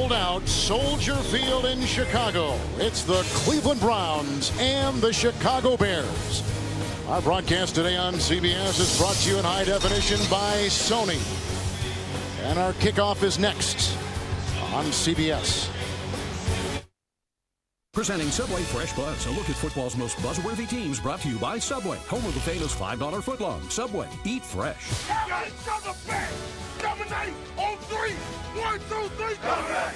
sold out Soldier Field in Chicago. It's the Cleveland Browns and the Chicago Bears. Our broadcast today on CBS is brought to you in high definition by Sony. And our kickoff is next on CBS. Presenting Subway Fresh Buzz, a look at football's most buzzworthy teams, brought to you by Subway, home of the famous $5 footlong. Subway, eat fresh. Dominate on three. 1, 2, 3, dominate.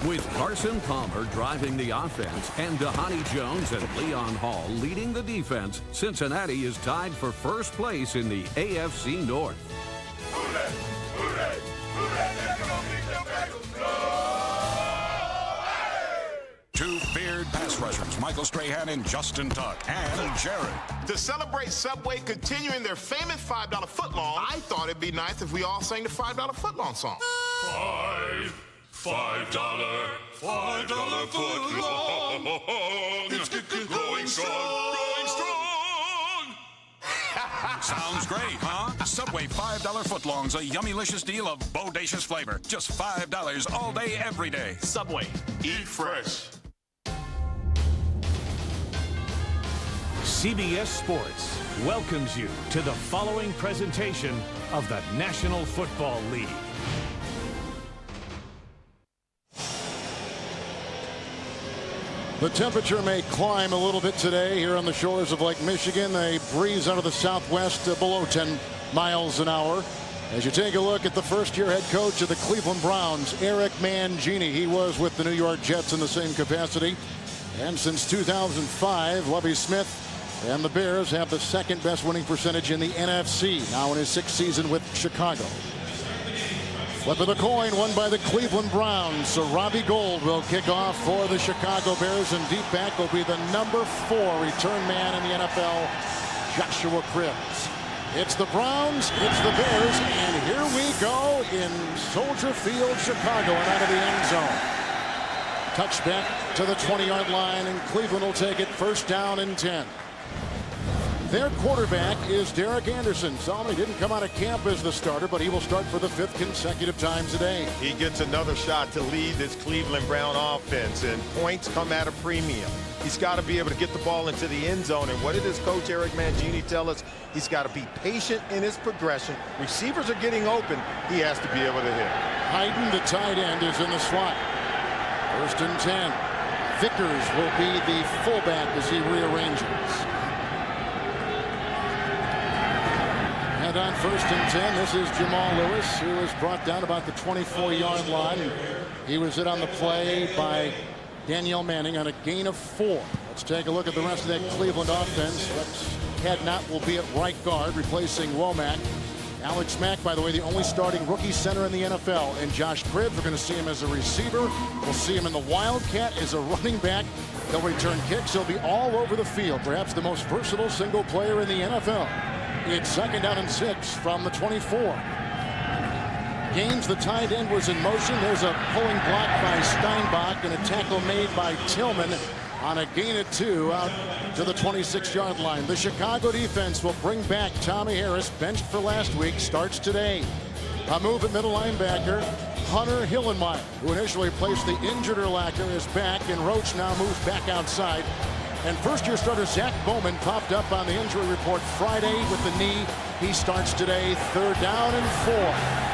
With Carson Palmer driving the offense and Dhani Jones and Leon Hall leading the defense, Cincinnati is tied for first place in the AFC North. Two feared pass rushers, Michael Strahan and Justin Tuck, and Jared. To celebrate Subway continuing their famous $5 footlong, I thought it'd be nice if we all sang the $5 footlong song. $5 footlong. It's growing strong, growing strong. Sounds great, huh? Subway $5 footlongs, a yummylicious deal of bodacious flavor. Just $5 all day, every day. Subway, eat fresh. CBS Sports welcomes you to the following presentation of the National Football League. The temperature may climb a little bit today here on the shores of Lake Michigan. A breeze out of the southwest below 10 miles an hour. As you take a look at the first-year head coach of the Cleveland Browns, Eric Mangini. He was with the New York Jets in the same capacity. And since 2005, Lovie Smith and the Bears have the second best winning percentage in the NFC, now in his 6th season with Chicago. Flip of the coin won by the Cleveland Browns. So Robbie Gould will kick off for the Chicago Bears, and deep back will be the number 4 return man in the NFL, Joshua Cribbs. It's the Browns, it's the Bears, and here we go in Soldier Field, Chicago, and out of the end zone. Touchback to the 20-yard line, and Cleveland will take it first down and 10. Their quarterback is Derek Anderson. Solomon didn't come out of camp as the starter, but he will start for the 5th consecutive time today. He gets another shot to lead this Cleveland Brown offense, and points come at a premium. He's got to be able to get the ball into the end zone, and what did his coach Eric Mangini tell us? He's got to be patient in his progression. Receivers are getting open. He has to be able to hit. Hayden, the tight end, is in the slot. First and 10. Vickers will be the fullback as he rearranges. And on first and 10, this is Jamal Lewis, who was brought down about the 24-yard line. He was hit on the play by Danielle Manning on a gain of 4. Let's take a look at the rest of that Cleveland offense. Rex Cadnott will be at right guard, replacing Womack. Alex Mack, by the way, the only starting rookie center in the NFL. And Josh Cribbs, we're going to see him as a receiver. We'll see him in the Wildcat as a running back. He'll return kicks. He'll be all over the field. Perhaps the most versatile single player in the NFL. It's second down and 6 from the 24. Gaines, the tight end, was in motion. There's a pulling block by Steinbach and a tackle made by Tillman on a gain of 2 out to the 26-yard line. The Chicago defense will bring back Tommy Harris, benched for last week, starts today. A move at middle linebacker. Hunter Hillenmeyer, who initially placed the injured Urlacher, is back, and Roach now moves back outside. And first-year starter Zach Bowman popped up on the injury report Friday with the knee. He starts today, 3rd down and 4.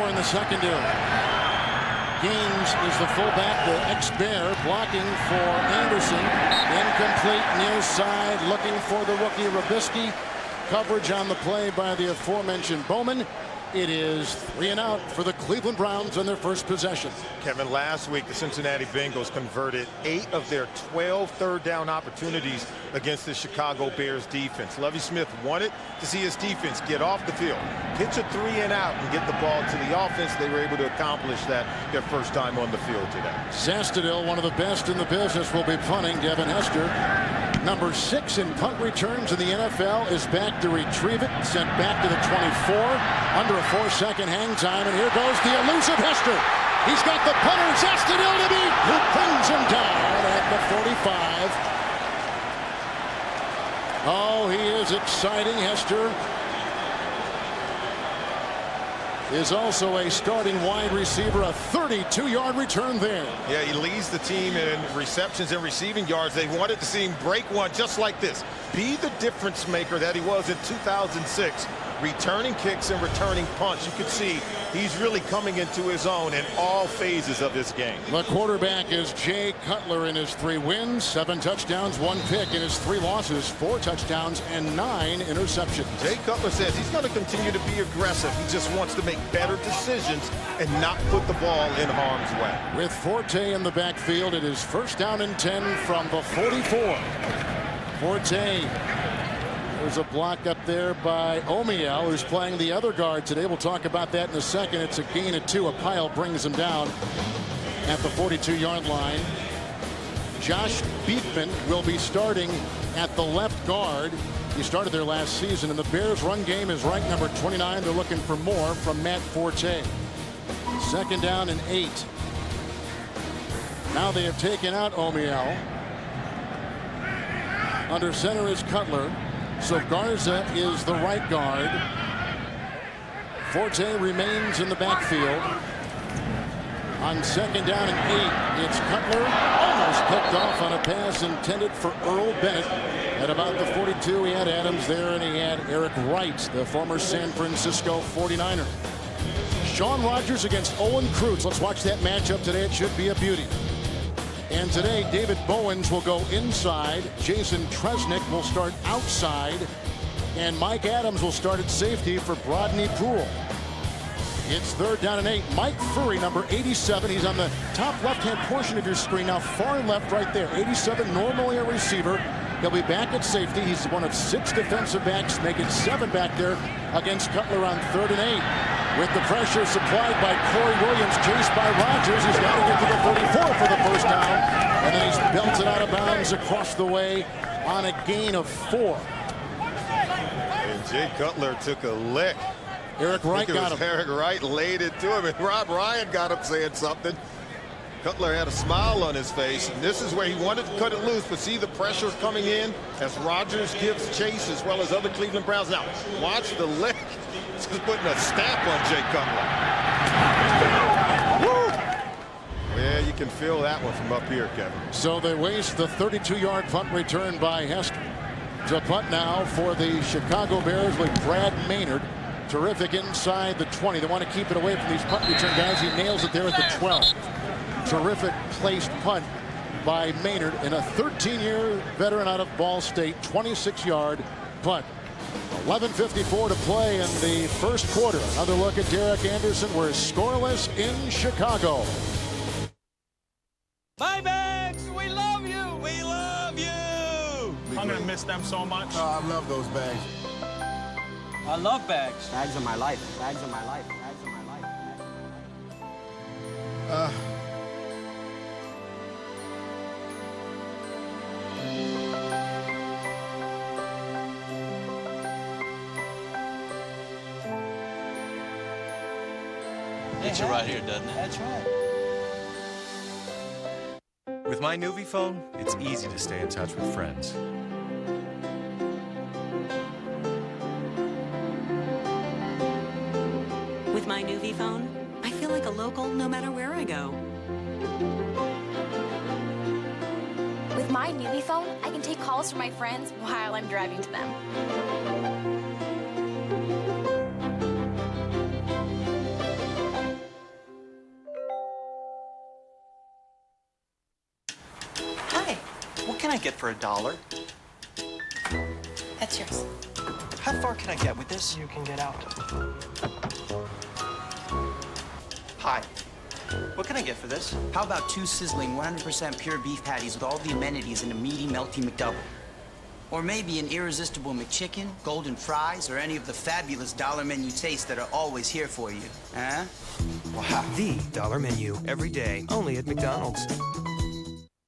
In the secondary. Gaines is the fullback, the ex-Bear, blocking for Anderson. Incomplete, near side, looking for the rookie Robisky. Coverage on the play by the aforementioned Bowman. It is 3 and out for the Cleveland Browns on their first possession. Kevin, last week the Cincinnati Bengals converted 8 of their 12 third down opportunities against the Chicago Bears defense. Lovie Smith wanted to see his defense get off the field, pitch a 3 and out, and get the ball to the offense. They were able to accomplish that their first time on the field today. Zastudil, one of the best in the business, will be punting. Devin Hester, number 6 in punt returns in the NFL, is back to retrieve it. Sent back to the 24. Under a 4-second hang time, and here goes the elusive Hester. He's got the punter, Zastudil, to beat, who brings him down at the 45. Oh, he is exciting. Hester is also a starting wide receiver. A 32-yard return there. Yeah, he leads the team in receptions and receiving yards. They wanted to see him break one just like this. Be the difference maker that he was in 2006. Returning kicks and returning punts. You can see he's really coming into his own in all phases of this game. The quarterback is Jay Cutler in his 3 wins, 7 touchdowns, 1 pick. In his 3 losses, 4 touchdowns and 9 interceptions. Jay Cutler says he's going to continue to be aggressive. He just wants to make better decisions and not put the ball in harm's way. With Forte in the backfield, it is 1st down and 10 from the 44. Forte. There's a block up there by Omiel, who's playing the other guard today. We'll talk about that in a second. It's a gain of 2. A pile brings him down at the 42-yard line. Josh Beekman will be starting at the left guard. He started there last season, and the Bears' run game is ranked number 29. They're looking for more from Matt Forte. 2nd down and 8. Now they have taken out Omiel. Under center is Cutler. So Garza is the right guard. Forte remains in the backfield. On 2nd down and 8, it's Cutler. Almost picked off on a pass intended for Earl Bennett. At about the 42, he had Adams there, and he had Eric Wright, the former San Francisco 49er. Sean Rogers against Owen Krutz. Let's watch that matchup today. It should be a beauty. And today, David Bowens will go inside. Jason Tresnick will start outside. And Mike Adams will start at safety for Brodney Poole. It's 3rd down and 8. Mike Furry, number 87. He's on the top left-hand portion of your screen now, far left right there. 87, normally a receiver. He'll be back at safety. He's one of 6 defensive backs, making 7 back there against Cutler on 3rd and 8. With the pressure supplied by Corey Williams, chased by Rogers. He's got to get to the 34 for the 1st down. And then he's belted out of bounds across the way on a gain of 4. And Jay Cutler took a lick. Eric Wright got him. Eric Wright laid it to him, and Rob Ryan got him saying something. Cutler had a smile on his face, and this is where he wanted to cut it loose, but see the pressure coming in as Rogers gives chase as well as other Cleveland Browns. Now, watch the lick. It's just putting a stamp on Jay Cutler. Woo! Yeah, you can feel that one from up here, Kevin. So they waste the 32-yard punt return by Hester. To punt now for the Chicago Bears with Brad Maynard. Terrific inside the 20. They want to keep it away from these punt return guys. He nails it there at the 12. Terrific placed punt by Maynard, and a 13-year veteran out of Ball State. 26-yard punt. 11:54 to play in the 1st quarter. Another look at Derek Anderson. We're scoreless in Chicago. Bye, Bags! We love you! We love you! I'm going to miss them so much. Oh, I love those bags. I love Bags. Bags are my life. Bags are my life. Bags are my life. Bags are my life. Gets you right here, doesn't it? That's right. With my Nuvi phone, it's easy to stay in touch with friends. With my Nuvi phone, I feel like a local no matter where I go. With my Nuvi phone, I can take calls from my friends while I'm driving to them. What can I get for $1? That's yours. How far can I get with this? You can get out. Hi. What can I get for this? How about 2 sizzling 100% pure beef patties with all the amenities in a meaty, melty McDouble? Or maybe an irresistible McChicken, golden fries, or any of the fabulous dollar menu tastes that are always here for you. Huh? Wow. The dollar menu every day, only at McDonald's.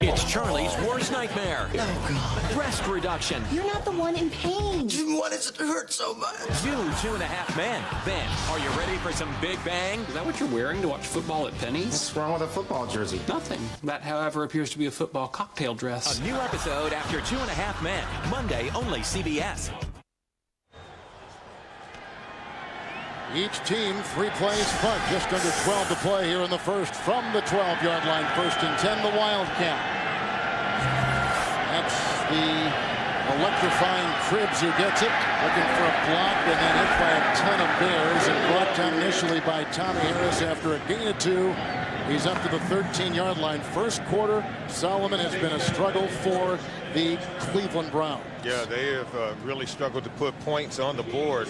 It's Charlie's worst nightmare. Oh, God. Breast reduction. You're not the one in pain. Why does it hurt so much? You 2.5 Men. Ben, are you ready for some Big Bang? Is that what you're wearing to watch football at Penny's? What's wrong with a football jersey? Nothing. That, however, appears to be a football cocktail dress. A new episode after 2.5 Men. Monday, only CBS. Each team 3 plays punt, just under 12 to play here in the first from the 12-yard line. 1st and 10, the Wildcat. That's the electrifying Cribbs who gets it, looking for a block and then hit by a ton of Bears and brought down initially by Tommy Harris after a gain of 2. He's up to the 13-yard line. First quarter, Solomon has been a struggle for the Cleveland Browns. Yeah, they have really struggled to put points on the board.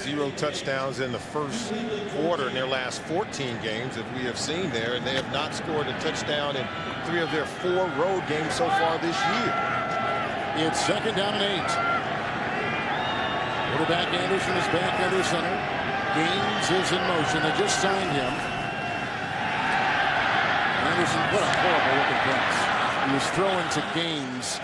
0 touchdowns in the first quarter in their last 14 games that we have seen there, and they have not scored a touchdown in 3 of their 4 road games so far this year. It's 2nd down and 8. Quarterback Anderson is back under center. Gaines is in motion. They just signed him. Anderson, what a horrible looking pass. He was throwing to Gaines.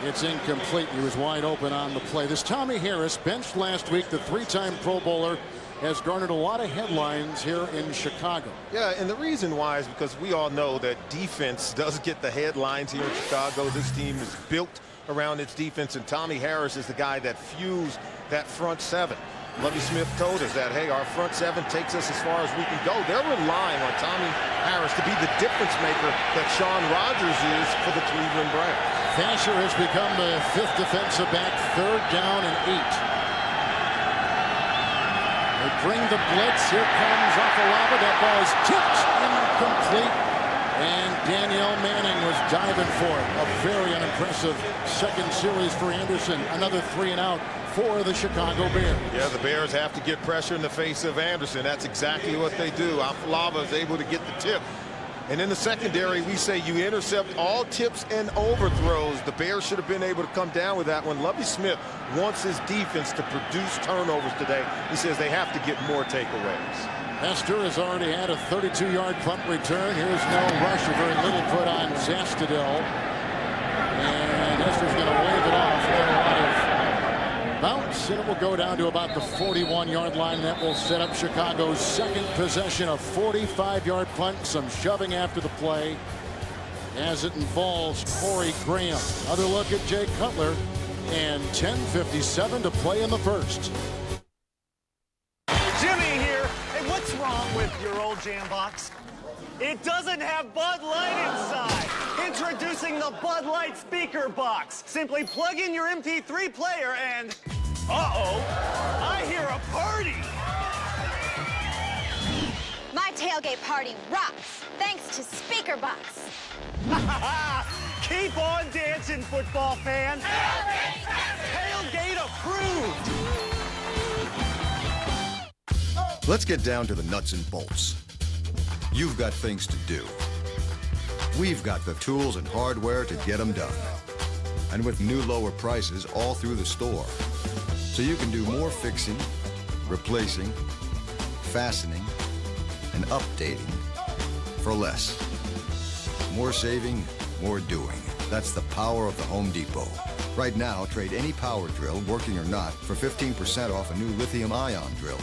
It's incomplete. He was wide open on the play. This Tommy Harris, benched last week, the 3-time Pro Bowler, has garnered a lot of headlines here in Chicago. Yeah, and the reason why is because we all know that defense does get the headlines here in Chicago. This team is built around its defense, and Tommy Harris is the guy that fused that front 7. Lovie Smith told us that, hey, our front 7 takes us as far as we can go. They're relying on Tommy Harris to be the difference maker that Sean Rodgers is for the Cleveland Browns. Thacher has become the 5th defensive back. 3rd down and 8. They bring the blitz. Here comes Afalava. That ball is tipped incomplete. And Danielle Manning was diving for it. A very unimpressive second series for Anderson. Another 3 and out for the Chicago Bears. Yeah, the Bears have to get pressure in the face of Anderson. That's exactly what they do. Afalava is able to get the tip. And in the secondary, we say you intercept all tips and overthrows. The Bears should have been able to come down with that one. Lovie Smith wants his defense to produce turnovers today. He says they have to get more takeaways. Hester has already had a 32-yard punt return. Here's no rush, or very little put on Zastadil. And Hester's going to wave it off. A lot of bounce, and it will go down to about the 41-yard line. That will set up Chicago's 2nd possession, a 45-yard punt. Some shoving after the play as it involves Corey Graham. Another look at Jay Cutler, and 10:57 to play in the first. Jimmy here. Hey, what's wrong with your old jam box? It doesn't have Bud Light inside. Introducing the Bud Light speaker box. Simply plug in your MP3 player and, uh-oh, I hear a party. My tailgate party rocks, thanks to Speaker Box. Keep on dancing, football fan. Tailgate approved. Let's get down to the nuts and bolts. You've got things to do. We've got the tools and hardware to get them done. And with new lower prices all through the store. So you can do more fixing, replacing, fastening, and updating for less. More saving, more doing. That's the power of the Home Depot. Right now, trade any power drill, working or not, for 15% off a new lithium-ion drill.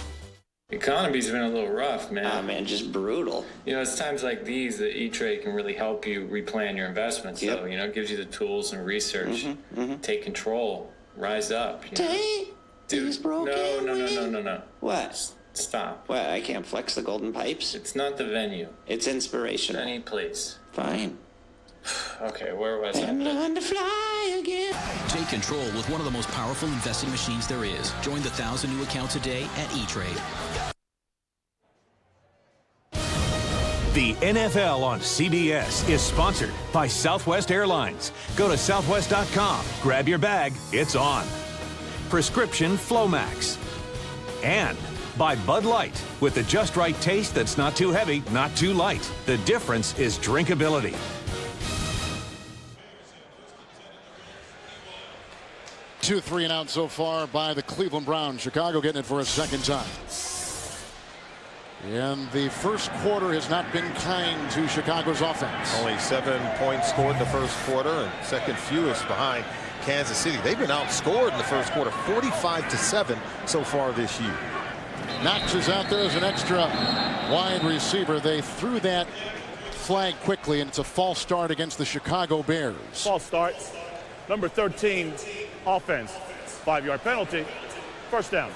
The economy's been a little rough, man. Oh, man, just brutal. You know, it's times like these that E-Trade can really help you replan your investments. Yep. So, you know, it gives you the tools and research. Take control. Rise up. You know? Dude, no. What? Stop. What, I can't flex the golden pipes? It's not the venue. It's inspirational. Any place. Fine. Okay, where was I? And learn to fly again. Take control with one of the most powerful investing machines there is. Join the 1,000 new accounts a day at E-Trade. The NFL on CBS is sponsored by Southwest Airlines. Go to southwest.com, grab your bag, it's on. Prescription Flomax. And by Bud Light, with the just right taste that's not too heavy, not too light. The difference is drinkability. Two 3 and out so far by the Cleveland Browns. Chicago getting it for a second time. And the first quarter has not been kind to Chicago's offense. Only 7 points scored in the first quarter and second fewest behind Kansas City. They've been outscored in the first quarter 45-7 so far this year. Knox is out there as an extra wide receiver. They threw that flag quickly, and it's a false start against the Chicago Bears. False start. Number 13, offense. 5-yard penalty. First down.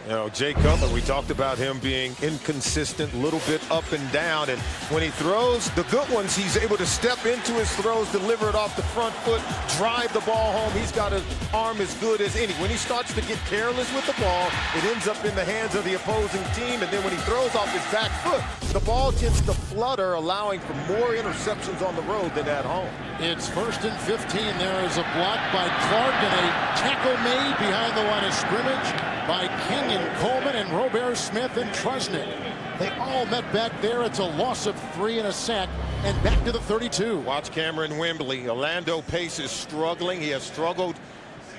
You know, Jay Cutler, we talked about him being inconsistent, a little bit up and down. And when he throws the good ones, he's able to step into his throws, deliver it off the front foot, drive the ball home. He's got an arm as good as any. When he starts to get careless with the ball, it ends up in the hands of the opposing team. And then when he throws off his back foot, the ball tends to flutter, allowing for more interceptions on the road than at home. It's 1st and 15. There is a block by Clark and a tackle made behind the line of scrimmage by King and Coleman and Robert Smith and Trusnick. They all met back there. It's a loss of 3 and a sack, and back to the 32. Watch Cameron Wembley. Orlando Pace is struggling. He has struggled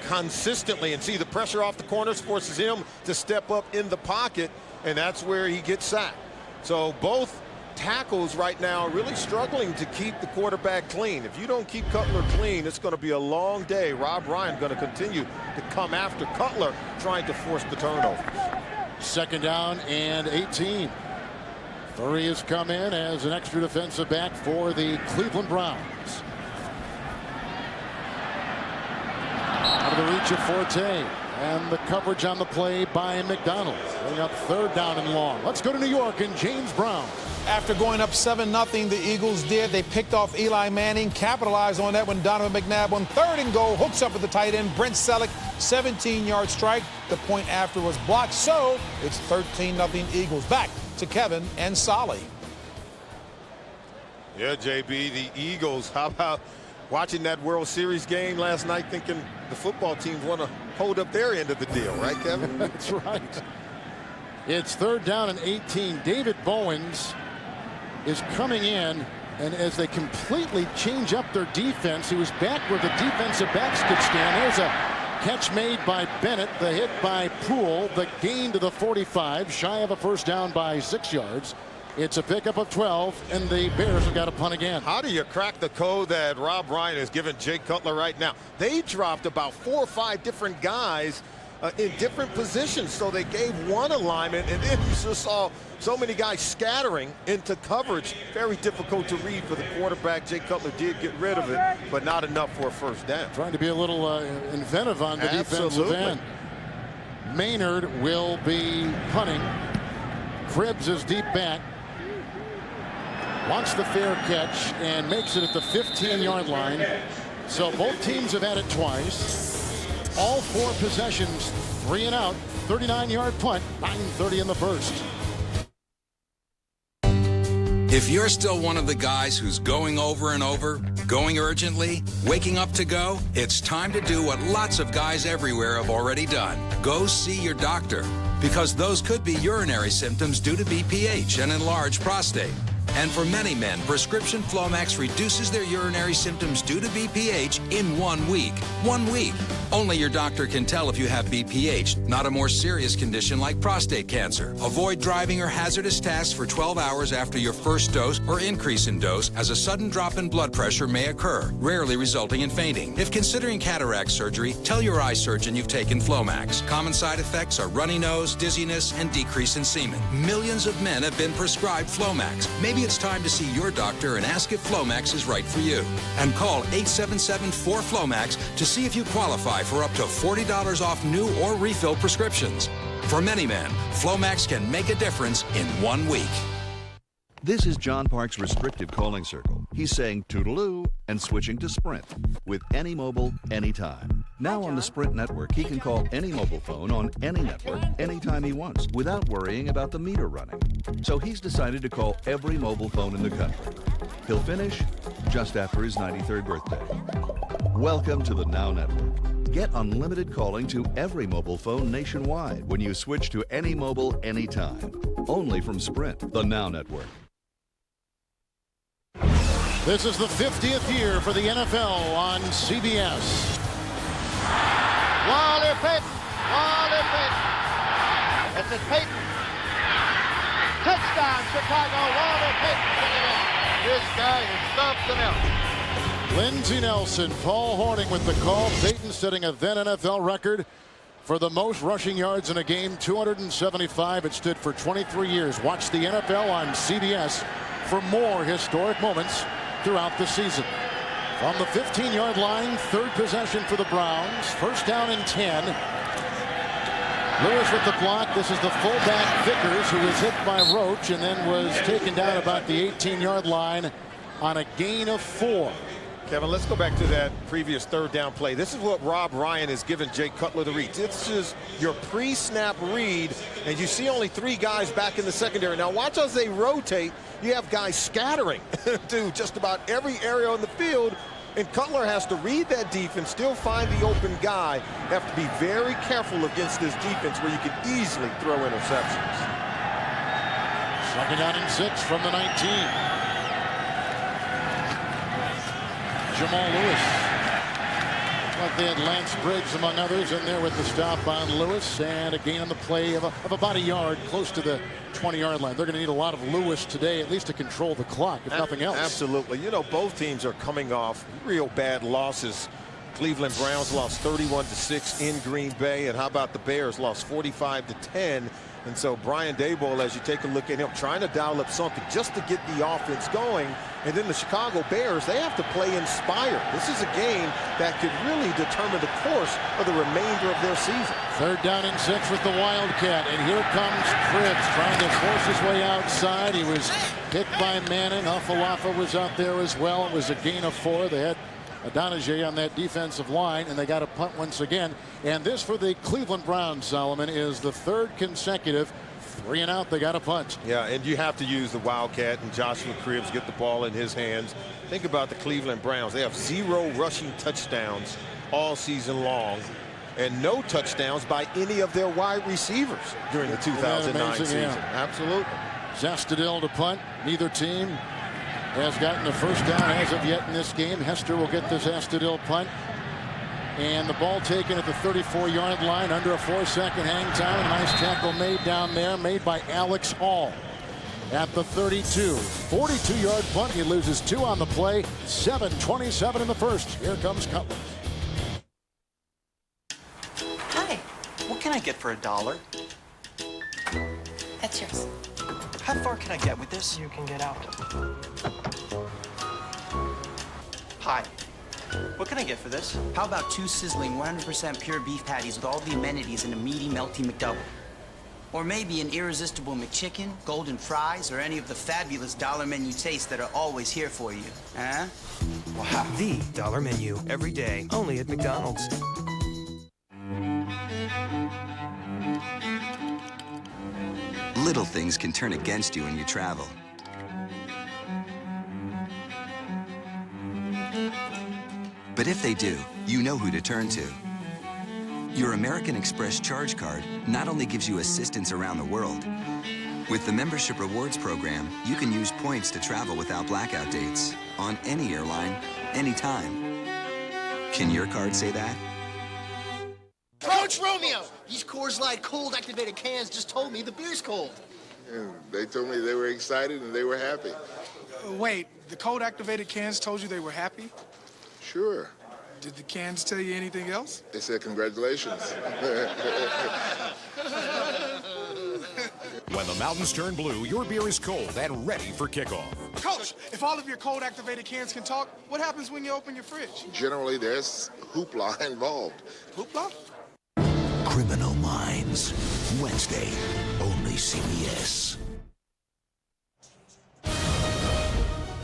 consistently, and see the pressure off the corners forces him to step up in the pocket, and that's where he gets sacked. So both tackles right now are really struggling to keep the quarterback clean. If you don't keep Cutler clean, it's going to be a long day. Rob Ryan going to continue to come after Cutler, trying to force the turnovers. 2nd down and 18. Furry has come in as an extra defensive back for the Cleveland Browns. Out of the reach of Forte, and the coverage on the play by McDonald. Bring up 3rd down and long. Let's go to New York and James Brown. After going up 7-0, the Eagles did. They picked off Eli Manning, capitalized on that when Donovan McNabb on 3rd and goal, hooks up with the tight end, Brent Selleck, 17-yard strike. The point after was blocked, so it's 13-0 Eagles. Back to Kevin and Solly. Yeah, JB, the Eagles, how about watching that World Series game last night, thinking the football teams want to hold up their end of the deal, right, Kevin? That's right. It's 3rd down and 18. David Bowens is coming in, and as they completely change up their defense, he was back where the defensive backs could stand. There's a catch made by Bennett, the hit by Poole, the gain to the 45, shy of a first down by 6 yards. It's a pickup of 12, and the Bears have got a punt again. How do you crack the code that Rob Ryan has given Jay Cutler right now? They dropped about 4 or 5 different guys in different positions, so they gave one alignment, and then you just saw so many guys scattering into coverage. Very difficult to read for the quarterback. Jay Cutler did get rid of it, but not enough for a first down. Trying to be a little inventive on the defensive end. Maynard will be punting. Cribbs is deep back. Wants the fair catch and makes it at the 15-yard line. So both teams have had it twice. All 4 possessions, 3 and out, 39-yard punt, 9:30 in the first. If you're still one of the guys who's going over and over, going urgently, waking up to go, it's time to do what lots of guys everywhere have already done. Go see your doctor, because those could be urinary symptoms due to BPH and enlarged prostate. And for many men, prescription Flomax reduces their urinary symptoms due to BPH in 1 week. 1 week. Only your doctor can tell if you have BPH, not a more serious condition like prostate cancer. Avoid driving or hazardous tasks for 12 hours after your first dose or increase in dose, as a sudden drop in blood pressure may occur, rarely resulting in fainting. If considering cataract surgery, tell your eye surgeon you've taken Flomax. Common side effects are runny nose, dizziness, and decrease in semen. Millions of men have been prescribed Flomax. Maybe it's time to see your doctor and ask if Flomax is right for you. And call 877-4FLOMAX to see if you qualify for up to $40 off new or refill prescriptions. For many men, Flomax can make a difference in 1 week. This is John Park's restrictive calling circle. He's saying toodaloo and switching to Sprint with any mobile, anytime. Now on the Sprint network, he can call any mobile phone on any network anytime he wants without worrying about the meter running. So he's decided to call every mobile phone in the country. He'll finish just after his 93rd birthday. Welcome to the Now Network. Get unlimited calling to every mobile phone nationwide when you switch to any mobile, anytime. Only from Sprint, the Now Network. This is the 50th year for the NFL on CBS. Wally Payton. Wally Payton. This is Payton. time. Chicago, Walter Payton. This guy is something else. Lindsey Nelson, Paul Hornung with the call. Payton setting a then NFL record for the most rushing yards in a game, 275. It stood for 23 years. Watch the NFL on CBS for more historic moments throughout the season. From the 15-yard line, third possession for the Browns. First down and 10. Lewis with the block. This is the fullback Vickers, who was hit by Roach and then was taken down about the 18-yard line on a gain of 4. Kevin, let's go back to that previous third down play. This is what Rob Ryan has given Jay Cutler to read. This is your pre-snap read, and you see only 3 guys back in the secondary. Now watch as they rotate. You have guys scattering to just about every area on the field, and Cutler has to read that defense, still find the open guy. You have to be very careful against this defense where you can easily throw interceptions. Second down and 6 from the 19. Jamal Lewis. Like they had Lance Briggs, among others, in there with the stop on Lewis, and a gain on the play of about a yard, close to the 20-yard line. They're going to need a lot of Lewis today, at least to control the clock, if nothing else. Absolutely. You know, both teams are coming off real bad losses. Cleveland Browns lost 31-6 in Green Bay, and how about the Bears lost 45-10. And so Brian Daboll, as you take a look at him, trying to dial up something just to get the offense going. And then the Chicago Bears, they have to play inspired. This is a game that could really determine the course of the remainder of their season. Third down and 6 with the Wildcat. And here comes Cribbs trying to force his way outside. He was hit by Manning. Afalafa was out there as well. It was a gain of 4. They had Adonijah on that defensive line, and they got a punt once again. And this for the Cleveland Browns, Solomon, is the third consecutive 3 and out. They got a punt. Yeah, and you have to use the Wildcat and Joshua Cribbs, get the ball in his hands. Think about the Cleveland Browns. They have 0 rushing touchdowns all season long, and no touchdowns by any of their wide receivers during the 2009 season. Yeah. Absolutely. Zastudil to punt. Neither team has gotten the first down as of yet in this game. Hester will get the Zastudil punt. And the ball taken at the 34-yard line, under a 4-second hang time. Nice tackle made down there, made by Alex Hall at the 32. 42-yard punt. He loses 2 on the play. 7:27 in the first. Here comes Cutler. Hi. What can I get for $1? That's yours. How far can I get with this? You can get out. Hi. What can I get for this? How about 2 sizzling 100% pure beef patties with all the amenities in a meaty, melty McDouble? Or maybe an irresistible McChicken, golden fries, or any of the fabulous dollar menu tastes that are always here for you. Huh? Wow. The dollar menu. Every day. Only at McDonald's. Little things can turn against you when you travel. But if they do, you know who to turn to. Your American Express Charge Card not only gives you assistance around the world. With the Membership Rewards Program, you can use points to travel without blackout dates on any airline, anytime. Can your card say that? Coach Romeo, these Coors Light cold activated cans just told me the beer's cold. Yeah, they told me they were excited and they were happy. Wait, the cold activated cans told you they were happy? Sure. Did the cans tell you anything else? They said congratulations. When the mountains turn blue, your beer is cold and ready for kickoff. Coach, if all of your cold activated cans can talk, what happens when you open your fridge? Generally, there's hoopla involved. Hoopla? Criminal Minds. Wednesday, only CBS.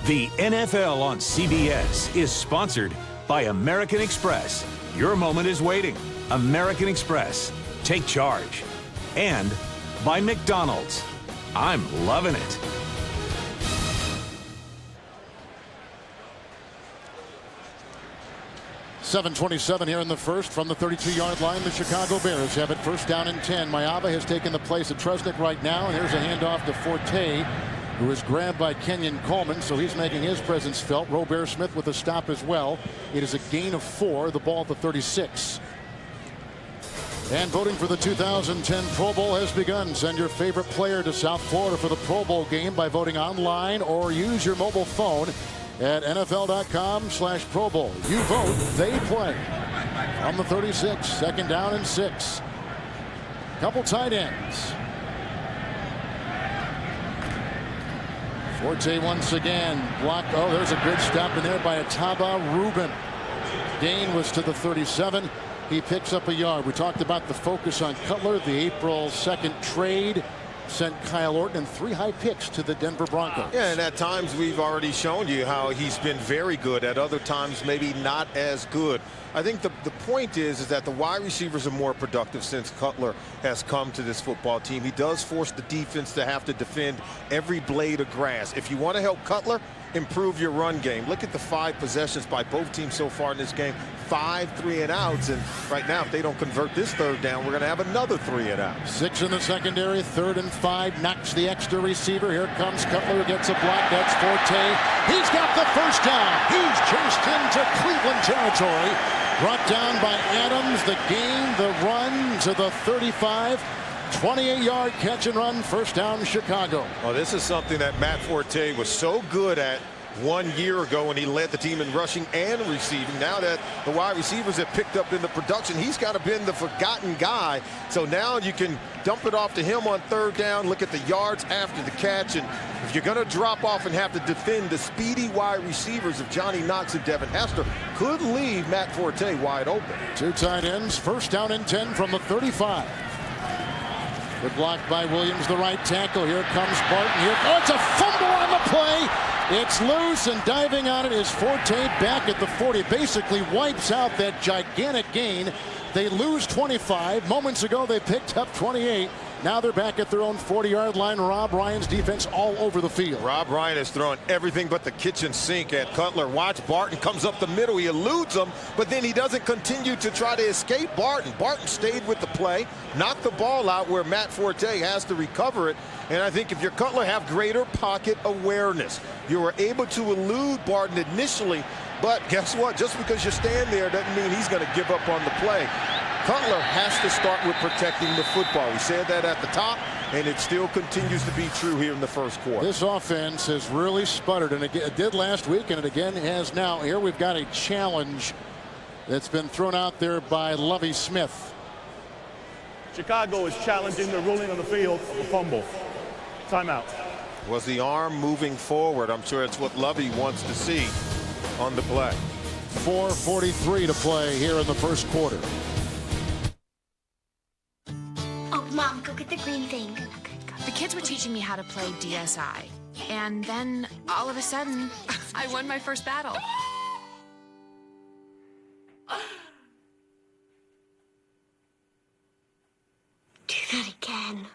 The NFL on CBS is sponsored by American Express. Your moment is waiting. American Express. Take charge. And by McDonald's. I'm loving it. .7:27 here in the first from the 32-yard line. The Chicago Bears have it first down and 10. Mayava has taken the place of Trusnick right now, and here's a handoff to Forte, who is grabbed by Kenyon Coleman, so he's making his presence felt. Robert Smith with a stop as well. It is a gain of 4, the ball at the 36. And voting for the 2010 Pro Bowl has begun. Send your favorite player to South Florida for the Pro Bowl game by voting online or use your mobile phone at NFL.com/Pro Bowl. You vote, they play. On the 36, 2nd down and 6. Couple tight ends. Forte once again blocked. Oh, there's a good stop in there by Ataba Rubin. Gain was to the 37. He picks up a yard. We talked about the focus on Cutler. The April 2nd trade sent Kyle Orton and 3 high picks to the Denver Broncos. Yeah, and at times we've already shown you how he's been very good. At other times, maybe not as good. I think the point is that the wide receivers are more productive since Cutler has come to this football team. He does force the defense to have to defend every blade of grass. If you want to help Cutler, improve your run game. Look at the 5 possessions by both teams so far in this game. 5 3-and-outs, and right now if they don't convert this 3rd down, we're going to have another 3-and-out. 6 in the secondary, 3rd and 5. Knocks the extra receiver. Here comes Cutler, gets a block. That's Forte. He's got the 1st down. He's chased into Cleveland territory. Brought down by Adams. The gain, the run to the 35. 28-yard catch and run, 1st down Chicago. Oh, this is something that Matt Forte was so good at 1 year ago when he led the team in rushing and receiving. Now that the wide receivers have picked up in the production, he's kind of been the forgotten guy. So now you can dump it off to him on 3rd down, look at the yards after the catch, and if you're going to drop off and have to defend the speedy wide receivers of Johnny Knox and Devin Hester, could leave Matt Forte wide open. 2 tight ends, 1st down and 10 from the 35. Good block by Williams, the right tackle. Here comes Barton. Here, oh, it's a fumble on the play. It's loose, and diving on it is Forte back at the 40. Basically wipes out that gigantic gain. They lose 25. Moments ago, they picked up 28. Now they're back at their own 40-yard line. Rob Ryan's defense all over the field. Rob Ryan has thrown everything but the kitchen sink at Cutler. Watch, Barton comes up the middle. He eludes him, but then he doesn't continue to try to escape Barton. Barton stayed with the play, knocked the ball out where Matt Forte has to recover it. And I think if your Cutler have greater pocket awareness, you were able to elude Barton initially, but guess what? Just because you stand there doesn't mean he's going to give up on the play. Cutler has to start with protecting the football. We said that at the top, and it still continues to be true here in the 1st quarter. This offense has really sputtered, and it did last week, and it again has now. Here we've got a challenge that's been thrown out there by Lovie Smith. Chicago is challenging the ruling on the field of a fumble. Timeout. Was the arm moving forward? I'm sure it's what Lovie wants to see on the play. 4:43 to play here in the 1st quarter. Mom, go get the green thing. The kids were teaching me how to play DSI. And then, all of a sudden, I won my first battle. Do that again.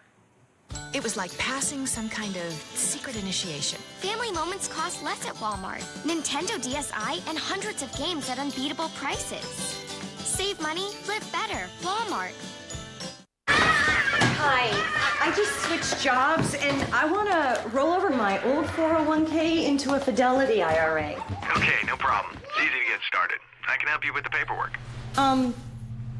It was like passing some kind of secret initiation. Family moments cost less at Walmart. Nintendo DSi and hundreds of games at unbeatable prices. Save money, live better. Walmart. Hi, I just switched jobs and I want to roll over my old 401k into a Fidelity IRA. Okay, no problem. It's easy to get started. I can help you with the paperwork.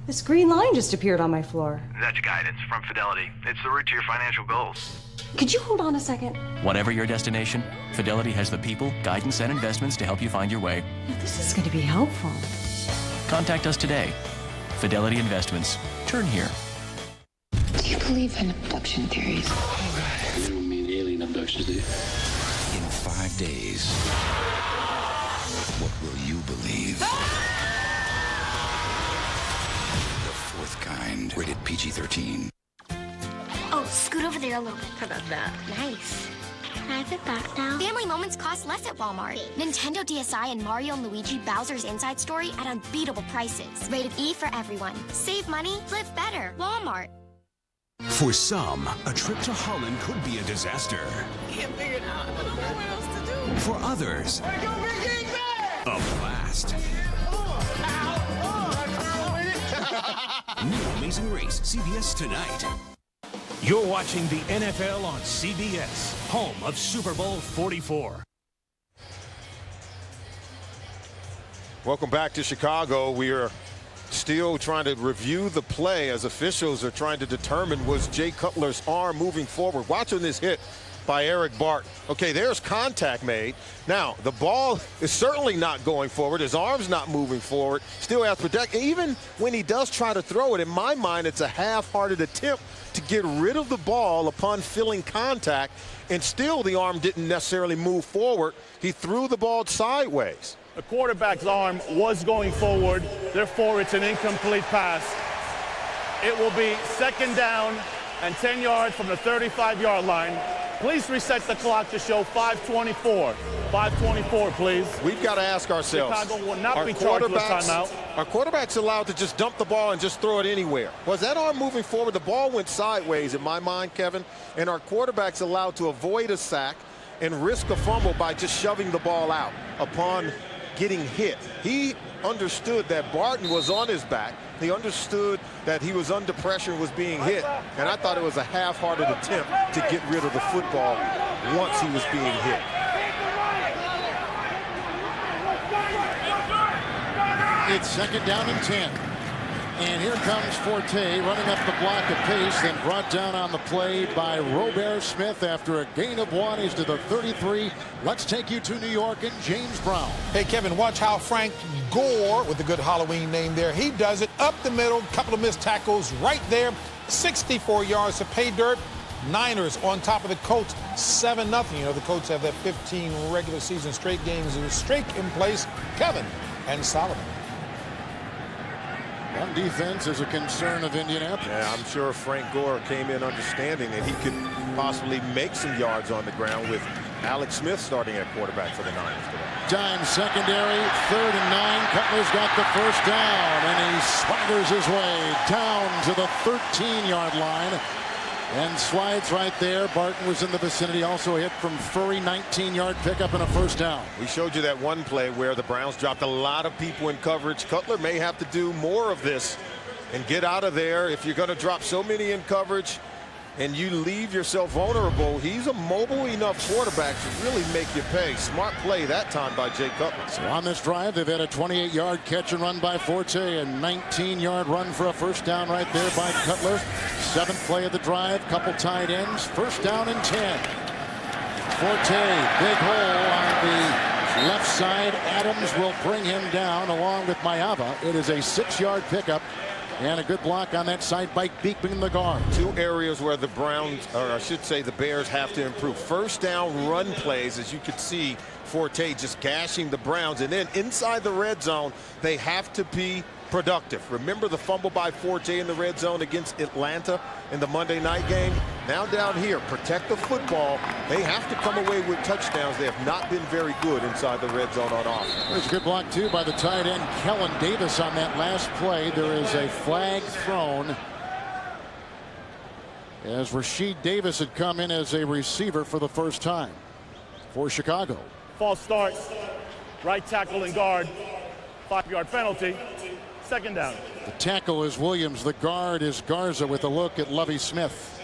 This green line just appeared on my floor. That's guidance from Fidelity. It's the route to your financial goals. Could you hold on a second? Whatever your destination, Fidelity has the people, guidance, and investments to help you find your way. This is going to be helpful. Contact us today. Fidelity Investments. Turn here. Do you believe in abduction theories? Oh, God. You don't mean alien abductions, do you? In 5 days, what will you believe? The 4th kind. Rated PG-13. Oh, scoot over there a little bit. How about that? Nice. Can I have it back now? Family moments cost less at Walmart. Nintendo DSi and Mario and Luigi Bowser's Inside Story at unbeatable prices. Rated E for everyone. Save money, live better. Walmart. For some, a trip to Holland could be a disaster. Can't figure it out. I don't know what else to do. For others, a blast. New Amazing Race, CBS tonight. You're watching the NFL on CBS, home of Super Bowl 44. Welcome back to Chicago. We are still trying to review the play as officials are trying to determine was Jay Cutler's arm moving forward. Watching this hit by Eric Barton. Okay, there's contact made. Now, the ball is certainly not going forward. His arm's not moving forward. Still has to protect. Even when he does try to throw it, in my mind, it's a half-hearted attempt to get rid of the ball upon feeling contact, and still the arm didn't necessarily move forward. He threw the ball sideways. The quarterback's arm was going forward, therefore it's an incomplete pass. It will be 2nd down and 10 yards from the 35-yard line. Please reset the clock to show 5:24. 5:24, please. We've got to ask ourselves, Chicago will not be charged with timeout. Are quarterbacks allowed to just dump the ball and just throw it anywhere? Was that arm moving forward? The ball went sideways in my mind, Kevin. And are quarterbacks allowed to avoid a sack and risk a fumble by just shoving the ball out upon getting hit? He understood that Barton was on his back. He understood that he was under pressure and was being hit. And I thought it was a half-hearted attempt to get rid of the football once he was being hit. It's 2nd down and 10. And here comes Forte running up the block at pace, then brought down on the play by Robert Smith after a gain of 1. He's to the 33. Let's take you to New York and James Brown. Hey, Kevin, watch how Frank Gore, with a good Halloween name there, he does it up the middle, couple of missed tackles right there, 64 yards to pay dirt. Niners on top of the Colts, 7-0. You know, the Colts have that 15 regular season straight games of streak in place. Kevin and Solomon. One defense is a concern of Indianapolis. Yeah, I'm sure Frank Gore came in understanding that he could possibly make some yards on the ground with Alex Smith starting at quarterback for the Niners today. Dime secondary, 3rd and 9. Cutler's got the first down, and he swaggers his way down to the 13-yard line and slides right there. Barton was in the vicinity, also hit from Furry, 19-yard pickup and a first down. We showed you that one play where the Browns dropped a lot of people in coverage. Cutler may have to do more of this and get out of there. If you're going to drop so many in coverage and you leave yourself vulnerable, he's a mobile enough quarterback to really make you pay. Smart play that time by Jay Cutler. So on this drive, they've had a 28-yard catch and run by Forte, a 19-yard run for a first down right there by Cutler. 7th play of the drive, couple tight ends, 1st down and 10. Forte, big hole on the left side. Adams will bring him down along with Mayava. It is a 6-yard pickup. And a good block on that side by Beekman, the guard. 2 areas where the Browns, or I should say the Bears, have to improve. First down run plays, as you could see Forte just gashing the Browns. And then inside the red zone, they have to be productive. Remember the fumble by Forte in the red zone against Atlanta in the Monday night game? Now down here, protect the football. They have to come away with touchdowns. They have not been very good inside the red zone on offense. There's a good block, too, by the tight end, Kellen Davis, on that last play. There is a flag thrown as Rasheed Davis had come in as a receiver for the first time for Chicago. False start, right tackle and guard, 5-yard penalty. 2nd down. The tackle is Williams. The guard is Garza with a look at Lovie Smith.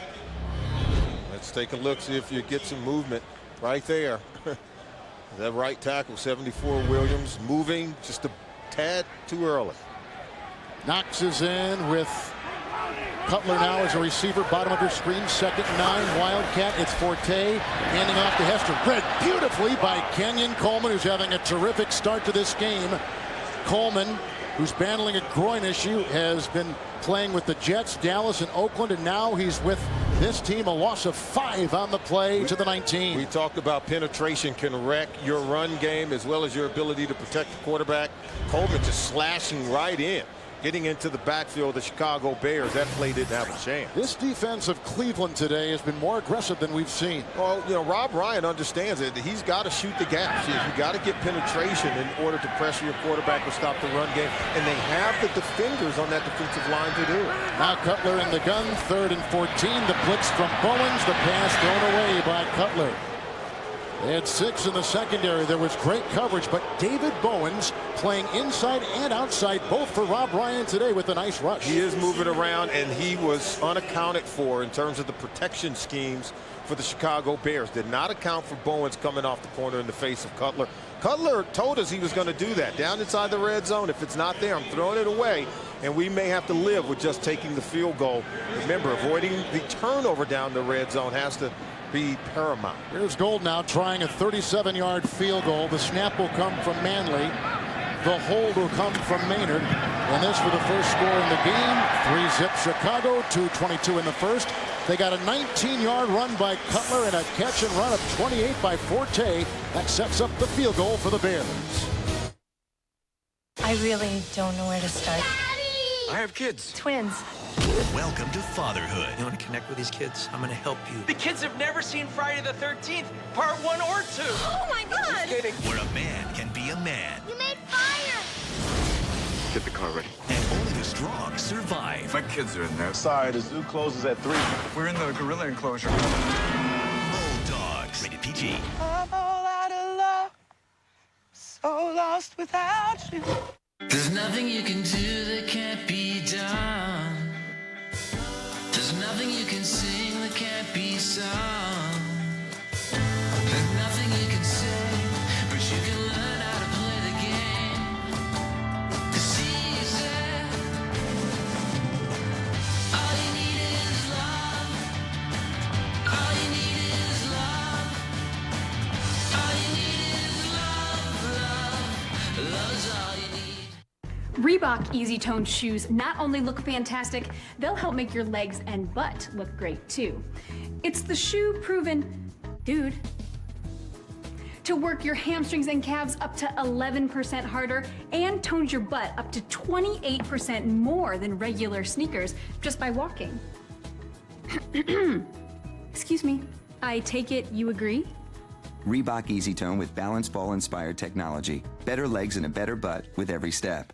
Let's take a look, see if you get some movement right there. That right tackle, 74 Williams, moving just a tad too early. Knox is in with Cutler now as a receiver. Bottom of your screen, 2nd and 9. Wildcat, it's Forte handing off to Hester. Read beautifully by Kenyon Coleman, who's having a terrific start to this game. Coleman, who's battling a groin issue, has been playing with the Jets, Dallas, and Oakland, and now he's with this team. A loss of 5 on the play to the 19. We talked about penetration can wreck your run game as well as your ability to protect the quarterback. Coleman just slashing right in, getting into the backfield of the Chicago Bears. That play didn't have a chance. This defense of Cleveland today has been more aggressive than we've seen. Well, you know, Rob Ryan understands it. He's got to shoot the gaps. You got to get penetration in order to pressure your quarterback or stop the run game. And they have the defenders on that defensive line to do it. Now Cutler in the gun, 3rd and 14. The blitz from Bowens. The pass thrown away by Cutler. They had 6 in the secondary. There was great coverage, but David Bowens playing inside and outside both for Rob Ryan today with a nice rush. He is moving around, and he was unaccounted for in terms of the protection schemes for the Chicago Bears. Did not account for Bowens coming off the corner in the face of Cutler. Cutler told us he was going to do that. Down inside the red zone, if it's not there, I'm throwing it away. and we may have to live with just taking the field goal. Remember, avoiding the turnover down the red zone has to be paramount. Here's Gold now trying a 37-yard field goal. The snap will come from Manley. The hold will come from Maynard. And this for the first score in the game. 3-zip Chicago, 2:22 in the first. They got a 19-yard run by Cutler and a catch and run of 28 by Forte. That sets up the field goal for the Bears. I really don't know where to start. I have kids. Twins. Welcome to fatherhood. You want to connect with these kids? I'm going to help you. The kids have never seen Friday the 13th, part 1 or 2. Oh my God! Where a man can be a man. You made fire! Get the car ready. And only the strong survive. My kids are in there. Sorry, the zoo closes at 3. We're in the gorilla enclosure. Bulldogs. Rated PG. I'm all out of love, so lost without you. There's nothing you can do that can't be done. There's nothing you can sing that can't be sung. There's nothing you can say, but you can learn how to play the game. It's easy. All you need is love. All you need is love. All you need is love. Love's all you need. Reebok Easy Tone shoes not only look fantastic, they'll help make your legs and butt look great too. It's the shoe proven, dude, to work your hamstrings and calves up to 11% harder and tones your butt up to 28% more than regular sneakers just by walking. Excuse me, I take it you agree? Reebok Easy Tone with balance ball inspired technology. Better legs and a better butt with every step.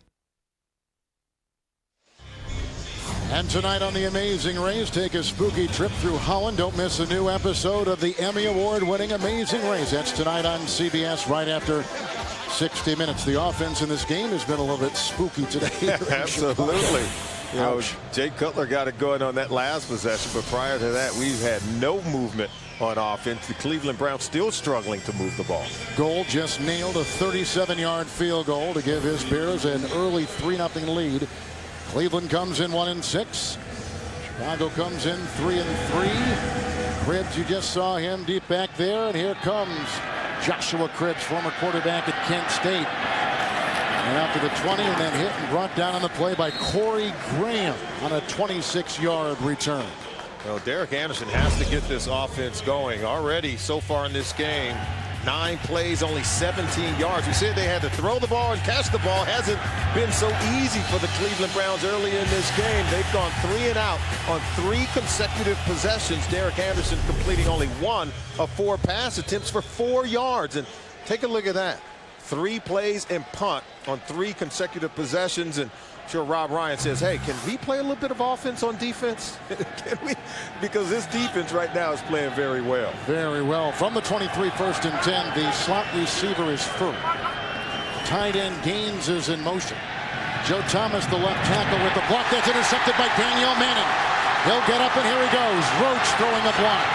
And tonight on The Amazing Race, take a spooky trip through Holland. Don't miss a new episode of the Emmy Award-winning Amazing Race. That's tonight on CBS right after 60 minutes. The offense in this game has been a little bit spooky today. Absolutely. You know, Ouch. Jay Cutler got it going on that last possession, but prior to that, we've had no movement on offense. The Cleveland Browns still struggling to move the ball. Gold just nailed a 37-yard field goal to give his Bears an early 3-0 lead. Cleveland comes in 1-6. Chicago comes in 3-3. Cribbs, you just saw him deep back there, and here comes Joshua Cribbs, former quarterback at Kent State. And out to the 20, and then hit and brought down on the play by Corey Graham on a 26-yard return. Well, Derek Anderson has to get this offense going. Already so far in this game, 9 plays, only 17 yards. We said they had to throw the ball and catch the ball. Hasn't been so easy for the Cleveland Browns early in this game. They've gone 3 and out on 3 consecutive possessions. Derek Anderson completing only 1 of 4 pass attempts for 4 yards. And take a look at that. 3 plays and punt on 3 consecutive possessions. And sure, Rob Ryan says, hey, can we play a little bit of offense on defense? Can we? Because this defense right now is playing very well. Very well. From the 23, 1st and 10, the slot receiver is Furr. Tight end Gaines is in motion. Joe Thomas, the left tackle, with the block. That's intercepted by Daniel Manning. He'll get up, and here he goes. Roach throwing the block.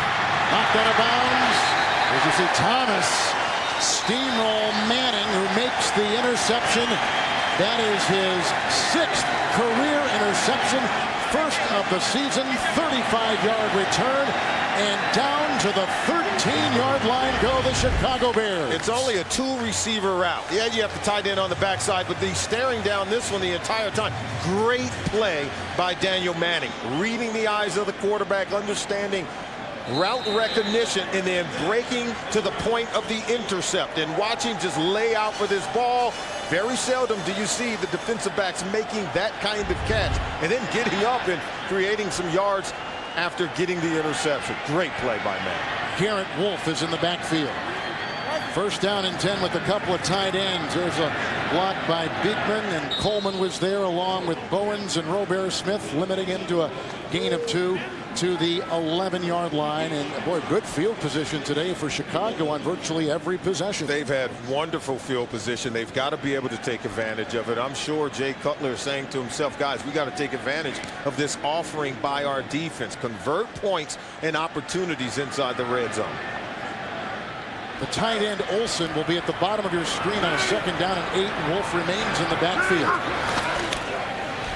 Knocked out of bounds. As you see, Thomas steamroll Manning, who makes the interception. That is his 6th career interception, first of the season. 35-yard return, and down to the 13-yard line go the Chicago Bears. It's only a 2-receiver route. Yeah, you have the tight end on the backside, but he's staring down this one the entire time. Great play by Daniel Manning, reading the eyes of the quarterback, understanding route recognition, and then breaking to the point of the intercept. And watch him just lay out for this ball. Very seldom do you see the defensive backs making that kind of catch and then getting up and creating some yards after getting the interception. Great play by Manning. Garrett Wolf is in the backfield. 1st down and 10 with a couple of tight ends. There's a block by Beekman, and Coleman was there along with Bowens and Robert Smith, limiting him to a gain of 2 to the 11-yard line. And boy, good field position today for Chicago on virtually every possession. They've had wonderful field position. They've got to be able to take advantage of it. I'm sure Jay Cutler is saying to himself, guys, we got to take advantage of this offering by our defense. Convert points and opportunities inside the red zone. The tight end Olsen will be at the bottom of your screen on a 2nd down and 8. Wolf remains in the backfield.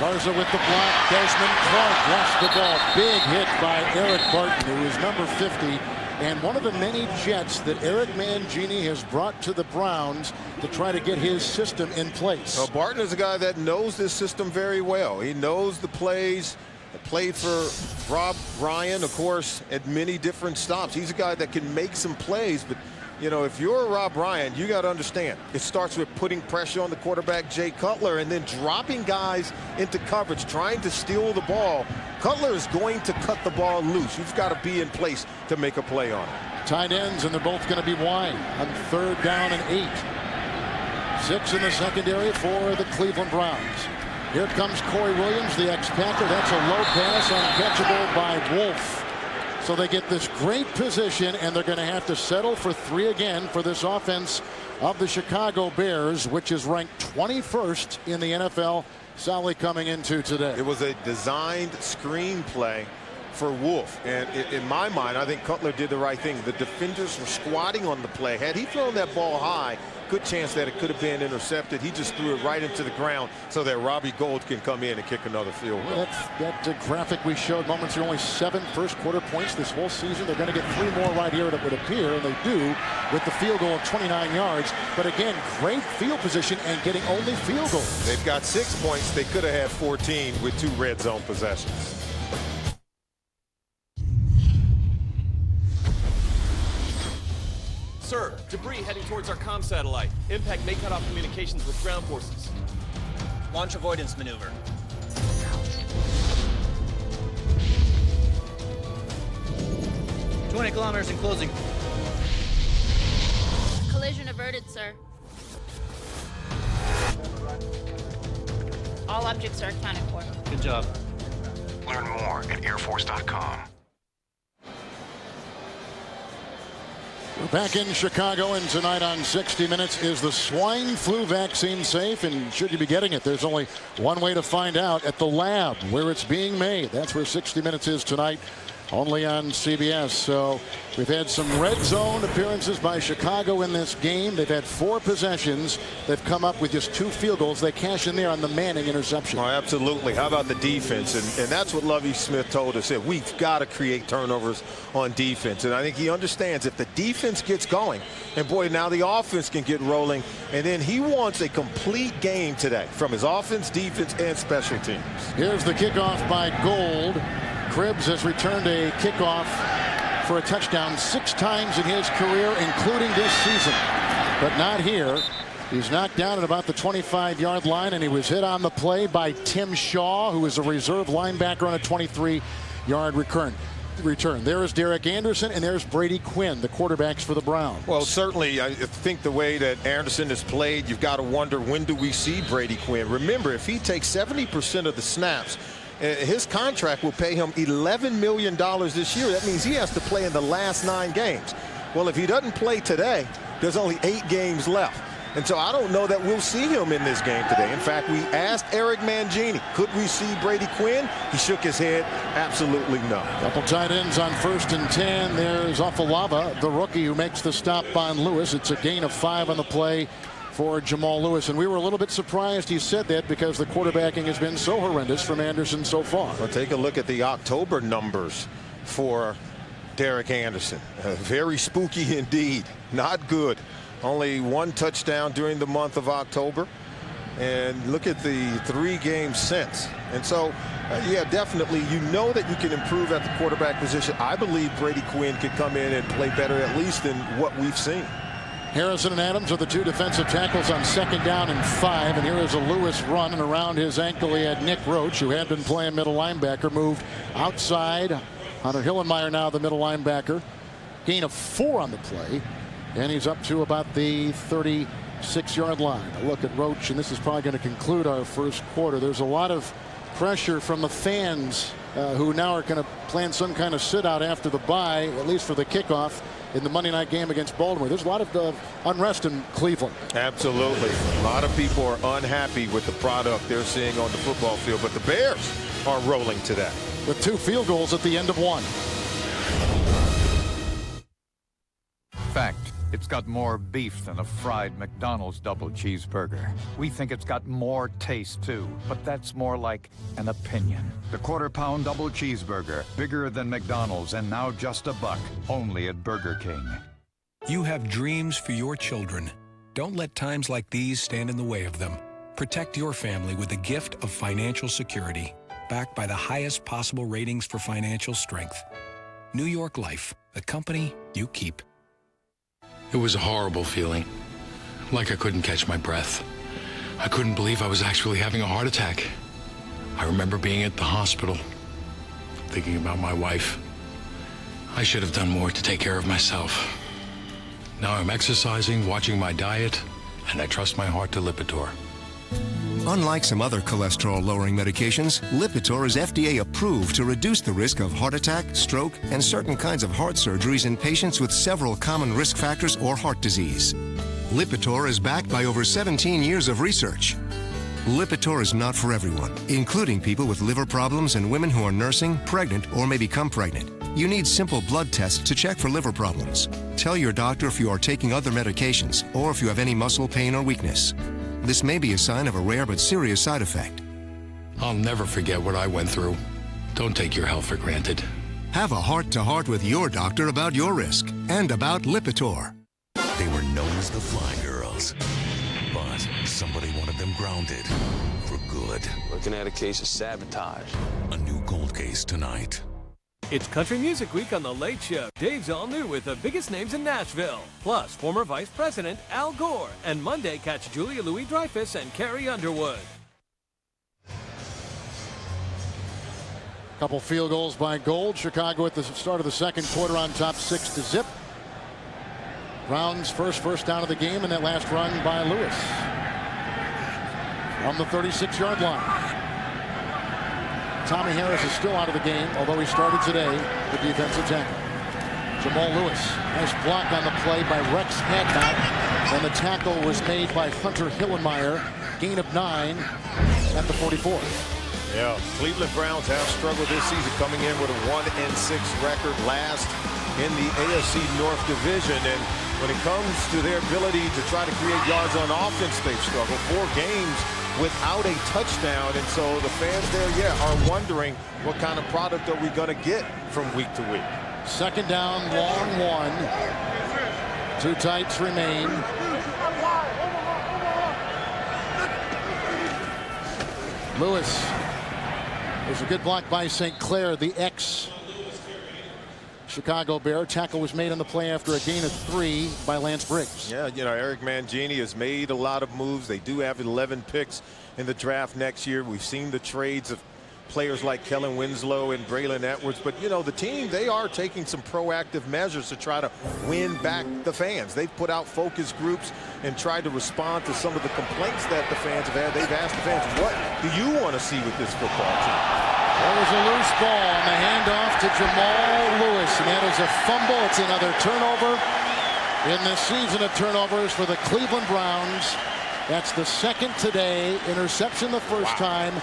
Garza with the block. Desmond Clark lost the ball. Big hit by Eric Barton, who is number 50. And one of the many Jets that Eric Mangini has brought to the Browns to try to get his system in place. Well, Barton is a guy that knows this system very well. He knows the plays. Played for Rob Ryan, of course, at many different stops. He's a guy that can make some plays, but you know, if you're Rob Ryan, you got to understand it starts with putting pressure on the quarterback, Jay Cutler, and then dropping guys into coverage, trying to steal the ball. Cutler is going to cut the ball loose. You've got to be in place to make a play on it. Tight ends, and they're both going to be wide on 3rd down and 8. 6 in the secondary for the Cleveland Browns. Here comes Corey Williams, the ex-Packer. That's a low pass, uncatchable by Wolf. So they get this great position, and they're going to have to settle for 3 again for this offense of the Chicago Bears, which is ranked 21st in the NFL. Sally coming into today. It was a designed screen play for Wolf, and in my mind, I think Cutler did the right thing. The defenders were squatting on the play. Had he thrown that ball high, good chance that it could have been intercepted. He just threw it right into the ground so that Robbie Gould can come in and kick another field goal. That graphic we showed moments ago, only 7 first-quarter points this whole season. They're going to get 3 more right here, it would appear, and they do with the field goal of 29 yards. But again, great field position and getting only field goals. They've got 6 points. They could have had 14 with 2 red zone possessions. Sir, debris heading towards our comm satellite. Impact may cut off communications with ground forces. Launch avoidance maneuver. $20 kilometers in closing. Collision averted, sir. All objects are accounted for. Good job. Learn more at airforce.com. We're back in Chicago, and tonight on 60 Minutes, is the swine flu vaccine safe? And should you be getting it, there's only one way to find out: at the lab where it's being made. That's where 60 Minutes is tonight, only on CBS. So we've had some red zone appearances by Chicago in this game. They've had 4 possessions. They've come up with just 2 field goals. They cash in there on the Manning interception. Oh, absolutely. How about the defense? And that's what Lovie Smith told us, that we've got to create turnovers on defense. And I think he understands if the defense gets going, and boy, now the offense can get rolling, and then he wants a complete game today from his offense, defense, and special teams. Here's the kickoff by Gould. Cribbs has returned a kickoff for a touchdown 6 times in his career, including this season, but not here. He's knocked down at about the 25-yard line, and he was hit on the play by Tim Shaw, who is a reserve linebacker on a 23-yard return. There is Derek Anderson, and there's Brady Quinn, the quarterbacks for the Browns. Well, certainly, I think the way that Anderson has played, you've got to wonder, when do we see Brady Quinn? Remember, if he takes 70% of the snaps, his contract will pay him $11 million this year. That means he has to play in the last 9 games. Well, if he doesn't play today, there's only 8 games left. And so I don't know that we'll see him in this game today. In fact, we asked Eric Mangini, could we see Brady Quinn? He shook his head. Absolutely no. Couple tight ends on 1st and 10. There's Afalava, the rookie, who makes the stop on Lewis. It's a gain of 5 on the play for Jamal Lewis, and we were a little bit surprised he said that because the quarterbacking has been so horrendous from Anderson so far. Well, take a look at the October numbers for Derek Anderson. Very spooky indeed. Not good. Only 1 touchdown during the month of October, and look at the 3 games since. And so yeah, definitely, you know that you can improve at the quarterback position. I believe Brady Quinn could come in and play better, at least than what we've seen. Harrison and Adams are the 2 defensive tackles on 2nd down and 5. And here is a Lewis run, and around his ankle he had Nick Roach, who had been playing middle linebacker, moved outside. Hunter Hillenmeyer now the middle linebacker. Gain of 4 on the play, and he's up to about the 36-yard line. A look at Roach, and this is probably going to conclude our first quarter. There's a lot of pressure from the fans who now are going to plan some kind of sit out after the bye, at least for the kickoff in the Monday night game against Baltimore. There's a lot of unrest in Cleveland. Absolutely. A lot of people are unhappy with the product they're seeing on the football field, but the Bears are rolling today. With 2 field goals at the end of 1. Fact. It's got more beef than a fried McDonald's double cheeseburger. We think it's got more taste, too, but that's more like an opinion. The quarter-pound double cheeseburger, bigger than McDonald's and now just $1, only at Burger King. You have dreams for your children. Don't let times like these stand in the way of them. Protect your family with the gift of financial security, backed by the highest possible ratings for financial strength. New York Life, the company you keep. It was a horrible feeling, like I couldn't catch my breath. I couldn't believe I was actually having a heart attack. I remember being at the hospital, thinking about my wife. I should have done more to take care of myself. Now I'm exercising, watching my diet, and I trust my heart to Lipitor. Unlike some other cholesterol-lowering medications, Lipitor is FDA approved to reduce the risk of heart attack, stroke, and certain kinds of heart surgeries in patients with several common risk factors or heart disease. Lipitor is backed by over 17 years of research. Lipitor is not for everyone, including people with liver problems and women who are nursing, pregnant, or may become pregnant. You need simple blood tests to check for liver problems. Tell your doctor if you are taking other medications or if you have any muscle pain or weakness. This may be a sign of a rare but serious side effect. I'll never forget what I went through. Don't take your health for granted. Have a heart-to-heart with your doctor about your risk and about Lipitor. They were known as the Fly Girls, but somebody wanted them grounded for good. Looking at a case of sabotage. A new cold case tonight. It's Country Music Week on The Late Show. Dave's all new with the biggest names in Nashville. Plus, former Vice President Al Gore. And Monday, catch Julia Louis-Dreyfus and Carrie Underwood. Couple field goals by Gold. Chicago at the start of the second quarter on top 6-0. Brown's first down of the game, and that last run by Lewis from the 36-yard line. Tommy Harris is still out of the game, although he started today, the defensive tackle. Jamal Lewis, nice block on the play by Rex Hadnot, and the tackle was made by Hunter Hillenmeyer. Gain of 9 at the 44. Yeah, Cleveland Browns have struggled this season, coming in with a 1-6 record, last in the AFC North Division. And when it comes to their ability to try to create yards on offense, they've struggled. 4 games without a touchdown, and so the fans there, are wondering what kind of product are we going to get from week to week. Second down, long one. 2 tights remain. Lewis. There's a good block by St. Clair, the ex-Chicago Bear. Tackle was made on the play after a gain of 3 by Lance Briggs. Yeah, Eric Mangini has made a lot of moves. They do have 11 picks in the draft next year. We've seen the trades of players like Kellen Winslow and Braylon Edwards, but the team, they are taking some proactive measures to try to win back the fans. They've put out focus groups and tried to respond to some of the complaints that the fans have had. They've asked the fans, what do you want to see with this football team? There was a loose ball on the handoff to Jamal Lewis, and that is a fumble. It's another turnover in the season of turnovers for the Cleveland Browns. That's the second today. Interception the first time.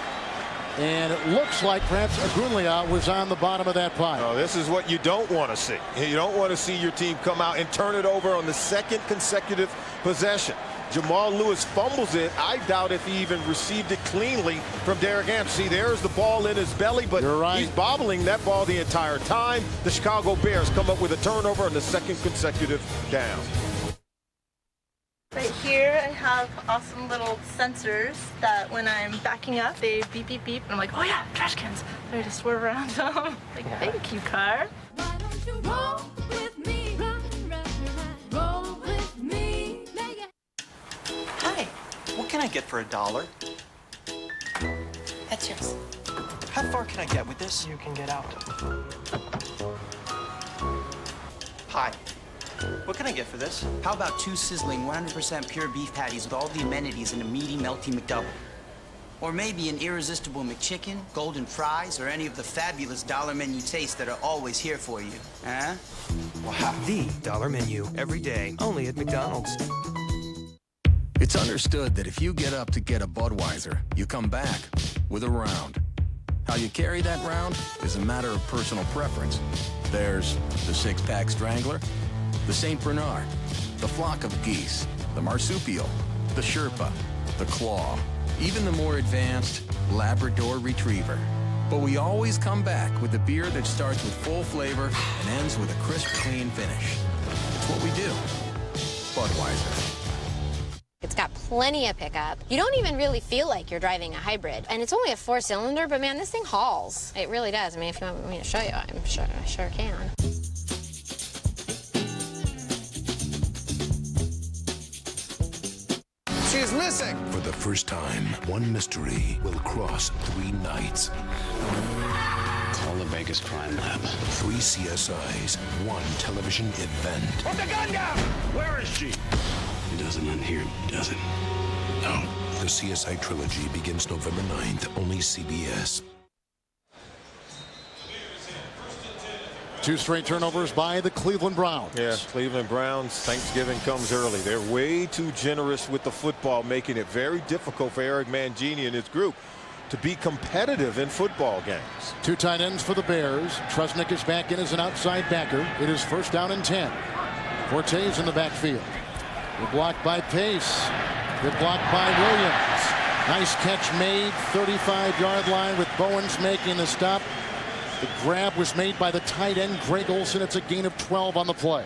And it looks like perhaps Aguilia was on the bottom of that pile. No, this is what you don't want to see. You don't want to see your team come out and turn it over on the second consecutive possession. Jamal Lewis fumbles it. I doubt if he even received it cleanly from Derek Anderson. See, there's the ball in his belly, but he's bobbling that ball the entire time. The Chicago Bears come up with a turnover on the second consecutive down. Right here I have awesome little sensors that when I'm backing up, they beep, beep, beep. And I'm like, oh yeah, trash cans. I just swerve around them. Like, thank you, car. Why don't you roll with me? Roll with me. Hi, what can I get for $1? That's yours. How far can I get with this? You can get out. Hi. What can I get for this? How about 2 sizzling 100% pure beef patties with all the amenities in a meaty, melty McDouble? Or maybe an irresistible McChicken, golden fries, or any of the fabulous dollar menu tastes that are always here for you, huh? Wow. The dollar menu, every day, only at McDonald's. It's understood that if you get up to get a Budweiser, you come back with a round. How you carry that round is a matter of personal preference. There's the 6-pack Strangler, the St. Bernard, the flock of geese, the marsupial, the Sherpa, the claw, even the more advanced Labrador Retriever. But we always come back with a beer that starts with full flavor and ends with a crisp, clean finish. It's what we do. Budweiser. It's got plenty of pickup. You don't even really feel like you're driving a hybrid. And it's only a 4-cylinder, but man, this thing hauls. It really does. I mean, if you want me to show you, I sure can. She's missing! For the first time, one mystery will cross 3 nights. Call the Vegas Crime Lab. 3 CSIs, 1 television event. Put the gun down! Where is she? It doesn't end here, does it? No. The CSI trilogy begins November 9th, only CBS. 2 straight turnovers by the Cleveland Browns. Yeah, Cleveland Browns, Thanksgiving comes early. They're way too generous with the football, making it very difficult for Eric Mangini and his group to be competitive in football games. 2 tight ends for the Bears. Trusnick is back in as an outside backer. It is 1st down and 10. Forte's in the backfield. Good block by Pace. Good block by Williams. Nice catch made. 35-yard line with Bowens making the stop. The grab was made by the tight end, Greg Olsen. It's a gain of 12 on the play.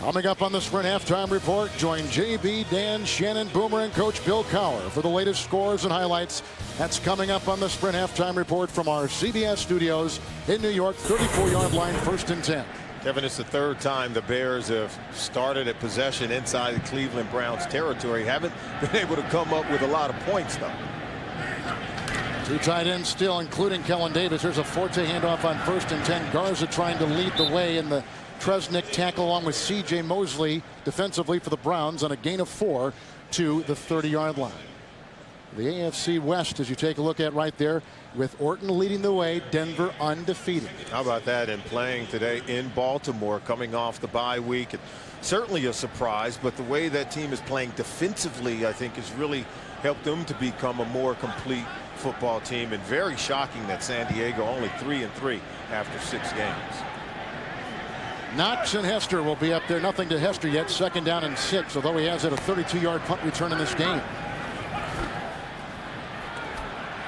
Coming up on the Sprint Halftime Report, join JB, Dan, Shannon, Boomer, and Coach Bill Cowher for the latest scores and highlights. That's coming up on the Sprint Halftime Report from our CBS studios in New York. 34-yard line, 1st and 10. Kevin, it's the 3rd time the Bears have started at possession inside the Cleveland Browns territory. Haven't been able to come up with a lot of points, though. 2 tight ends still, including Kellen Davis. There's a Forte handoff on 1st and 10. Garza trying to lead the way in the Trusnick tackle along with C.J. Mosley defensively for the Browns on a gain of 4 to the 30-yard line. The AFC West, as you take a look at right there, with Orton leading the way, Denver undefeated. How about that? And playing today in Baltimore, coming off the bye week. Certainly a surprise, but the way that team is playing defensively, I think, has really helped them to become a more complete football team. And very shocking that San Diego only 3-3 after 6 games. Knox and Hester will be up there. Nothing to Hester yet. 2nd down and 6, although he has had a 32-yard punt return in this game.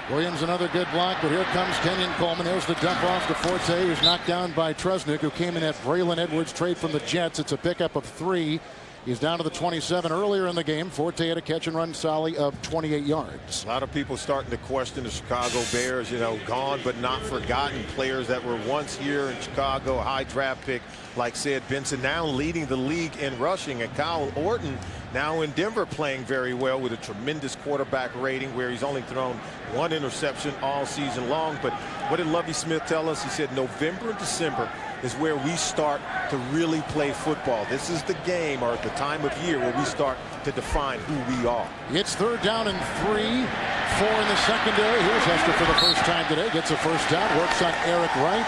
Williams another good block, but here comes Kenyon Coleman. There's the dump off to Forte, who's knocked down by Trusnick, who came in at Braylon Edwards trade from the Jets. It's a pickup of 3. He's down to the 27 earlier in the game. Forte had a catch and run solly of 28 yards. A lot of people starting to question the Chicago Bears, you know, gone but not forgotten players that were once here in Chicago, a high draft pick like Sid Benson, now leading the league in rushing, and Kyle Orton now in Denver playing very well with a tremendous quarterback rating where he's only thrown 1 interception all season long. But what did Lovie Smith tell us? He said November and December is where we start to really play football. This is the game or the time of year where we start to define who we are. It's 3rd down and 3, 4 in the secondary. Here's Hester for the first time today. Gets a 1st down. Works on Eric Wright.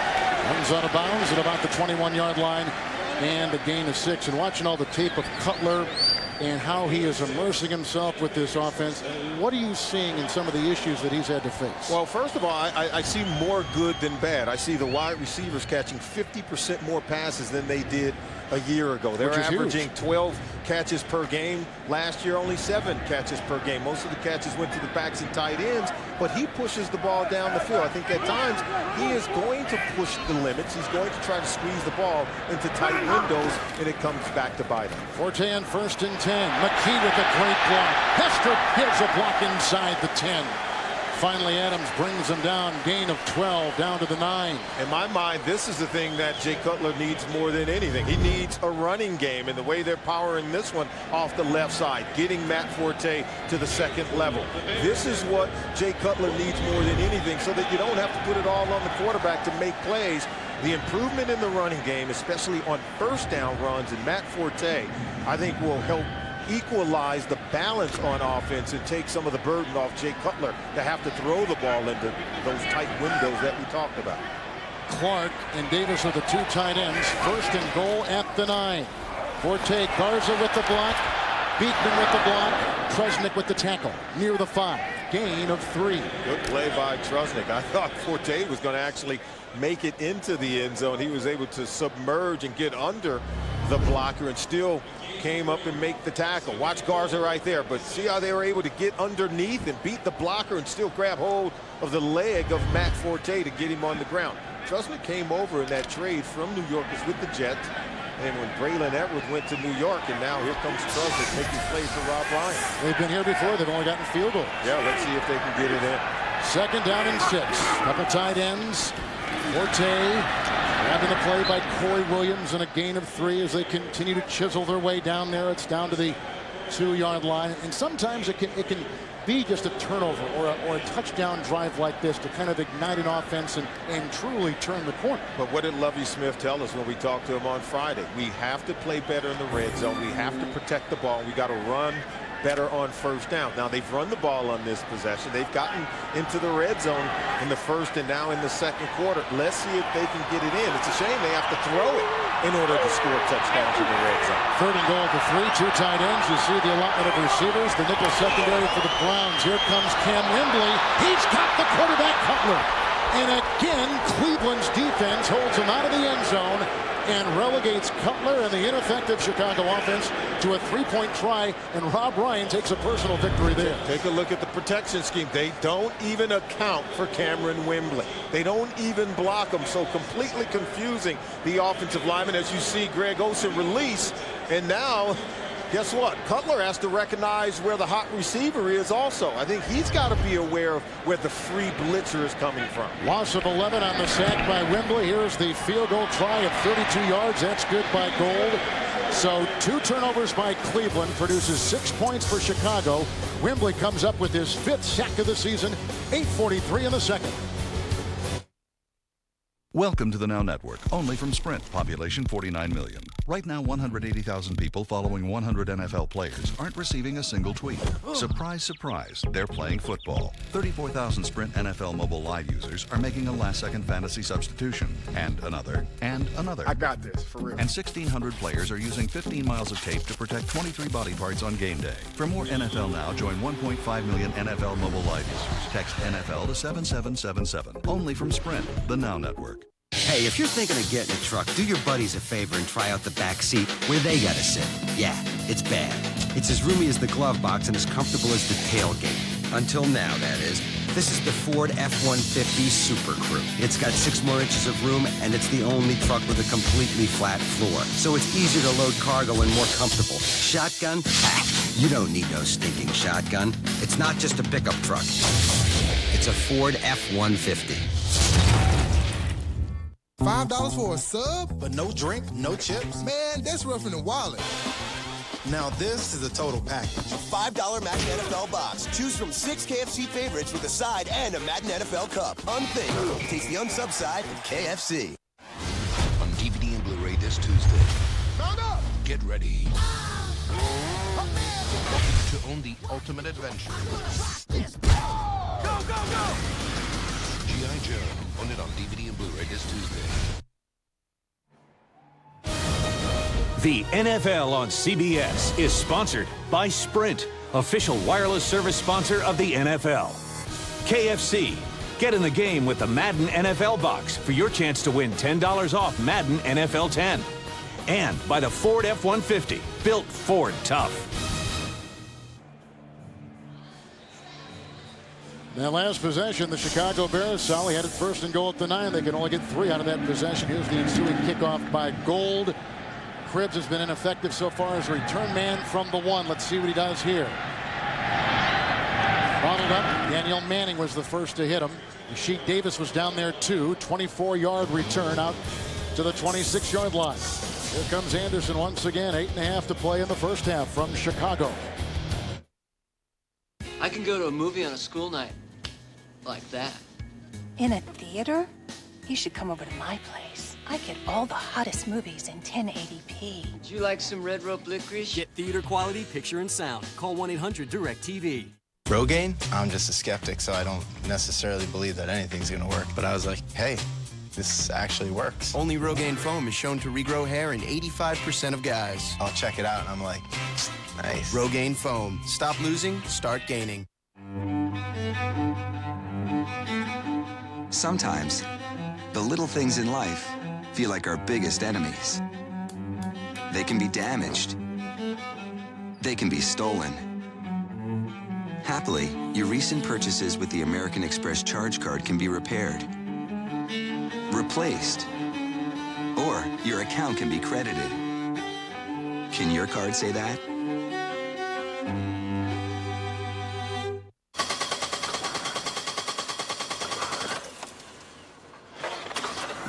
Runs out of bounds at about the 21-yard line. And a gain of 6. And watching all the tape of Cutler and how he is immersing himself with this offense, what are you seeing in some of the issues that he's had to face? Well, first of all, I see more good than bad. I see the wide receivers catching 50% more passes than they did a year ago. They're averaging 12 catches per game. Last year, only 7 catches per game. Most of the catches went to the backs and tight ends, but he pushes the ball down the field. I think at times he is going to push the limits. He's going to try to squeeze the ball into tight windows, and it comes back to bite him. Forte on 1st and 10. McKee with a great block. Hester hits a block inside the 10. Finally, Adams brings him down. Gain of 12 down to the 9. In my mind, this is the thing that Jay Cutler needs more than anything. He needs a running game, and the way they're powering this one off the left side, getting Matt Forte to the 2nd level. This is what Jay Cutler needs more than anything, so that you don't have to put it all on the quarterback to make plays. The improvement in the running game, especially on 1st down runs, and Matt Forte, I think will help equalize the balance on offense and take some of the burden off Jay Cutler to have to throw the ball into those tight windows that we talked about. Clark and Davis are the 2 tight ends. 1st and goal at the 9. Forte, Garza with the block. Beekman with the block. Trusnick with the tackle near the 5. Gain of 3. Good play by Trusnick. I thought Forte was going to actually make it into the end zone. He was able to submerge and get under the blocker and still came up and make the tackle. Watch Garza right there, but see how they were able to get underneath and beat the blocker and still grab hold of the leg of Matt Forte to get him on the ground. Trustman came over in that trade from New York, was with the Jets. And when Braylon Edwards went to New York, and now here comes Trustman making plays for Rob Ryan. They've been here before. They've only gotten field goals. Yeah, let's see if they can get it in. 2nd down and 6. Couple tight ends. Forte grabbing the play by Corey Williams and a gain of 3 as they continue to chisel their way down there. It's down to the 2-yard line. And sometimes it can be just a turnover or a touchdown drive like this to kind of ignite an offense and truly turn the corner. But what did Lovie Smith tell us when we talked to him on Friday? We have to play better in the red zone. We have to protect the ball. We got to run better on 1st down. Now they've run the ball on this possession. They've gotten into the red zone in the 1st and now in the 2nd quarter. Let's see if they can get it in. It's a shame they have to throw it in order to score touchdowns in the red zone. 3rd and goal to 3. 2 tight ends. You see the allotment of receivers. The nickel secondary for the Browns. Here comes Cam Wembley. He's got the quarterback Cutler. And again, Cleveland's defense holds him out of the end zone and relegates Cutler and the ineffective Chicago offense to a 3-point try, and Rob Ryan takes a personal victory there. Take a look at the protection scheme. They don't even account for Cameron Wembley. They don't even block him, so completely confusing the offensive lineman as you see Greg Olsen release, and now guess what? Cutler has to recognize where the hot receiver is also. I think he's got to be aware of where the free blitzer is coming from. Loss of 11 on the sack by Wembley. Here's the field goal try of 32 yards. That's good by Gold. So 2 turnovers by Cleveland produces 6 points for Chicago. Wembley comes up with his 5th sack of the season. 8:43 in the 2nd. Welcome to the Now Network, only from Sprint, population 49 million. Right now, 180,000 people following 100 NFL players aren't receiving a single tweet. Surprise, surprise, they're playing football. 34,000 Sprint NFL mobile live users are making a last-second fantasy substitution. And another, and another. I got this, for real. And 1,600 players are using 15 miles of tape to protect 23 body parts on game day. For more NFL Now, join 1.5 million NFL mobile live users. Text NFL to 7777. Only from Sprint, the Now Network. Hey, if you're thinking of getting a truck, do your buddies a favor and try out the back seat where they gotta sit. Yeah, it's bad. It's as roomy as the glove box and as comfortable as the tailgate. Until now, that is. This is the Ford F-150 Super Crew. It's got 6 more inches of room, and it's the only truck with a completely flat floor. So it's easier to load cargo and more comfortable. Shotgun? Ha! You don't need no stinking shotgun. It's not just a pickup truck. It's a Ford F-150. $5 for a sub, but no drink, no chips? Man, that's rough in the wallet. Now this is a total package. A $5 Madden NFL box. Choose from 6 KFC favorites with a side and a Madden NFL Cup. Unthink. Taste the unsub side at KFC. On DVD and Blu-ray this Tuesday. Mount up! Get ready to own the ultimate adventure. Go, go, go! G.I. Joe. Own it on DVD and Blu-ray this Tuesday. The NFL on CBS is sponsored by Sprint, official wireless service sponsor of the NFL. KFC, get in the game with the Madden NFL box for your chance to win $10 off Madden NFL 10. And by the Ford F-150, built Ford tough. That last possession, the Chicago Bears, Solly had it 1st and goal at the 9. They can only get 3 out of that possession. Here's the ensuing kickoff by Gold. Cribbs has been ineffective so far as a return man from the 1. Let's see what he does here. Bottled up. Daniel Manning was the first to hit him. Rasheed Davis was down there too. 24-yard return out to the 26-yard line. Here comes Anderson once again. 8.5 to play in the 1st half from Chicago. I can go to a movie on a school night. Like that. In a theater? You should come over to my place. I get all the hottest movies in 1080p. Would you like some red rope licorice? Get theater quality picture and sound. Call 1-800-DIRECTV. Rogaine? I'm just a skeptic, so I don't necessarily believe that anything's gonna work. But I was like, hey, this actually works. Only Rogaine foam is shown to regrow hair in 85% of guys. I'll check it out, and I'm like, nice. Rogaine foam. Stop losing, start gaining. Sometimes, the little things in life feel like our biggest enemies. They can be damaged, they can be stolen. Happily, your recent purchases with the American Express Charge Card can be repaired, replaced, or your account can be credited. Can your card say that?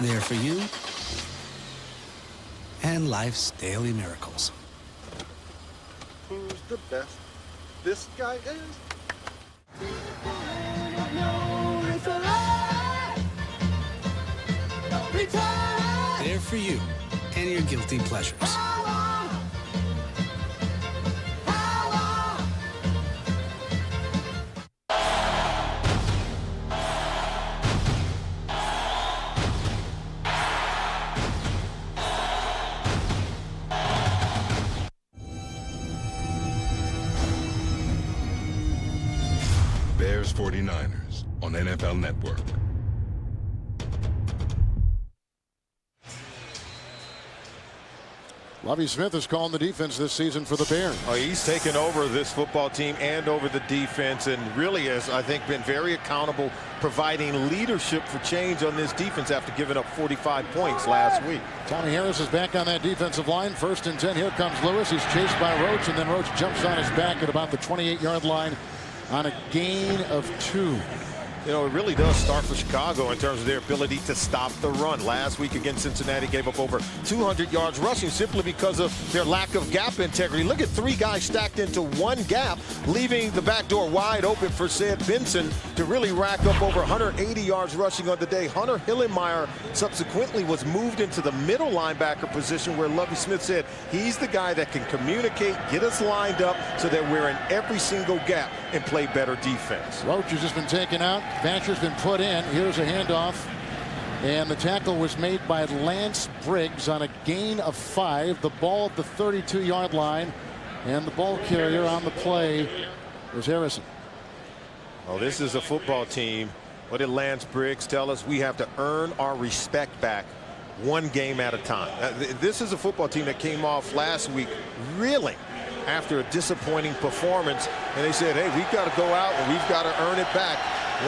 There for you and life's daily miracles. Who's the best? This guy is. There for you and your guilty pleasures. Bears 49ers on NFL Network. Lovie Smith is calling the defense this season for the Bears. Oh, he's taken over this football team and over the defense, and really has, I think, been very accountable, providing leadership for change on this defense after giving up 45 points last week. Tommy Harris is back on that defensive line. 1st and 10. Here comes Lewis. He's chased by Roach, and then Roach jumps on his back at about the 28-yard line on a gain of 2. You know, it really does start for Chicago in terms of their ability to stop the run. Last week against Cincinnati, gave up over 200 yards rushing simply because of their lack of gap integrity. Look at 3 guys stacked into 1 gap, leaving the back door wide open for Sid Benson to really rack up over 180 yards rushing on the day. Hunter Hillenmeyer subsequently was moved into the middle linebacker position, where Lovie Smith said he's the guy that can communicate, get us lined up so that we're in every single gap and play better defense. Roach has just been taken out. Vancher's been put in. Here's a handoff. And the tackle was made by Lance Briggs on a gain of 5. The ball at the 32-yard line. And the ball carrier on the play was Harrison. Oh, this is a football team. What did Lance Briggs tell us? We have to earn our respect back 1 game at a time. This is a football team that came off last week reeling after a disappointing performance. And they said, hey, we've got to go out and we've got to earn it back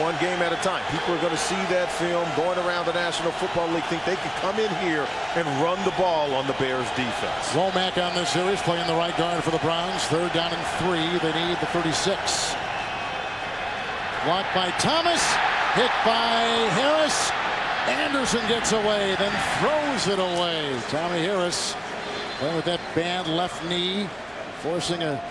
1 game at a time. People are going to see that film going around the National Football League, think they can come in here and run the ball on the Bears defense. Womack on this series, playing the right guard for the Browns. 3rd down and 3. They need the 36. Blocked by Thomas, hit by Harris. Anderson gets away, then throws it away. Tommy Harris playing with that bad left knee, forcing a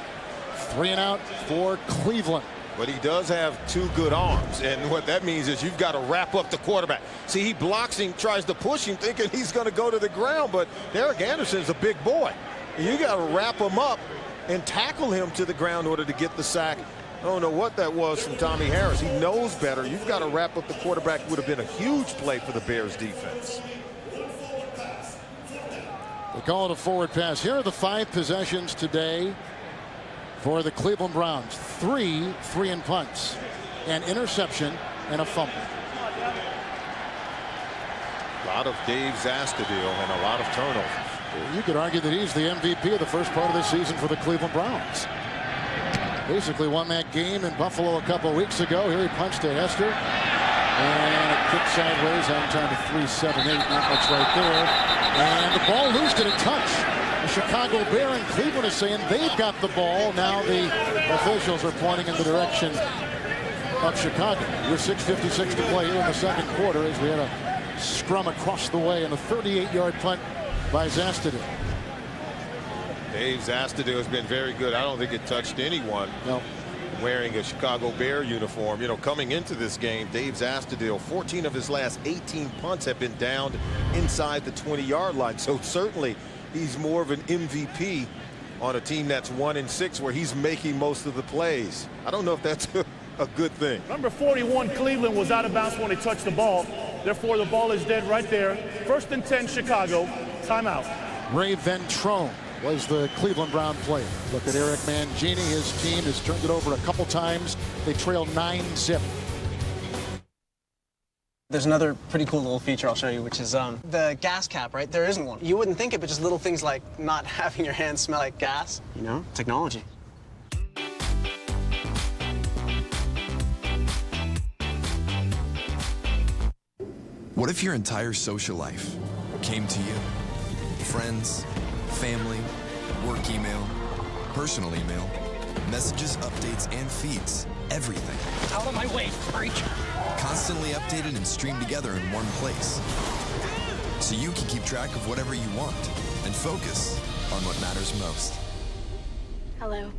3-and-out for Cleveland. But he does have 2 good arms, and what that means is you've got to wrap up the quarterback. See, he blocks him, tries to push him, thinking he's going to go to the ground, but Derek Anderson's a big boy. You got to wrap him up and tackle him to the ground in order to get the sack. I don't know what that was from Tommy Harris. He knows better. You've got to wrap up the quarterback. Would have been a huge play for the Bears defense. They call it a forward pass. Here are the 5 possessions today for the Cleveland Browns. 3 3-and punts, an interception, and a fumble. A lot of Dave Zastudil and a lot of turnovers. You could argue that he's the MVP of the first part of the season for the Cleveland Browns. Basically won that game in Buffalo a couple weeks ago. Here he punched to Hester. And a kick sideways on time to 3-7-8. Not much right there. And the ball loosed at a touch. The Chicago Bear in Cleveland is saying they've got the ball. Now the officials are pointing in the direction of Chicago. With 6:56 to play here in the 2nd quarter, as we had a scrum across the way and a 38-yard punt by Zastudil. Dave Zastudil has been very good. I don't think it touched anyone. No. Wearing a Chicago Bear uniform. You know, coming into this game, Dave Zastudil, 14 of his last 18 punts have been downed inside the 20-yard line. So certainly he's more of an MVP on a team that's 1-6, where he's making most of the plays. I don't know if that's a good thing. Number 41, Cleveland, was out of bounds when he touched the ball. Therefore, the ball is dead right there. 1st and 10, Chicago. Timeout. Ray Ventrone was the Cleveland Brown player. Look at Eric Mangini. His team has turned it over a couple times. They trail 9-zip. There's another pretty cool little feature I'll show you, which is the gas cap, right? There isn't one. You wouldn't think it, but just little things like not having your hands smell like gas. You know, technology. What if your entire social life came to you? Friends, family, work email, personal email, messages, updates, and feeds. Everything. Out of my way, freak! Constantly updated and streamed together in one place. So you can keep track of whatever you want and focus on what matters most. Hello.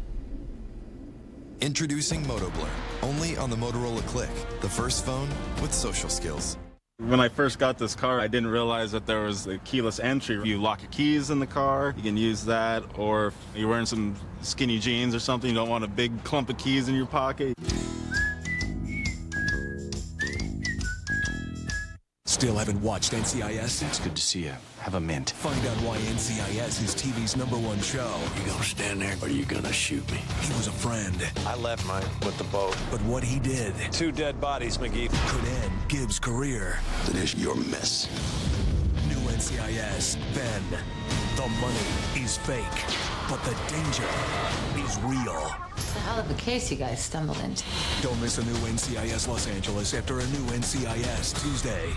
Introducing MotoBlur, only on the Motorola Click, the first phone with social skills. When I first got this car, I didn't realize that there was a keyless entry. You lock your keys in the car, you can use that, or if you're wearing some skinny jeans or something, you don't want a big clump of keys in your pocket. Still haven't watched NCIS? It's good to see you. Have a mint. Find out why NCIS is TV's #1 show. You gonna stand there or you gonna shoot me? He was a friend. I left mine with the boat. But what he did 2 dead bodies, McGee. could end Gibbs' career. Finish your mess. New NCIS. Then, the money is fake, but the danger is real. It's a hell of a case you guys stumbled into. Don't miss a new NCIS Los Angeles after a new NCIS Tuesday.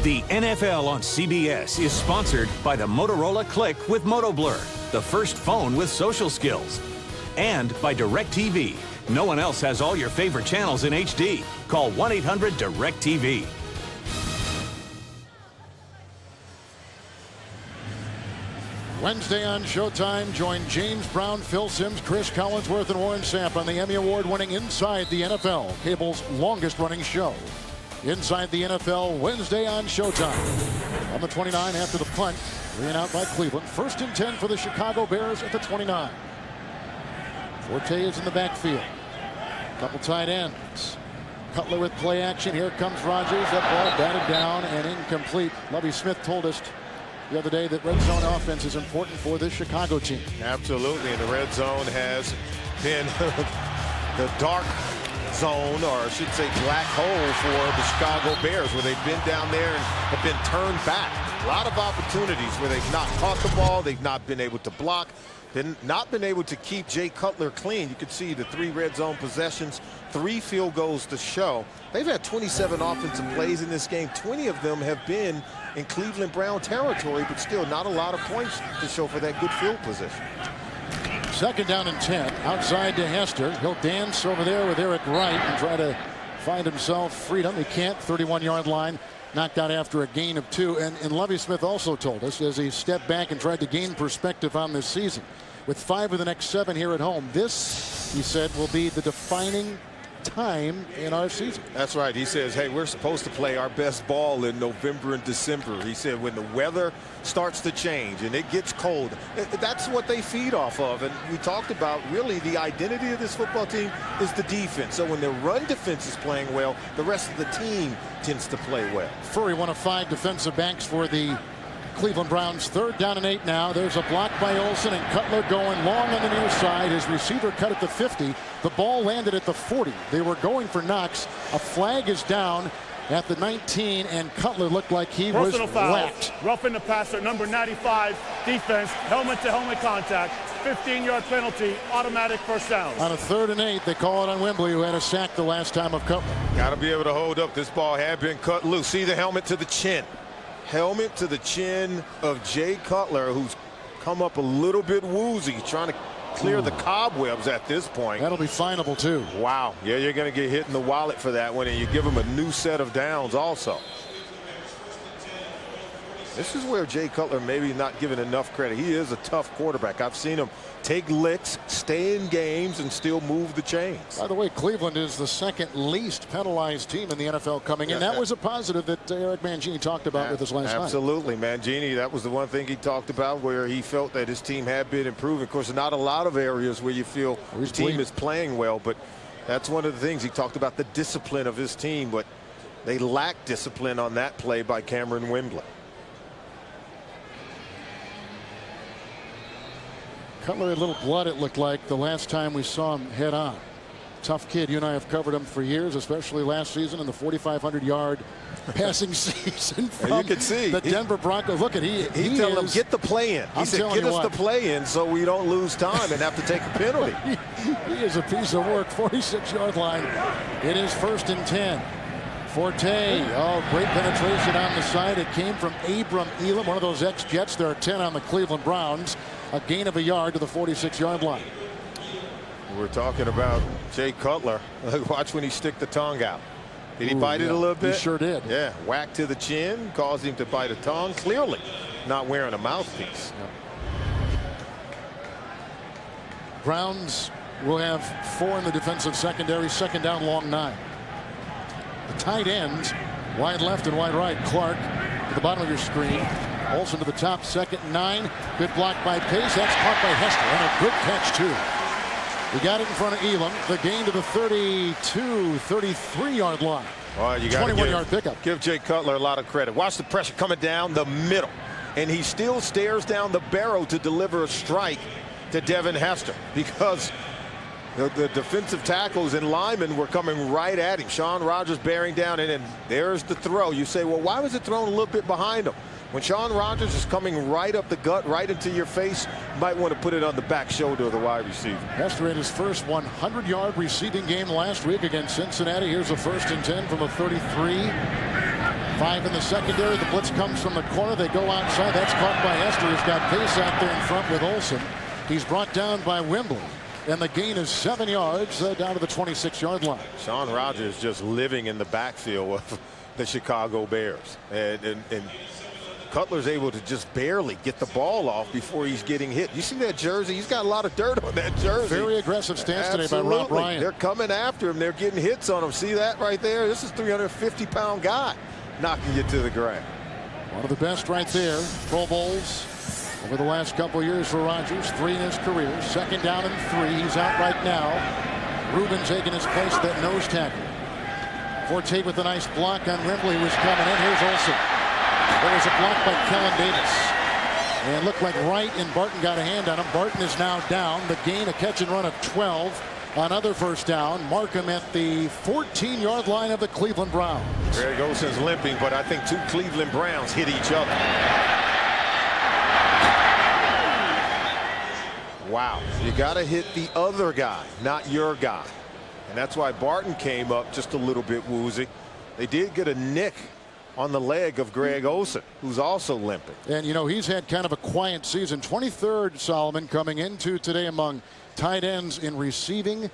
The NFL on CBS is sponsored by the Motorola Click with MotoBlur, the first phone with social skills. And by DirecTV. No one else has all your favorite channels in HD. Call 1-800-DirecTV. Wednesday on Showtime, join James Brown, Phil Simms, Chris Collinsworth, and Warren Sapp on the Emmy Award-winning Inside the NFL, cable's longest-running show. Inside the NFL, Wednesday on Showtime. On the 29 after the punt, 3 and out by Cleveland. 1st and 10 for the Chicago Bears at the 29. Forte is in the backfield. Couple tight ends. Cutler with play action. Here comes Rodgers. That ball batted down and incomplete. Lovie Smith told us the other day that red zone offense is important for this Chicago team. Absolutely, and the red zone has been the dark zone, or I should say black hole, for the Chicago Bears, where they've been down there and have been turned back. A lot of opportunities where they've not caught the ball, they've not been able to block, not been able to keep Jay Cutler clean. You can see the 3 red zone possessions, 3 field goals to show. They've had 27 offensive plays in this game. 20 of them have been in Cleveland Brown territory, but still not a lot of points to show for that good field position. 2nd down and 10. Outside to Hester. He'll dance over there with Eric Wright and try to find himself freedom. He can't. 31-yard line. Knocked out after a gain of 2. And Lovie Smith also told us, as he stepped back and tried to gain perspective on this season, with 5 of the next 7 here at home, this, he said, will be the defining time in our season. That's right. He says, hey, we're supposed to play our best ball in November and December. He said when the weather starts to change and it gets cold, that's what they feed off of. And we talked about really the identity of this football team is the defense. So when their run defense is playing well, the rest of the team tends to play well. Furry, one of 5 defensive backs for the Cleveland Browns. 3rd down and 8 now. There's a block by Olsen, and Cutler going long on the near side. His receiver cut at the 50. The ball landed at the 40. They were going for Knox. A flag is down at the 19, and Cutler looked like he was whacked. Roughing the passer, number 95, defense, helmet-to-helmet contact, 15-yard penalty, automatic first down. On a 3rd and 8, they call it on Wembley, who had a sack the last time of Cutler. Got to be able to hold up. This ball had been cut loose. See the helmet to the chin. Helmet to the chin of Jay Cutler, who's come up a little bit woozy, trying to clear the cobwebs at this point. That'll be finable too. Wow. Yeah, you're going to get hit in the wallet for that one, and you give him a new set of downs also. This is where Jay Cutler maybe not given enough credit. He is a tough quarterback. I've seen him take licks, stay in games, and still move the chains. By the way, Cleveland is the 2nd least penalized team in the NFL coming in. That was a positive that Eric Mangini talked about with us last night. Absolutely, Mangini. That was the one thing he talked about, where he felt that his team had been improving. Of course, not a lot of areas where you feel his team is playing well, but that's one of the things he talked about, the discipline of his team, but they lack discipline on that play by Cameron Wembley. Cutler had a little blood, it looked like, the last time we saw him head on. tough kid. You and I have covered him for years, especially last season in the 4,500-yard passing season from you can see the Denver Broncos. Look at he telling them, get the play in. He said, get us the play in so we don't lose time and have to take a penalty. He is a piece of work. 46-yard line. It is 1st and 10. Forte, great penetration on the side. It came from Abram Elam, one of those ex-Jets. There are 10 on the Cleveland Browns. A gain of a yard to the 46-yard line. We're talking about Jay Cutler. Watch when he stick the tongue out. Did he bite it a little bit? He sure did. Yeah, whack to the chin, caused him to bite a tongue. Clearly not wearing a mouthpiece. Browns will have 4 in the defensive secondary. 2nd down, long 9. The tight ends, wide left and wide right. Clark to the bottom of your screen. Olsen to the top, 2nd and 9. Good block by Pace. That's caught by Hester, and a good catch too. He got it in front of Elam. The gain to the 33-yard line. Well, you got 21-yard pickup. Give Jay Cutler a lot of credit. Watch the pressure coming down the middle, and he still stares down the barrel to deliver a strike to Devin Hester because the defensive tackles and linemen were coming right at him. Shawn Rogers bearing down, and then there's the throw. You say, well, why was it thrown a little bit behind him? When Shawn Rogers is coming right up the gut, right into your face, you might want to put it on the back shoulder of the wide receiver. Hester had his first 100-yard receiving game last week against Cincinnati. Here's a 1st and 10 from a 33. 5 in the secondary. The blitz comes from the corner. They go outside. That's caught by Hester. He's got Pace out there in front with Olsen. He's brought down by Wembley. And the gain is 7 yards down to the 26-yard line. Shawn Rogers just living in the backfield of the Chicago Bears. And Cutler's able to just barely get the ball off before he's getting hit. You see that jersey? He's got a lot of dirt on that jersey. Very aggressive stance today by Rob Ryan. They're coming after him. They're getting hits on him. See that right there? This is a 350-pound guy knocking you to the ground. One of the best right there. Pro Bowls over the last couple of years for Rodgers. 3 in his career. 2nd down and 3. He's out right now. Rubin taking his place at that nose tackle. Forte with a nice block on Wembley was coming in. Here's Olsen. There was a block by Kellen Davis. And it looked like Wright and Barton got a hand on him. Barton is now down. The gain, a catch and run of 12. Another 1st down. Markham at the 14-yard line of the Cleveland Browns. Greg Olsen's limping, but I think 2 Cleveland Browns hit each other. Wow. You got to hit the other guy, not your guy. And that's why Barton came up just a little bit woozy. They did get a nick on the leg of Greg Olsen, who's also limping. And, you know, he's had kind of a quiet season. 23rd, Solomon, coming into today among tight ends in receiving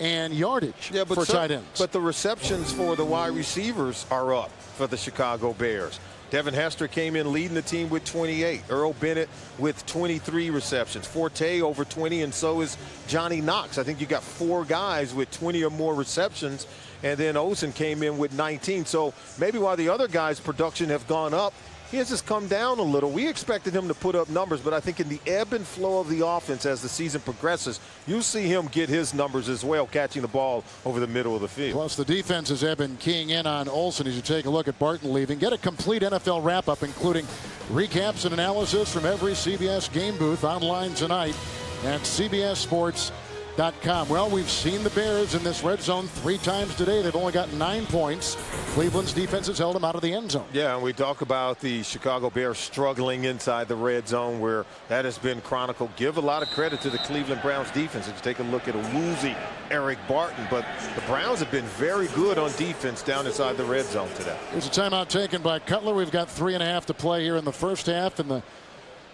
and yardage for tight ends. But the receptions for the wide receivers are up for the Chicago Bears. Devin Hester came in leading the team with 28. Earl Bennett with 23 receptions. Forte over 20, and so is Johnny Knox. I think you got 4 guys with 20 or more receptions. And then Olsen came in with 19. So maybe while the other guys' production have gone up, he has just come down a little. We expected him to put up numbers, but I think in the ebb and flow of the offense as the season progresses, you'll see him get his numbers as well, catching the ball over the middle of the field. Plus, the defenses have been keying in on Olsen as you take a look at Barton leaving. Get a complete NFL wrap-up, including recaps and analysis from every CBS game booth online tonight at CBSSports.com. Well, we've seen the Bears in this red zone 3 times today. They've only got 9 points. Cleveland's defense has held them out of the end zone. Yeah, and we talk about the Chicago Bears struggling inside the red zone, where that has been chronicled. Give a lot of credit to the Cleveland Browns defense. If you take a look at a woozy Eric Barton, but the Browns have been very good on defense down inside the red zone today. Here's a timeout taken by Cutler. We've got 3.5 to play here in the first half, and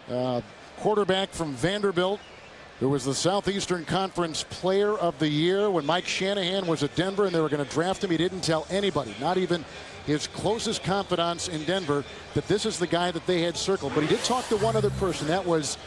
the quarterback from Vanderbilt, who was the Southeastern Conference Player of the Year when Mike Shanahan was at Denver and they were going to draft him. He didn't tell anybody, not even his closest confidants in Denver, that this is the guy that they had circled. But he did talk to one other person. That was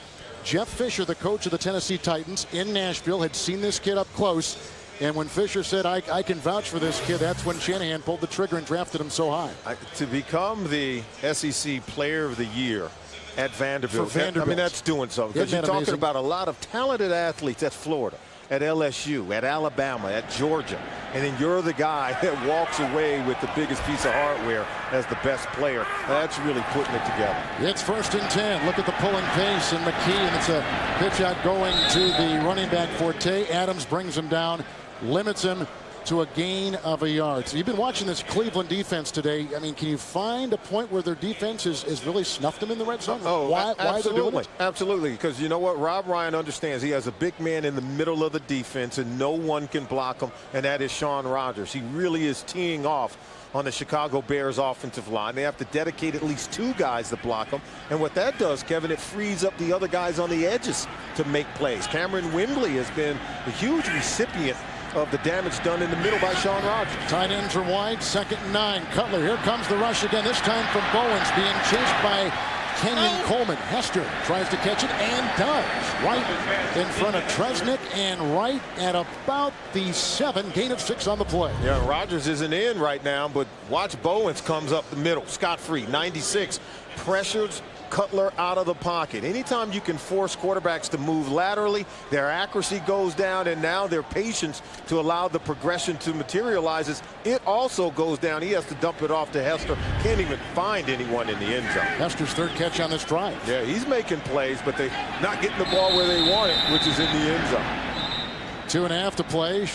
Jeff Fisher, the coach of the Tennessee Titans in Nashville, had seen this kid up close. And when Fisher said, I can vouch for this kid, that's when Shanahan pulled the trigger and drafted him so high. To become the SEC Player of the Year at Vanderbilt. I mean, that's doing something, because you're talking about a lot of talented athletes at Florida, at LSU, at Alabama, at Georgia, and then you're the guy that walks away with the biggest piece of hardware as the best player. That's really putting it together. It's 1st and 10. Look at the pulling pace and McKee, and it's a pitch out going to the running back Forte. Adams brings him down limits him to a gain of a yard. So you've been watching this Cleveland defense today. I mean, can you find a point where their defense has really snuffed them in the red zone? Why they're doing it? Absolutely, because you know what? Rob Ryan understands he has a big man in the middle of the defense, and no one can block him, and that is Shaun Rogers. He really is teeing off on the Chicago Bears offensive line. They have to dedicate at least 2 guys to block him. And what that does, Kevin, it frees up the other guys on the edges to make plays. Cameron Wembley has been a huge recipient of the damage done in the middle by Shaun Rogers. Tight ends are wide, 2nd and 9. Cutler, here comes the rush again, this time from Bowens, being chased by Kenyon Coleman. Hester tries to catch it and does. Right in front of Tresnick and right at about the 7. Gain of 6 on the play. Yeah, Rogers isn't in right now, but watch Bowens comes up the middle. Scott-free, 96. Pressures Cutler out of the pocket. Anytime you can force quarterbacks to move laterally, their accuracy goes down, and now their patience to allow the progression to materialize, it also goes down. He has to dump it off to Hester. Can't even find anyone in the end zone. Hester's 3rd catch on this drive. Yeah, he's making plays, but they're not getting the ball where they want it, which is in the end zone. 2.5 to play.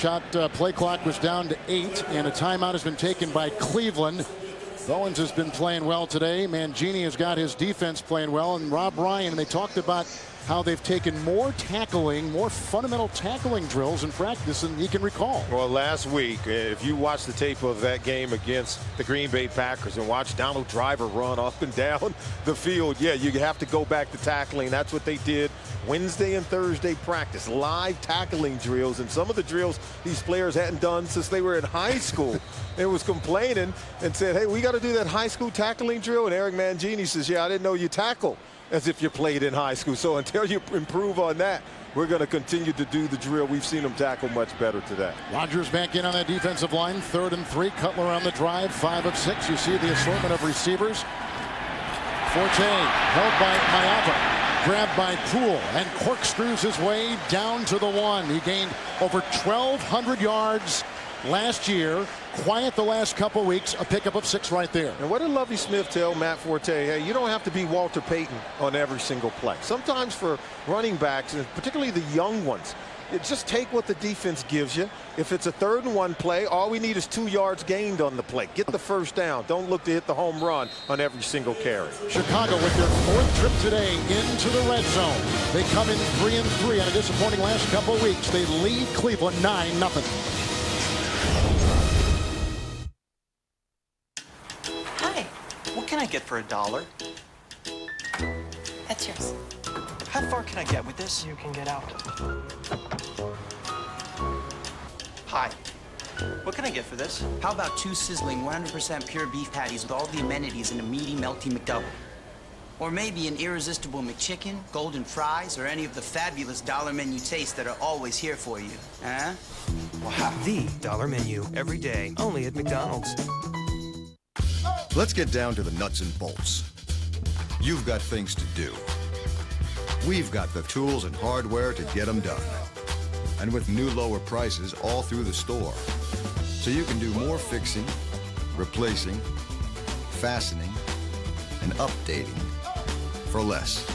Play clock was down to 8, and a timeout has been taken by Cleveland. Bowens has been playing well today. Mangini has got his defense playing well. And Rob Ryan, they talked about how they've taken more fundamental tackling drills in practice than he can recall. Well, last week, if you watch the tape of that game against the Green Bay Packers and watch Donald Driver run up and down the field, yeah, you have to go back to tackling. That's what they did Wednesday and Thursday practice, live tackling drills, and some of the drills these players hadn't done since they were in high school. They was complaining and said, hey, we got to do that high school tackling drill. And Eric Mangini says, yeah, I didn't know you tackle as if you played in high school. So until you improve on that, we're going to continue to do the drill. We've seen them tackle much better today. Rogers back in on that defensive line. 3rd and 3. Cutler on the drive. 5 of 6. You see the assortment of receivers. Forte held by Mayava. Grabbed by Poole and corkscrews his way down to the 1. He gained over 1,200 yards last year. Quiet the last couple weeks. A pickup of 6 right there. And what did Lovie Smith tell Matt Forte? Hey, you don't have to be Walter Payton on every single play. Sometimes for running backs, and particularly the young ones, just take what the defense gives you. If it's a 3rd and 1 play, all we need is 2 yards gained on the play. Get the first down. Don't look to hit the home run on every single carry. Chicago with their 4th trip today into the red zone. They come in 3 and 3 on a disappointing last couple of weeks. They lead Cleveland 9-0. Hi. What can I get for $1? That's yours. How far can I get with this? You can get out. Hi. What can I get for this? How about 2 sizzling 100% pure beef patties with all the amenities in a meaty, melty McDouble? Or maybe an irresistible McChicken, golden fries, or any of the fabulous dollar menu tastes that are always here for you. Huh? Wow. The dollar menu. Every day. Only at McDonald's. Let's get down to the nuts and bolts. You've got things to do. We've got the tools and hardware to get them done. And with new lower prices all through the store. So you can do more fixing, replacing, fastening, and updating for less.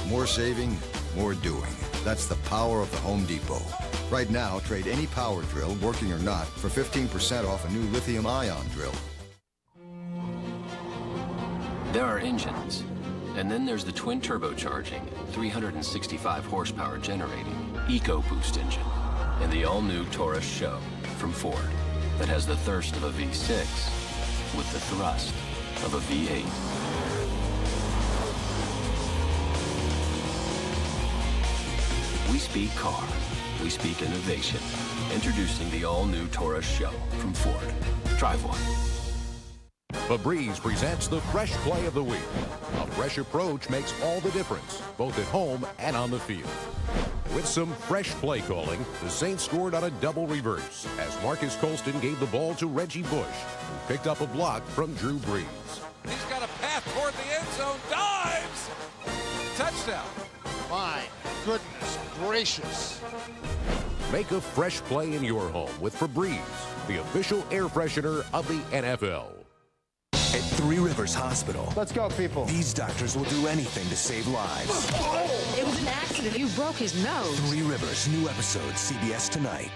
More saving, more doing. That's the power of the Home Depot. Right now, trade any power drill, working or not, for 15% off a new lithium-ion drill. There are engines. And then there's the twin turbocharging, 365 horsepower generating EcoBoost engine, and the all-new Taurus Show from Ford that has the thirst of a V6 with the thrust of a V8. We speak car, we speak innovation. Introducing the all-new Taurus Show from Ford. Drive one. Febreze presents the Fresh Play of the Week. A fresh approach makes all the difference, both at home and on the field. With some fresh play calling, the Saints scored on a double reverse as Marcus Colston gave the ball to Reggie Bush, who picked up a block from Drew Brees. He's got a path toward the end zone, dives! Touchdown. My goodness gracious. Make a fresh play in your home with Febreze, the official air freshener of the NFL. At Three Rivers Hospital. Let's go, people. These doctors will do anything to save lives. It was an accident. You broke his nose. Three Rivers, new episode, CBS tonight.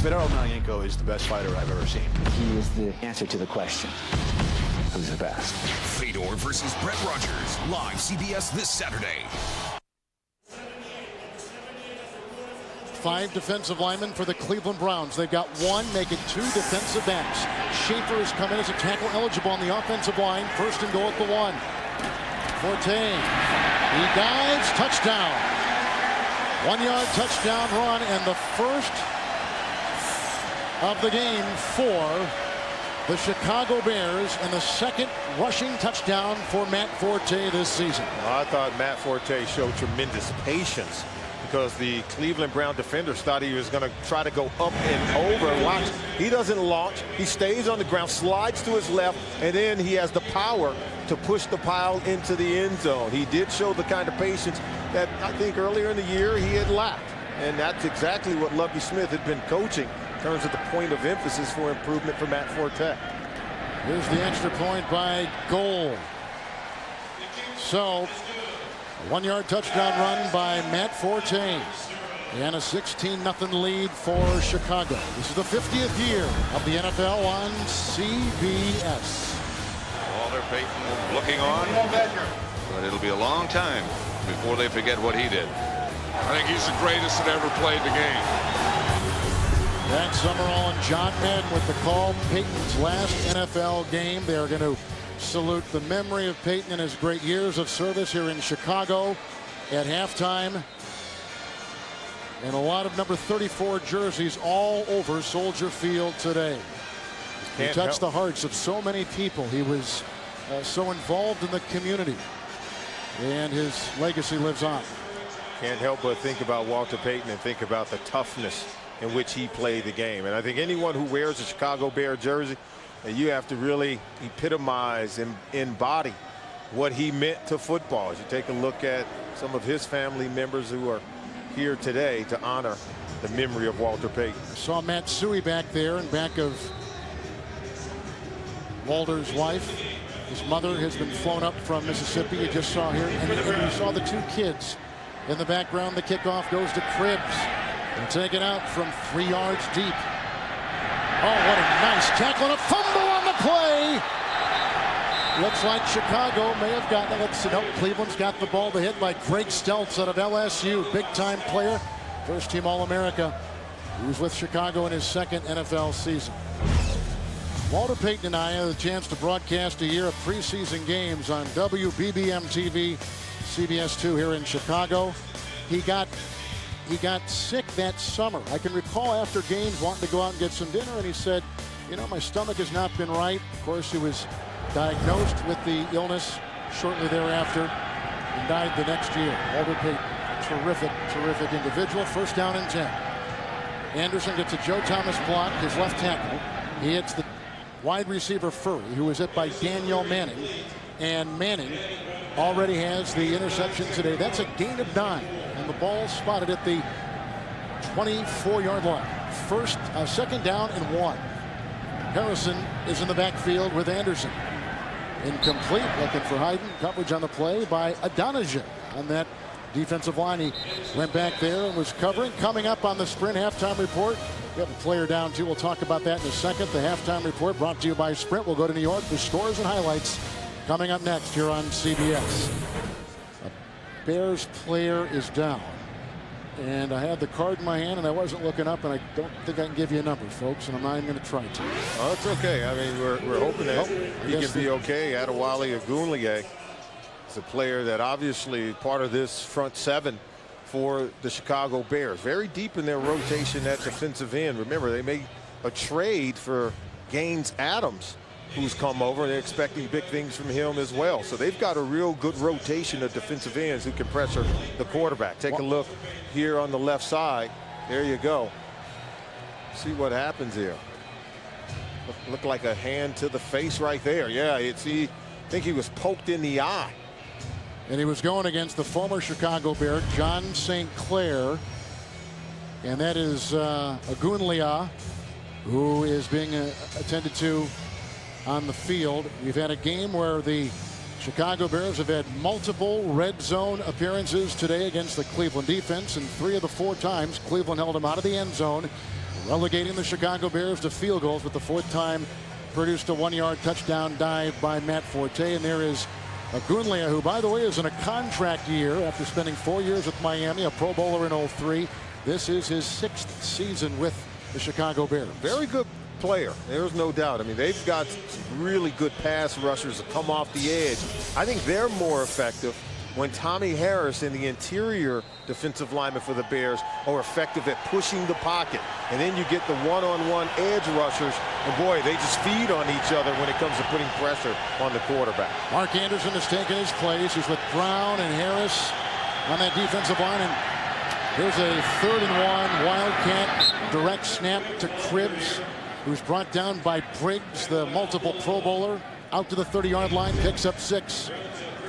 Fedor Emelianenko is the best fighter I've ever seen. He is the answer to the question, who's the best? Fedor versus Brett Rogers, live CBS this Saturday. 5 defensive linemen for the Cleveland Browns. They've got 1, make it 2 defensive backs. Schaefer has come in as a tackle eligible on the offensive line. First and goal at the 1. Forte. He dives. Touchdown. 1-yard touchdown run, and the first of the game for the Chicago Bears, and the second rushing touchdown for Matt Forte this season. Well, I thought Matt Forte showed tremendous patience, because the Cleveland Brown defenders thought he was going to try to go up and over. Watch, he doesn't launch. He stays on the ground, slides to his left, and then he has the power to push the pile into the end zone. He did show the kind of patience that I think earlier in the year he had lacked. And that's exactly what Lovie Smith had been coaching in terms of the point of emphasis for improvement for Matt Forte. Here's the extra point by Gold. So, a 1-yard touchdown run by Matt Forte, and a 16-0 lead for Chicago. This is the 50th year of the NFL on CBS. Walter Payton looking on, but it'll be a long time before they forget what he did. I think he's the greatest that ever played the game. Zach Summerall and John Madden with the call. Payton's last NFL game. They're going to salute the memory of Payton and his great years of service here in Chicago at halftime. And a lot of number 34 jerseys all over Soldier Field today. He touched the hearts of so many people. He was so involved in the community, and his legacy lives on. Can't help but think about Walter Payton and think about the toughness in which he played the game. And I think anyone who wears a Chicago Bear jersey, you have to really epitomize and embody what he meant to football. As you take a look at some of his family members who are here today to honor the memory of Walter Payton. I saw Matt Suey back there in back of Walter's wife. His mother has been flown up from Mississippi. You just saw here, and you saw the 2 kids in the background. The kickoff goes to Cribbs and taken out from 3 yards deep. Oh, what a nice tackle, and a fumble on the play. Looks like Chicago may have gotten it. Let's see. Nope, Cleveland's got the ball. The hit by Greg Stelz out of LSU. Big-time player. First-team All-America. He was with Chicago in his 2nd NFL season. Walter Payton and I had the chance to broadcast a year of preseason games on WBBM TV, CBS 2 here in Chicago. He got sick that summer. I can recall after games wanting to go out and get some dinner, and he said, you know, my stomach has not been right. Of course, he was diagnosed with the illness shortly thereafter and died the next year. Walter Payton, terrific individual. First down and 10. Anderson gets a Joe Thomas block, his left tackle. He hits the wide receiver Furry, who was hit by Daniel Manning. And Manning already has the interception today. That's a gain of 9. And the ball spotted at the 24-yard line. Second down and 1. Harrison is in the backfield with Anderson. Incomplete, looking for Hayden. Coverage on the play by Adonijah on that defensive line. He went back there and was covering. Coming up on the Sprint halftime report, we have a player down too. We'll talk about that in a second. The halftime report brought to you by Sprint. We'll go to New York for scores and highlights coming up next here on CBS. A Bears player is down. And I had the card in my hand, and I wasn't looking up, and I don't think I can give you a number, folks, and I'm not even going to try to. Oh, it's okay. I mean, we're hoping that he can be okay. Adewale Ogunleye is a player that obviously part of this front 7 for the Chicago Bears. Very deep in their rotation at defensive end. Remember, they made a trade for Gaines Adams, who's come over. They're expecting big things from him as well. So they've got a real good rotation of defensive ends who can pressure the quarterback. Take a look here on the left side. There you go. See what happens here. Look like a hand to the face right there. Yeah, I think he was poked in the eye. And he was going against the former Chicago Bear, John St. Clair. And that is Ogunleye, who is being attended to on the field. We've had a game where the Chicago Bears have had multiple red zone appearances today against the Cleveland defense, and 3 of the 4 times Cleveland held them out of the end zone. relegating the Chicago Bears to field goals, with the fourth time produced a 1-yard touchdown dive by Matt Forte. And there is Agunlia, who, by the way, is in a contract year after spending 4 years with Miami, a Pro Bowler in 03. This is his 6th season with the Chicago Bears. Very good player. There's no doubt. I mean, they've got some really good pass rushers that come off the edge. I think they're more effective when Tommy Harris and the interior defensive linemen for the Bears are effective at pushing the pocket. And then you get the one-on-one edge rushers, and boy, they just feed on each other when it comes to putting pressure on the quarterback. Mark Anderson has taken his place. He's with Brown and Harris on that defensive line. And here's a 3rd and 1 Wildcat direct snap to Cribbs, who's brought down by Briggs, the multiple Pro Bowler, out to the 30-yard line, picks up 6.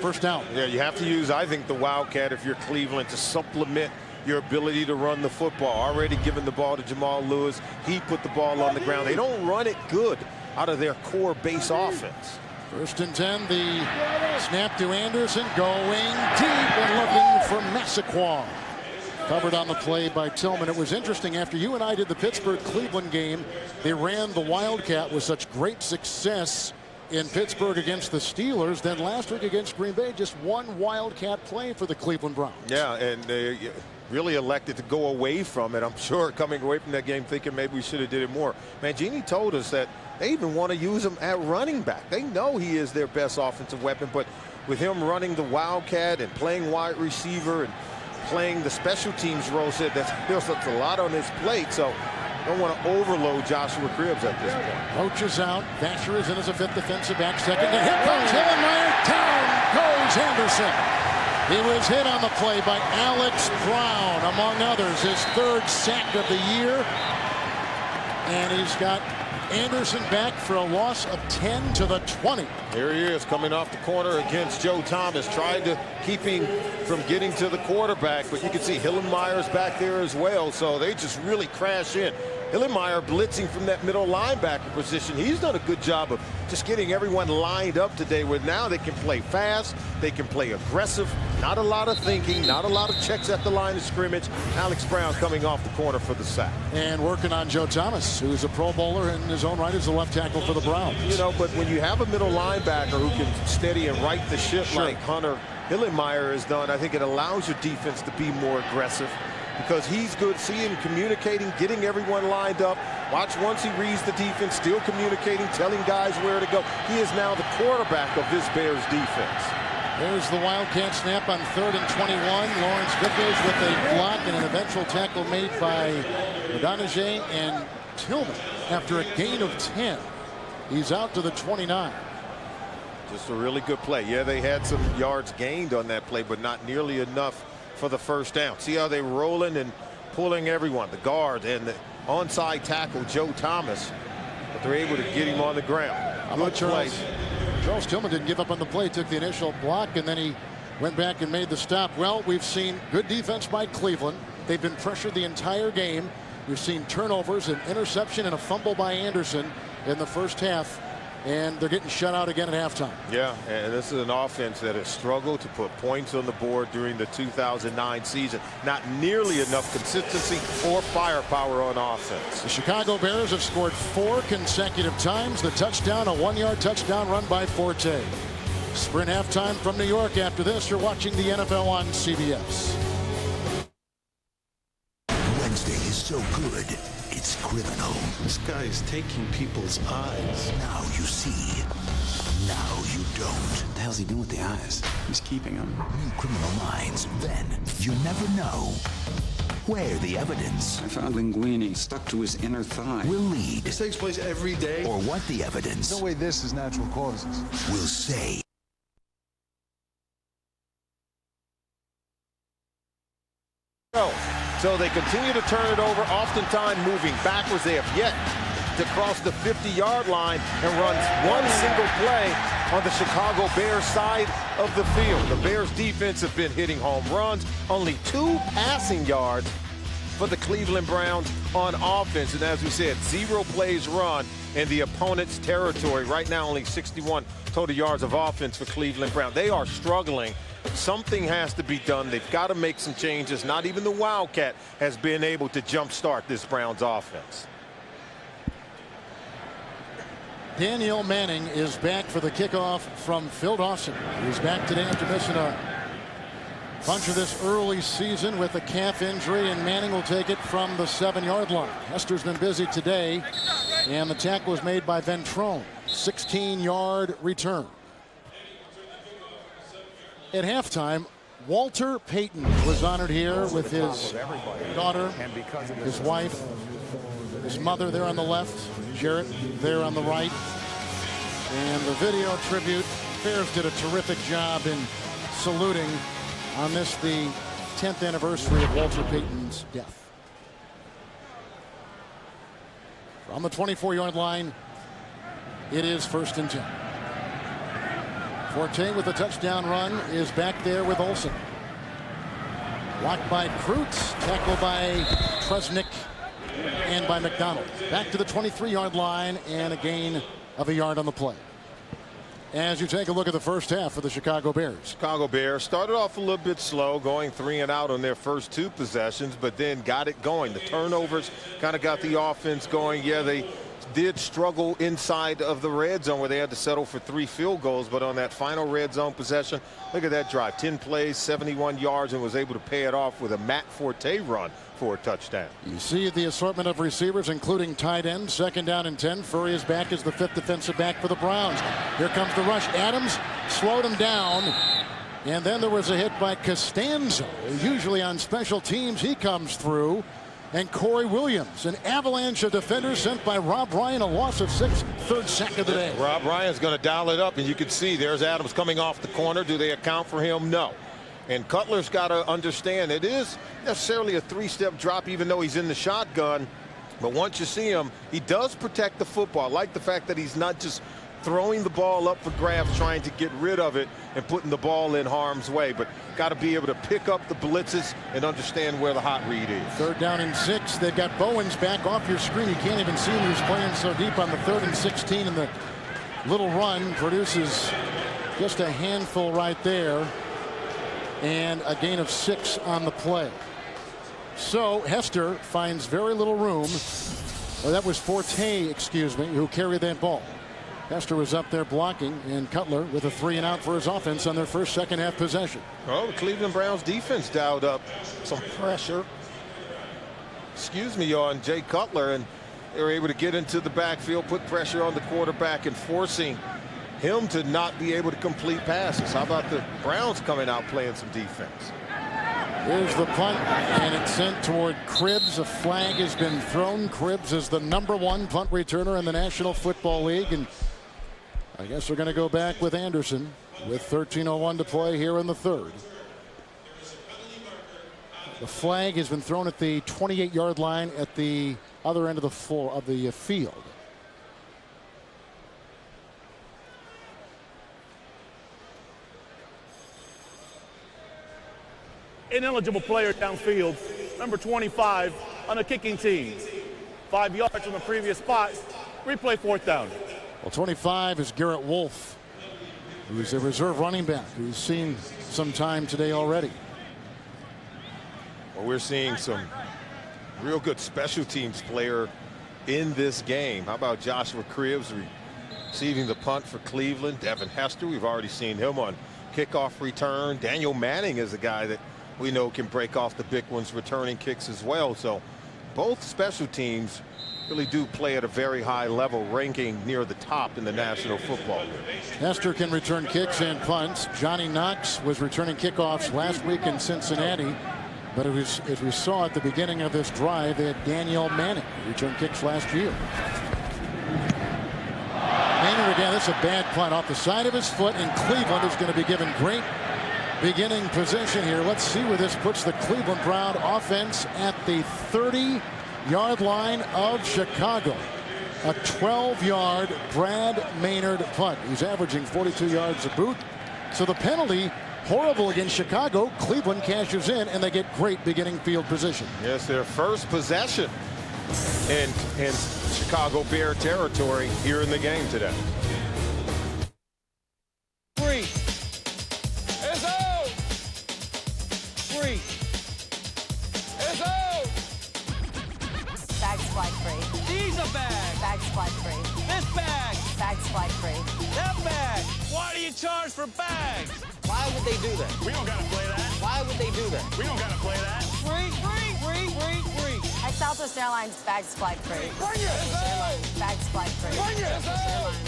First down. Yeah, you have to use, I think, the Wildcat if you're Cleveland to supplement your ability to run the football. Already given the ball to Jamal Lewis. He put the ball on the ground. They don't run it good out of their core base offense. 1st and 10, the snap to Anderson, going deep and looking for Massaquoi. Covered on the play by Tillman. It was interesting, after you and I did the Pittsburgh-Cleveland game, they ran the Wildcat with such great success in Pittsburgh against the Steelers. Then last week against Green Bay, just one Wildcat play for the Cleveland Browns. Yeah, and they really elected to go away from it. I'm sure coming away from that game thinking maybe we should have did it more. Mangini told us that they even want to use him at running back. They know he is their best offensive weapon, but with him running the Wildcat and playing wide receiver and playing the special teams role, said that there's a lot on his plate, so don't want to overload Joshua Cribbs at this point. Roach is out. Thatcher is in as a 5th defensive back, 2nd. And here comes Hillenmeyer. Down goes Henderson. He was hit on the play by Alex Brown, among others, his 3rd sack of the year. And he's got Anderson back for a loss of 10 to the 20. Here he is coming off the corner against Joe Thomas, trying to keep him from getting to the quarterback, but you can see Hillenmeyer's back there as well, so they just really crash in. Hillenmeyer blitzing from that middle linebacker position. He's done a good job of just getting everyone lined up today, where now they can play fast, they can play aggressive, not a lot of thinking, not a lot of checks at the line of scrimmage. Alex Brown coming off the corner for the sack. And working on Joe Thomas, who's a Pro Bowler in his own right as the left tackle for the Browns. You know, but when you have a middle linebacker who can steady and right the ship like Hunter Hillenmeyer has done, I think it allows your defense to be more aggressive, because he's good seeing, communicating, getting everyone lined up. Watch, once he reads the defense, still communicating, telling guys where to go. He is now the quarterback of this Bears defense. There's the Wildcat snap on 3rd and 21. Lawrence Vickers with a block and an eventual tackle made by O'Donoghue and Tillman after a gain of 10. He's out to the 29. Just a really good play. Yeah, they had some yards gained on that play, but not nearly enough for the first down. See how they're rolling and pulling everyone, the guard and the onside tackle Joe Thomas, but they're able to get him on the ground. Good play. Charles Tillman didn't give up on the play, took the initial block, and then he went back and made the stop. Well, we've seen good defense by Cleveland. They've been pressured the entire game. We've seen turnovers, an interception, and a fumble by Anderson in the first half, and they're getting shut out again at halftime. Yeah, and this is an offense that has struggled to put points on the board during the 2009 season. Not nearly enough consistency or firepower on offense. The Chicago Bears have scored 4 consecutive times. The touchdown, a 1-yard touchdown run by Forte. Sprint halftime from New York. After this, you're watching the NFL on CBS. Wednesday is so good, it's criminal. This guy is taking people's eyes. Now you see. Now you don't. What the hell's he doing with the eyes? He's keeping them. New Criminal Minds. Then you never know where the evidence I found linguine stuck to his inner thigh. will lead. This takes place every day. Or what the evidence No way this is natural causes. will say. So they continue to turn it over, oftentimes moving backwards. They have yet to cross the 50-yard line and run one single play on the Chicago Bears side of the field. The Bears defense have been hitting home runs, only 2 passing yards for the Cleveland Browns on offense. And as we said, 0 plays run in the opponent's territory. Right now, only 61 total yards of offense for Cleveland Browns. They are struggling Something has to be done. They've got to make some changes. Not even the Wildcat has been able to jumpstart this Browns offense. Daniel Manning is back for the kickoff from Phil Dawson. He's back today after missing a bunch of this early season with a calf injury, and Manning will take it from the 7-yard line. Hester's been busy today, and the tackle was made by Ventrone. 16-yard return. At halftime, Walter Payton was honored here with his daughter, his wife, his mother there on the left, Jarrett there on the right. And the video tribute, Bears did a terrific job in saluting on this, the 10th anniversary of Walter Payton's death. From the 24-yard line, it is 1st and 10. Forte with a touchdown run is back there with Olsen. Blocked by Kreutz, tackled by Tresnick and by McDonald. Back to the 23-yard line and a gain of a yard on the play. As you take a look at the first half for the Chicago Bears. Chicago Bears started off a little bit slow, going 3 and out on their first 2 possessions, but then got it going. The turnovers kind of got the offense going. Yeah, they did struggle inside of the red zone where they had to settle for 3 field goals, but on that final red zone possession, look at that drive. 10 plays, 71 yards, and was able to pay it off with a Matt Forte run for a touchdown. You see the assortment of receivers, including tight end. 2nd down and 10. Furry is back as the 5th defensive back for the Browns. Here comes the rush. Adams slowed him down. And then there was a hit by Costanzo. Usually on special teams, he comes through. And Corey Williams, an avalanche of defenders sent by Rob Ryan, a loss of 6, 3rd sack of the day. Rob Ryan's going to dial it up, and you can see there's Adams coming off the corner. Do they account for him? No. And Cutler's got to understand it is necessarily a 3-step drop, even though he's in the shotgun. But once you see him, he does protect the football. I like the fact that he's not just throwing the ball up for grabs, trying to get rid of it and putting the ball in harm's way, but got to be able to pick up the blitzes and understand where the hot read is. 3rd down and 6. They've got Bowens back off your screen. You can't even see him. He's playing so deep on the 3rd and 16, and the little run produces just a handful right there, and a gain of 6 on the play. So Hester finds very little room. Well, that was Forte, excuse me, who carried that ball. Hester was up there blocking, and Cutler with a 3 and out for his offense on their first second half possession. Oh, the Cleveland Browns defense dialed up some pressure, on Jay Cutler, and they were able to get into the backfield, put pressure on the quarterback, and forcing him to not be able to complete passes. How about the Browns coming out playing some defense? Here's the punt, and it's sent toward Cribbs. A flag has been thrown. Cribbs is the #1 punt returner in the National Football League, and I guess we're going to go back with Anderson with 13:01 to play here in the 3rd. The flag has been thrown at the 28-yard line at the other end of the floor of the field. Ineligible player downfield, number 25 on the kicking team. 5 yards from the previous spot. Replay 4th down. Well, 25 is Garrett Wolf, who's a reserve running back who's seen some time today already. Well, we're seeing some real good special teams player in this game. How about Joshua Cribbs receiving the punt for Cleveland? Devin Hester, we've already seen him on kickoff return. Daniel Manning is a guy that we know can break off the big ones, returning kicks as well. So both special teams really do play at a very high level, ranking near the top in the National Football League. Hester can return kicks and punts. Johnny Knox was returning kickoffs last week in Cincinnati, but it was, as we saw at the beginning of this drive, they had Daniel Manning return kicks last year. Manning again, that's a bad punt off the side of his foot, and Cleveland is going to be given great beginning position here. Let's see where this puts the Cleveland Brown offense at the 30-yard line of Chicago. A 12-yard Brad Maynard punt. He's averaging 42 yards a boot. So the penalty, horrible against Chicago. Cleveland cashes in, and they get great beginning field position. Yes, their first possession in Chicago Bear territory here in the game today. 3 is out. flag free. This bag. Bags flag free. That bag. Why do you charge for bags? Why would they do that? We don't gotta play that. Why would they do that? We don't gotta play that. Free. At Southwest Airlines, bags flag free. Bags flag free.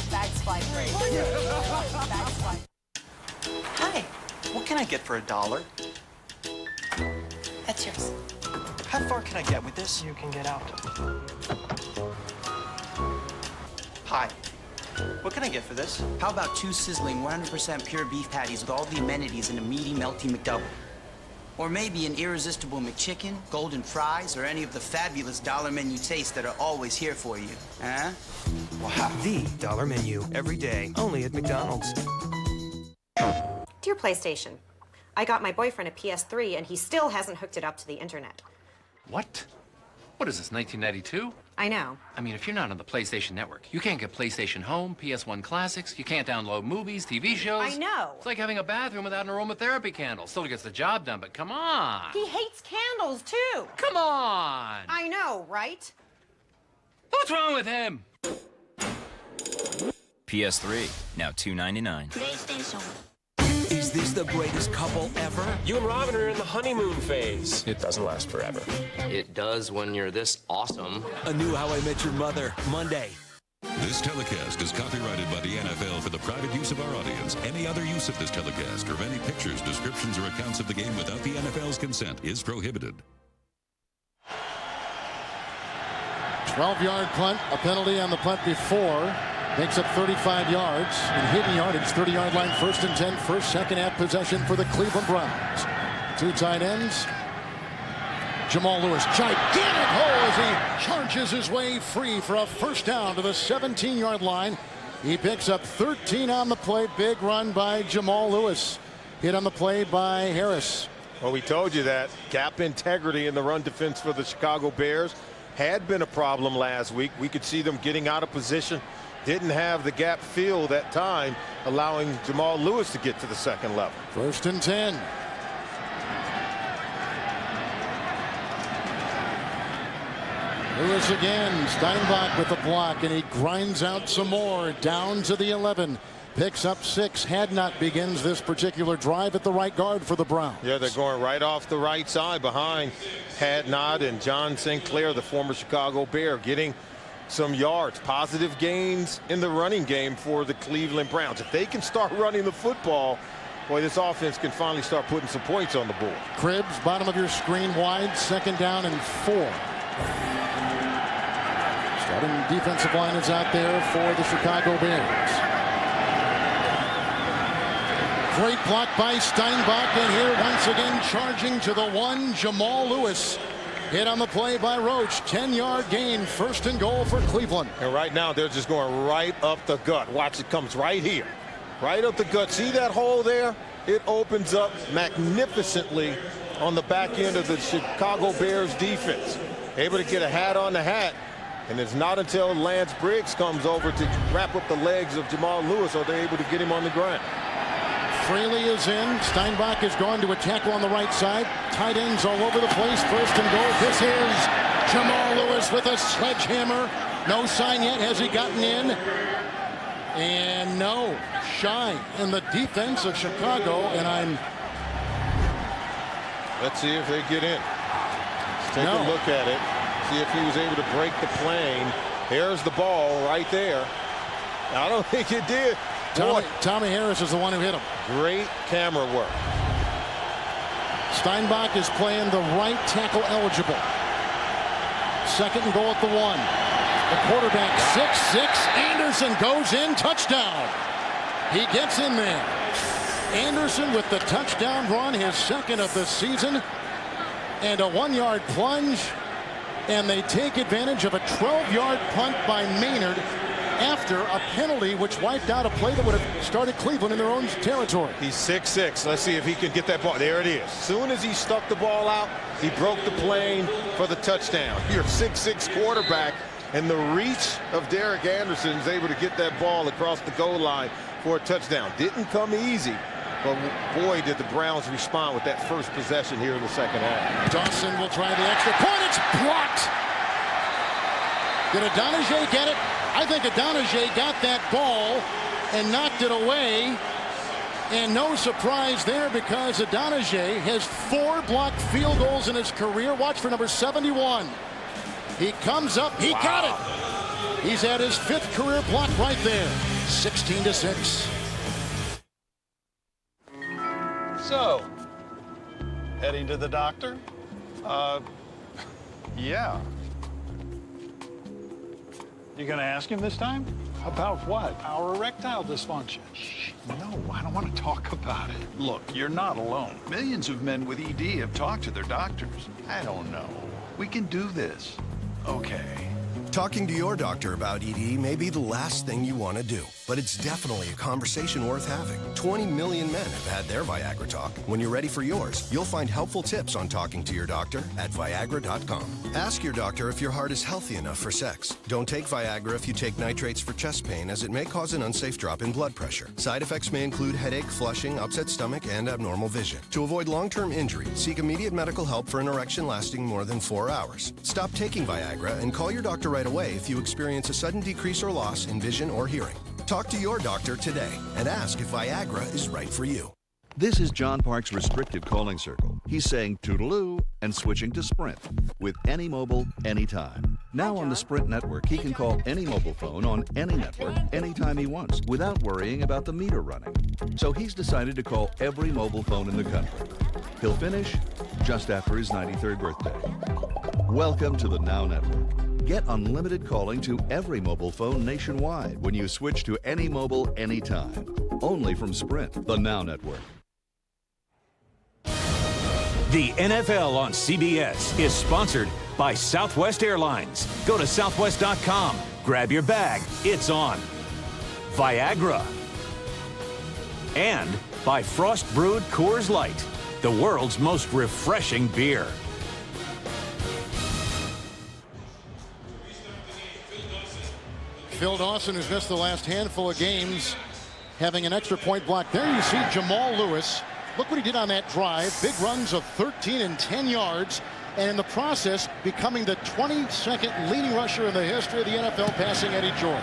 Bags flag free. Bags flag. Hi. What can I get for $1? That's yours. How far can I get with this? You can get out. Hi. What can I get for this? How about 2 sizzling 100% pure beef patties with all the amenities in a meaty, melty McDouble? Or maybe an irresistible McChicken, golden fries, or any of the fabulous dollar menu tastes that are always here for you. Huh? Wow. The dollar menu, every day, only at McDonald's. Dear PlayStation, I got my boyfriend a PS3 and he still hasn't hooked it up to the internet. What? What is this, 1992? I know. I mean, if you're not on the PlayStation Network, you can't get PlayStation Home, PS1 Classics, you can't download movies, TV shows. I know. It's like having a bathroom without an aromatherapy candle. Still gets the job done, but come on. He hates candles, too. Come on. I know, right? What's wrong with him? PS3, now $2.99. PlayStation. Is this the greatest couple ever? You and Robin are in the honeymoon phase. It doesn't last forever. It does when you're this awesome. A new How I Met Your Mother, Monday. This telecast is copyrighted by the NFL for the private use of our audience. Any other use of this telecast or of any pictures, descriptions, or accounts of the game without the NFL's consent is prohibited. 12-yard punt, a penalty on the punt before. Makes up 35 yards in hidden yardage, 30-yard line, 1st and 10, first, second half possession for the Cleveland Browns. 2 tight ends. Jamal Lewis, gigantic hole as he charges his way free for a first down to the 17-yard line. He picks up 13 on the play. Big run by Jamal Lewis. Hit on the play by Harris. Well, we told you that gap integrity in the run defense for the Chicago Bears had been a problem last week. We could see them getting out of position. Didn't have the gap filled at time, allowing Jamal Lewis to get to the second level. 1st and 10. Lewis again. Steinbach with the block, and he grinds out some more. Down to the 11. Picks up 6. Hadnot begins this particular drive at the right guard for the Browns. Yeah, they're going right off the right side behind Hadnot and John Sinclair, the former Chicago Bear, getting some yards, positive gains in the running game for the Cleveland Browns. If they can start running the football, boy, this offense can finally start putting some points on the board. Cribbs, bottom of your screen, wide, 2nd down and 4. Starting defensive line is out there for the Chicago Bears. Great block by Steinbach, and here once again charging to the 1, Jamal Lewis. Hit on the play by Roach. 10-yard gain, 1st and goal for Cleveland. And right now they're just going right up the gut. Watch, it comes right here. Right up the gut. See that hole there? It opens up magnificently on the back end of the Chicago Bears defense. Able to get a hat on the hat. And it's not until Lance Briggs comes over to wrap up the legs of Jamal Lewis are they able to get him on the ground. Fraley is in. Steinbach is going to a tackle on the right side. Tight ends all over the place. 1st and goal. This is Jamal Lewis with a sledgehammer. No sign yet. Has he gotten in? And no. Shy in the defense of Chicago. And let's see if they get in. Let's take a look at it. See if he was able to break the plane. There's the ball right there. I don't think it did. Tommy Harris is the one who hit him. Great camera work. Steinbach is playing the right tackle eligible. 2nd and goal at the 1. The quarterback 6'6". Anderson goes in. Touchdown. He gets in there. Anderson with the touchdown run, his 2nd of the season. And a 1-yard plunge. And they take advantage of a 12-yard punt by Maynard after a penalty which wiped out a play that would have started Cleveland in their own territory. He's 6'6". Let's see if he can get that ball. There it is. As soon as he stuck the ball out, he broke the plane for the touchdown. Your 6'6" quarterback, and the reach of Derek Anderson is able to get that ball across the goal line for a touchdown. Didn't come easy, but boy, did the Browns respond with that first possession here in the 2nd half. Dawson will try the extra point. It's blocked. Did Adonijah get it? I think Adonijah got that ball and knocked it away. And no surprise there, because Adonijah has 4 blocked field goals in his career. Watch for number 71. He comes up. He got it. He's at his 5th career block right there. 16-6. So, heading to the doctor? Yeah. You gonna ask him this time? About what? Our erectile dysfunction. Shh, no, I don't want to talk about it. Look, you're not alone. Millions of men with ED have talked to their doctors. I don't know. We can do this. Okay. Talking to your doctor about ED may be the last thing you want to do, but it's definitely a conversation worth having. 20 million men have had their Viagra talk. When you're ready for yours, you'll find helpful tips on talking to your doctor at Viagra.com. Ask your doctor if your heart is healthy enough for sex. Don't take Viagra if you take nitrates for chest pain, as it may cause an unsafe drop in blood pressure. Side effects may include headache, flushing, upset stomach, and abnormal vision. To avoid long-term injury, seek immediate medical help for an erection lasting more than 4 hours. Stop taking Viagra and call your doctor right away if you experience a sudden decrease or loss in vision or hearing. Talk to your doctor today and ask if Viagra is right for you. This is John Park's restricted calling circle. He's saying toodaloo and switching to Sprint with any mobile, anytime. Now on the Sprint network, he can call any mobile phone on any network anytime he wants without worrying about the meter running. So he's decided to call every mobile phone in the country. He'll finish just after his 93rd birthday. Welcome to the Now Network. Get unlimited calling to every mobile phone nationwide when you switch to any mobile, anytime. Only from Sprint, the Now Network. The NFL on CBS is sponsored by Southwest Airlines. Go to southwest.com, grab your bag, it's on. Viagra. And by Frost Brewed Coors Light, the world's most refreshing beer. Phil Dawson has missed the last handful of games, having an extra point block. There you see Jamal Lewis. Look what he did on that drive. Big runs of 13 and 10 yards. And in the process, becoming the 22nd leading rusher in the history of the NFL, passing Eddie George.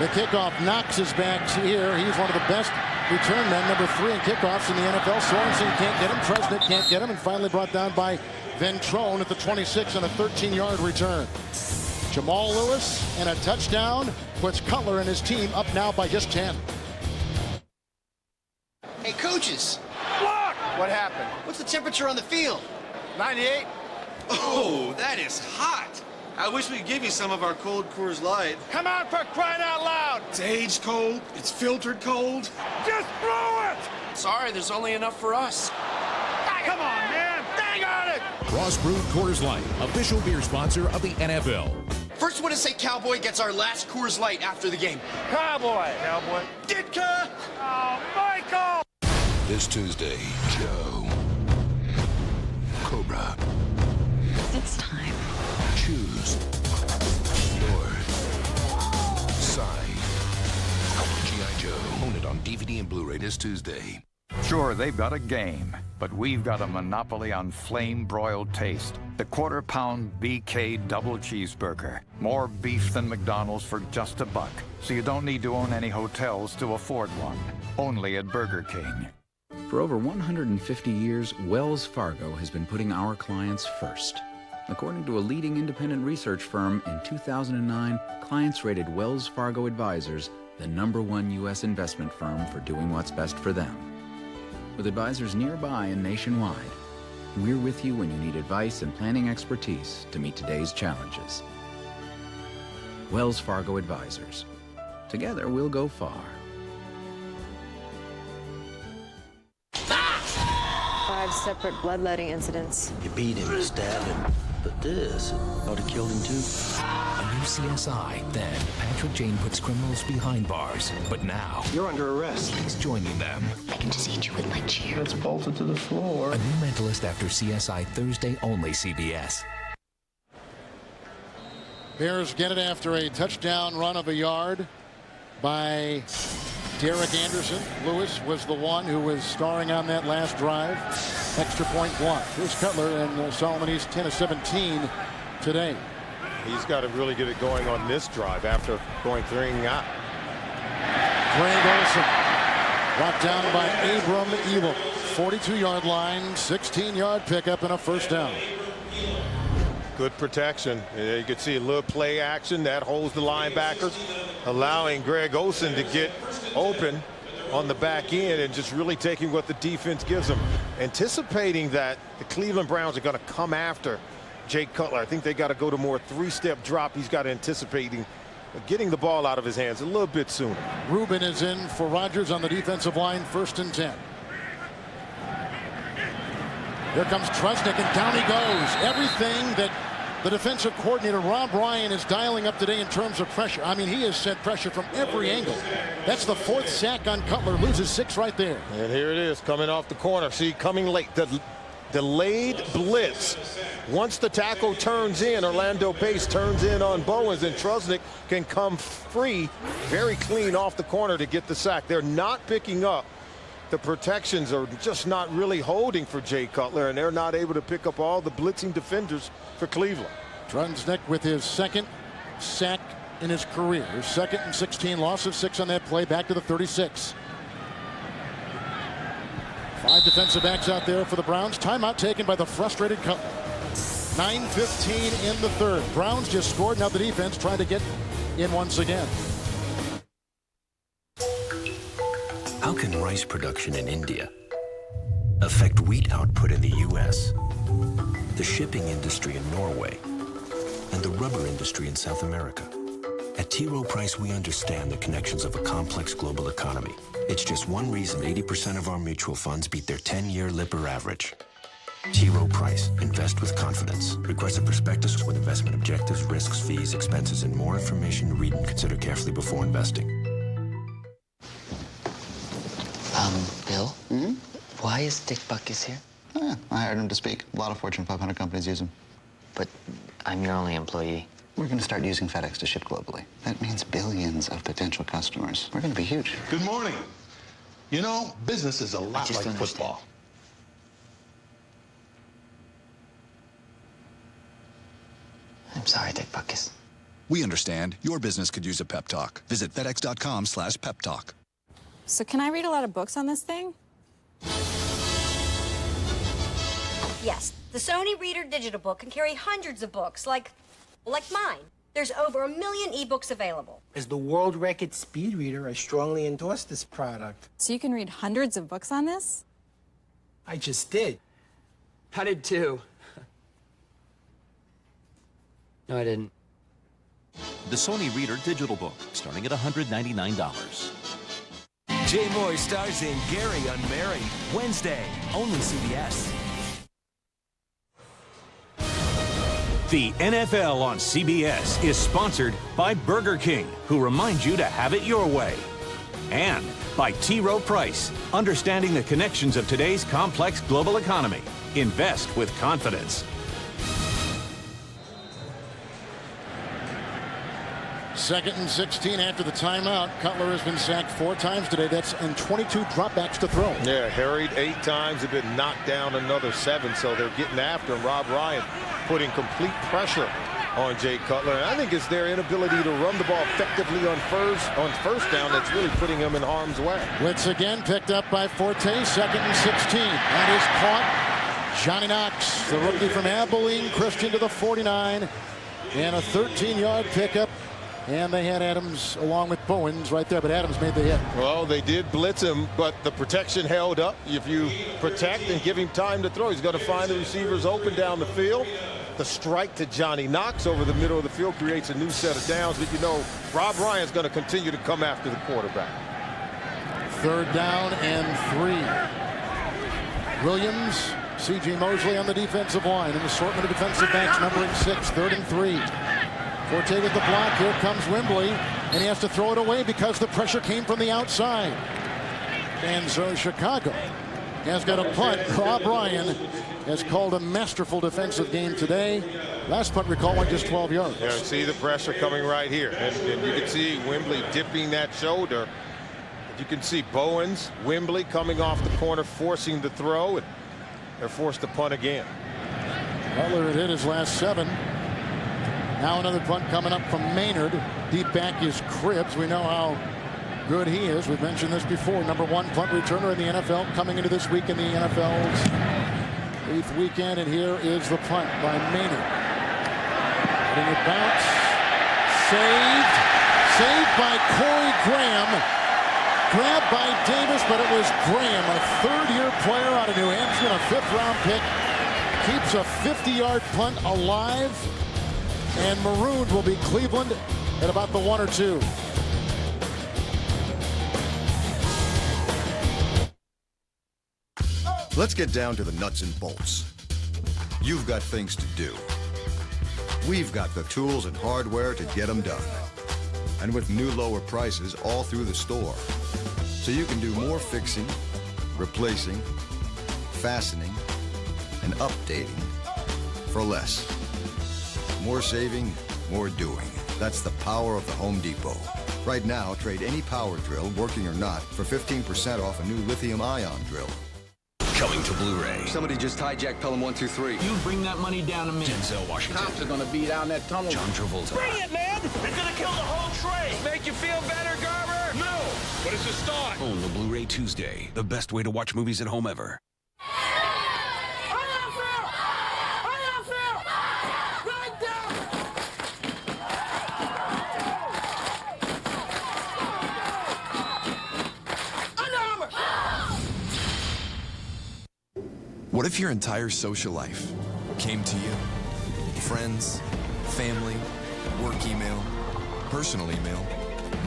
The kickoff, Knox is back here. He's one of the best return men, number 3 in kickoffs in the NFL. Sorensen can't get him. Tresnick can't get him. And finally brought down by Ventrone at the 26 on a 13-yard return. Jamal Lewis and a touchdown puts Cutler and his team up now by just 10. Hey, coaches. Block! What happened? What's the temperature on the field? 98. Oh, that is hot. I wish we could give you some of our cold Coors Light. Come on, for crying out loud! It's aged cold. It's filtered cold. Just throw it! Sorry, there's only enough for us. Come on, man! Dang on it! Frost Brewed Coors Light, official beer sponsor of the NFL. First one to say Cowboy gets our last Coors Light after the game. Cowboy! Cowboy! Ditka! Oh, Michael! This Tuesday, Joe. Cobra. It's time. Choose your side. G.I. Joe. Own it on DVD and Blu-ray this Tuesday. Sure, they've got a game, but we've got a monopoly on flame-broiled taste. The quarter-pound BK double cheeseburger. More beef than McDonald's for just $1. So you don't need to own any hotels to afford one. Only at Burger King. For over 150 years, Wells Fargo has been putting our clients first. According to a leading independent research firm, in 2009, clients rated Wells Fargo Advisors the #1 U.S. investment firm for doing what's best for them. With advisors nearby and nationwide, we're with you when you need advice and planning expertise to meet today's challenges. Wells Fargo Advisors. Together, we'll go far. 5 separate bloodletting incidents. You beat him, you stabbed him, but this ought to killed him too. A new CSI. Then Patrick Jane puts criminals behind bars. But now you're under arrest. He's joining them. I can just eat you with my chair. It's bolted to the floor. A new mentalist after CSI Thursday only CBS. Bears get it after a touchdown run of a yard by Derek Anderson. Lewis was the one who was starring on that last drive. Extra point block. Here's Cutler, and Solomon East 10 of 17 today. He's got to really get it going on this drive after going 3 and out. Greg Olsen brought down by Abram Elam. 42-yard line, 16-yard pickup, and a first down. Good protection. You can see a little play action that holds the linebackers, allowing Greg Olsen to get open on the back end and just really taking what the defense gives them. Anticipating that the Cleveland Browns are going to come after Jake Cutler. I think they got to go to more 3-step drop. He's got to anticipating getting the ball out of his hands a little bit sooner. Rubin is in for Rodgers on the defensive line, 1st and 10. Here comes Trusnick, and down he goes. Everything that the defensive coordinator, Rob Ryan, is dialing up today in terms of pressure. I mean, he has sent pressure from every angle. That's the 4th sack on Cutler. Loses 6 right there. And here it is, coming off the corner. See, coming late. The delayed blitz. Once the tackle turns in, Orlando Pace turns in on Bowens, and Trusnick can come free, very clean off the corner to get the sack. They're not picking up. The protections are just not really holding for Jay Cutler, and they're not able to pick up all the blitzing defenders for Cleveland. Trusnick with his 2nd sack in his career. 2nd and 16, loss of 6 on that play, back to the 36. 5 defensive backs out there for the Browns. Timeout taken by the frustrated Cutler. 9:15 in the 3rd. Browns just scored. Now the defense trying to get in once again. How can rice production in India affect wheat output in the U.S., the shipping industry in Norway, and the rubber industry in South America? At T. Rowe Price, we understand the connections of a complex global economy. It's just one reason 80% of our mutual funds beat their 10-year Lipper average. T. Rowe Price. Invest with confidence. Request a prospectus with investment objectives, risks, fees, expenses, and more information. Read and consider carefully before investing. Bill? Why is Dick Buckus here? I hired him to speak. A lot of Fortune 500 companies use him. But I'm your only employee. We're going to start using FedEx to ship globally. That means billions of potential customers. We're going to be huge. Good morning. You know, business is a lot like football. I'm sorry, Dick Buckus. We understand your business could use a pep talk. Visit FedEx.com/pep talk. So can I read a lot of books on this thing? Yes, the Sony Reader digital book can carry hundreds of books, like mine. There's over 1 million ebooks available. As the world record speed reader, I strongly endorse this product. So you can read hundreds of books on this? I just did. I did too. No, I didn't. The Sony Reader digital book, starting at $199. Jay Moore stars in Gary Unmarried, Wednesday, only CBS. The NFL on CBS is sponsored by Burger King, who reminds you to have it your way. And by T. Rowe Price, understanding the connections of today's complex global economy. Invest with confidence. Second and 16 after the timeout. Cutler has been sacked 4 times today. That's in 22 dropbacks to throw. Yeah, harried 8 times, have been knocked down another 7, so they're getting after him. Rob Ryan putting complete pressure on Jay Cutler. And I think it's their inability to run the ball effectively on first down that's really putting him in harm's way. Blitz again picked up by Forte. 2nd and 16. That is caught. Johnny Knox, the rookie from Abilene Christian, to the 49. And a 13-yard pickup. And they had Adams along with Bowens right there, but Adams made the hit. Well, they did blitz him, but the protection held up. If you protect and give him time to throw, he's going to find the receivers open down the field. The strike to Johnny Knox over the middle of the field creates a new set of downs. But, you know, Rob Ryan's going to continue to come after the quarterback. 3rd down and 3. Williams, C.J. Mosley on the defensive line. An assortment of defensive backs numbering 6. 3rd and 3. Forte with the block. Here comes Wembley, and he has to throw it away because the pressure came from the outside. And so Chicago has got a punt. Rob Ryan has called a masterful defensive game today. Last punt recall went just 12 yards. Yeah, see the pressure coming right here. And you can see Wembley dipping that shoulder. You can see Bowens, Wembley coming off the corner, forcing the throw, and they're forced to punt again. Butler had hit his last 7. Now another punt coming up from Maynard. Deep back is Cribbs. We know how good he is. We've mentioned this before. Number 1 punt returner in the NFL coming into this week in the NFL's 8th weekend. And here is the punt by Maynard. Letting it bounce. Saved. Saved by Corey Graham. Grabbed by Davis, but it was Graham, a third-year player out of New Hampshire, a 5th-round pick. Keeps a 50-yard punt alive. And marooned will be Cleveland at about the 1 or 2. Let's get down to the nuts and bolts. You've got things to do. We've got the tools and hardware to get them done. And with new lower prices all through the store. So you can do more fixing, replacing, fastening, and updating for less. More saving, more doing. That's the power of the Home Depot. Right now, trade any power drill, working or not, for 15% off a new lithium-ion drill. Coming to Blu-ray. Somebody just hijacked Pelham 123. You bring that money down to me. Denzel Washington. Cops are gonna be down that tunnel. John Travolta. Bring it, man! It's gonna kill the whole train! Make you feel better, Garber? No! But it's a start! On the Blu-ray Tuesday. The best way to watch movies at home ever. What if your entire social life came to you? Friends, family, work email, personal email,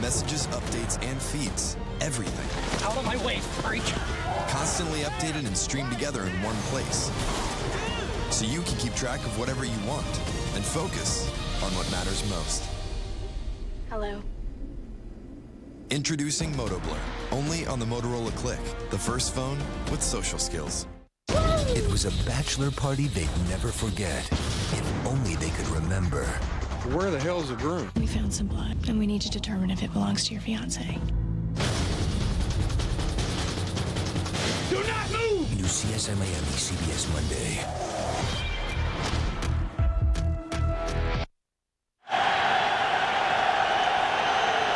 messages, updates, and feeds. Everything. Out of my way, freak! Constantly updated and streamed together in one place. So you can keep track of whatever you want and focus on what matters most. Hello. Introducing MotoBlur, only on the Motorola Click, the first phone with social skills. It was a bachelor party they'd never forget. If only they could remember. Where the hell's the groom? We found some blood, and we need to determine if it belongs to your fiancé. Do not move! New CSI Miami, CBS Monday.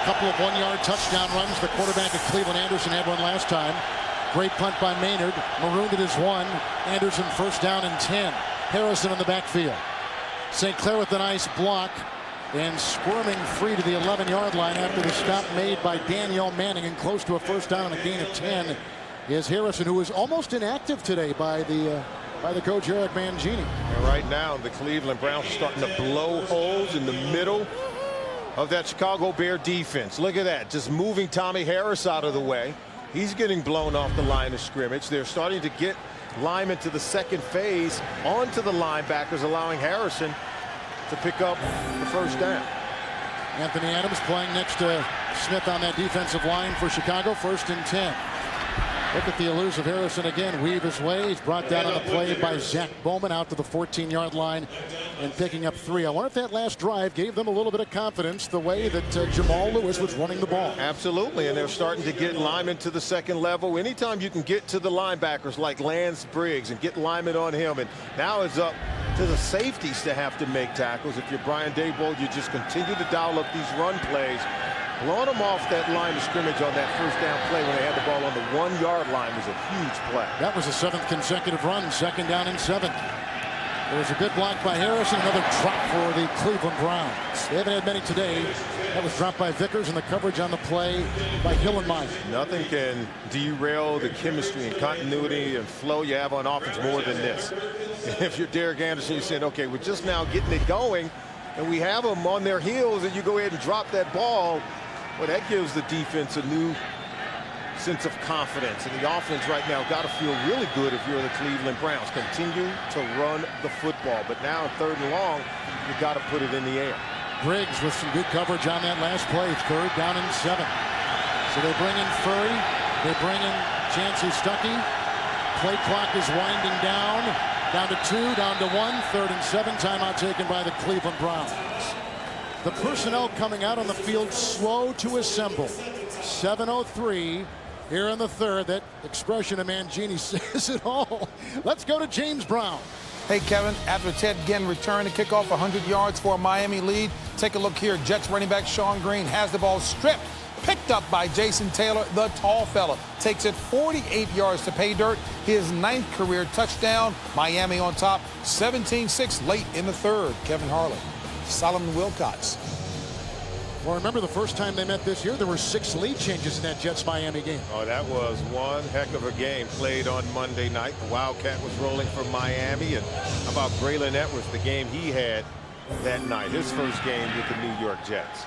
Couple of 1-yard touchdown runs. The quarterback of Cleveland, Anderson, had one last time. Great punt by Maynard. Marooned it as 1. Anderson first down and 10. Harrison in the backfield. St. Clair with a nice block and squirming free to the 11-yard line after the stop made by Danielle Manning, and close to a first down and a gain of 10 is Harrison, who was almost inactive today by the coach Eric Mangini. And right now the Cleveland Browns are starting to blow holes in the middle of that Chicago Bear defense. Look at that, just moving Tommy Harris out of the way. He's getting blown off the line of scrimmage. They're starting to get linemen to the second phase onto the linebackers, allowing Harrison to pick up the first down. Anthony Adams playing next to Smith on that defensive line for Chicago. 1st and 10. Look at the elusive Harrison again. Weave his way. He's brought down on the play by Zach Bowman out to the 14-yard line and picking up 3. I wonder if that last drive gave them a little bit of confidence the way that Jamal Lewis was running the ball. Absolutely, and they're starting to get linemen to the second level. Anytime you can get to the linebackers like Lance Briggs and get linemen on him, and now it's up to the safeties to have to make tackles. If you're Brian Daboll, you just continue to dial up these run plays. Blowing them off that line of scrimmage on that first down play when they had the ball on the 1-yard line was a huge play. That was a 7th consecutive run, 2nd down and 7. There was a good block by Harrison, another drop for the Cleveland Browns. They haven't had many today. That was dropped by Vickers, and the coverage on the play by Hillenmeyer. Nothing can derail the chemistry and continuity and flow you have on offense more than this. If you're Derek Anderson, you're saying, okay, we're just now getting it going, and we have them on their heels, and you go ahead and drop that ball. Well, that gives the defense a new sense of confidence, and the offense right now got to feel really good if you're the Cleveland Browns. Continue to run the football, but now in 3rd and long, you got to put it in the air. Briggs with some good coverage on that last play. 3rd down and 7. So they bring in Furry. They bring in Chancey Stuckey. Play clock is winding down. Down to 2, down to 1. 3rd and 7. Timeout taken by the Cleveland Browns. The personnel coming out on the field slow to assemble. 7:03 here in the 3rd. That expression of Mangini says it all. Let's go to James Brown. Hey, Kevin, after Ted Ginn returned to kick off 100 yards for a Miami lead, take a look here. Jets running back Sean Green has the ball stripped, picked up by Jason Taylor, the tall fella. Takes it 48 yards to pay dirt. His 9th career touchdown. Miami on top, 17-6 late in the third. Kevin Harlan, Solomon Wilcots. Well, remember the first time they met this year, there were 6 lead changes in that Jets-Miami game. Oh, that was one heck of a game played on Monday night. The Wildcat was rolling for Miami. And how about Braylon Edwards, the game he had that night, his first game with the New York Jets.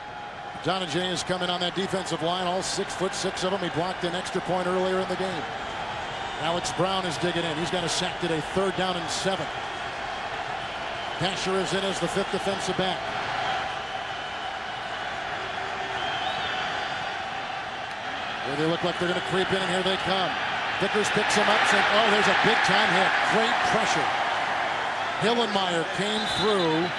Donajay is coming on that defensive line, all 6'6" of them. He blocked an extra point earlier in the game. Alex Brown is digging in. He's got a sack today, 3rd down and 7. Casher is in as the 5th defensive back. Here they look like they're going to creep in, and here they come. Vickers picks him up, saying, oh, there's a big-time hit. Great pressure. Hillenmeyer came through.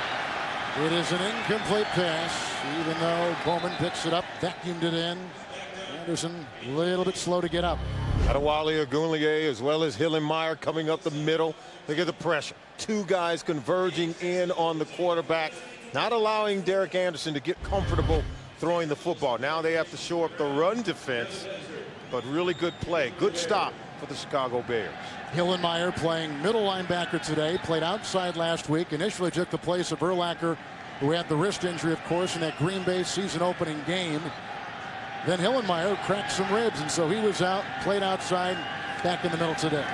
It is an incomplete pass, even though Bowman picks it up, vacuumed it in. Anderson a little bit slow to get up. Adewale Ogunleye as well as Hillenmeyer coming up the middle. Look at the pressure. 2 guys converging in on the quarterback, not allowing Derek Anderson to get comfortable throwing the football. Now they have to shore up the run defense, but really good play. Good stop for the Chicago Bears. Hillenmeyer playing middle linebacker today, played outside last week, initially took the place of Urlacher, who had the wrist injury, of course, in that Green Bay season opening game. Then Hillenmeyer cracked some ribs, and so he was out, played outside, back in the middle today.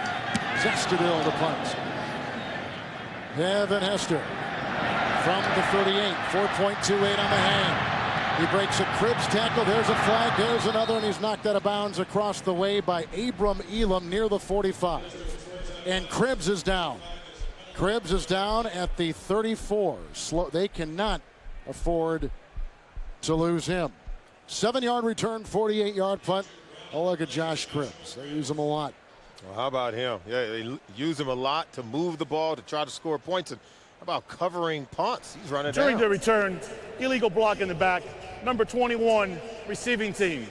Zestadil the punt. Evan Hester from the 38, 4.28 on the hang. He breaks a Cribbs tackle. There's a flag. There's another, and he's knocked out of bounds across the way by Abram Elam near the 45. And Cribbs is down. Cribbs is down at the 34. They cannot afford to lose him. 7-yard return, 48-yard punt. Oh, look at Josh Cribbs. They use him a lot. Well, how about him? Yeah, they use him a lot to move the ball, to try to score points. And how about covering punts? He's running During down. the return, illegal block in the back, number 21, receiving team.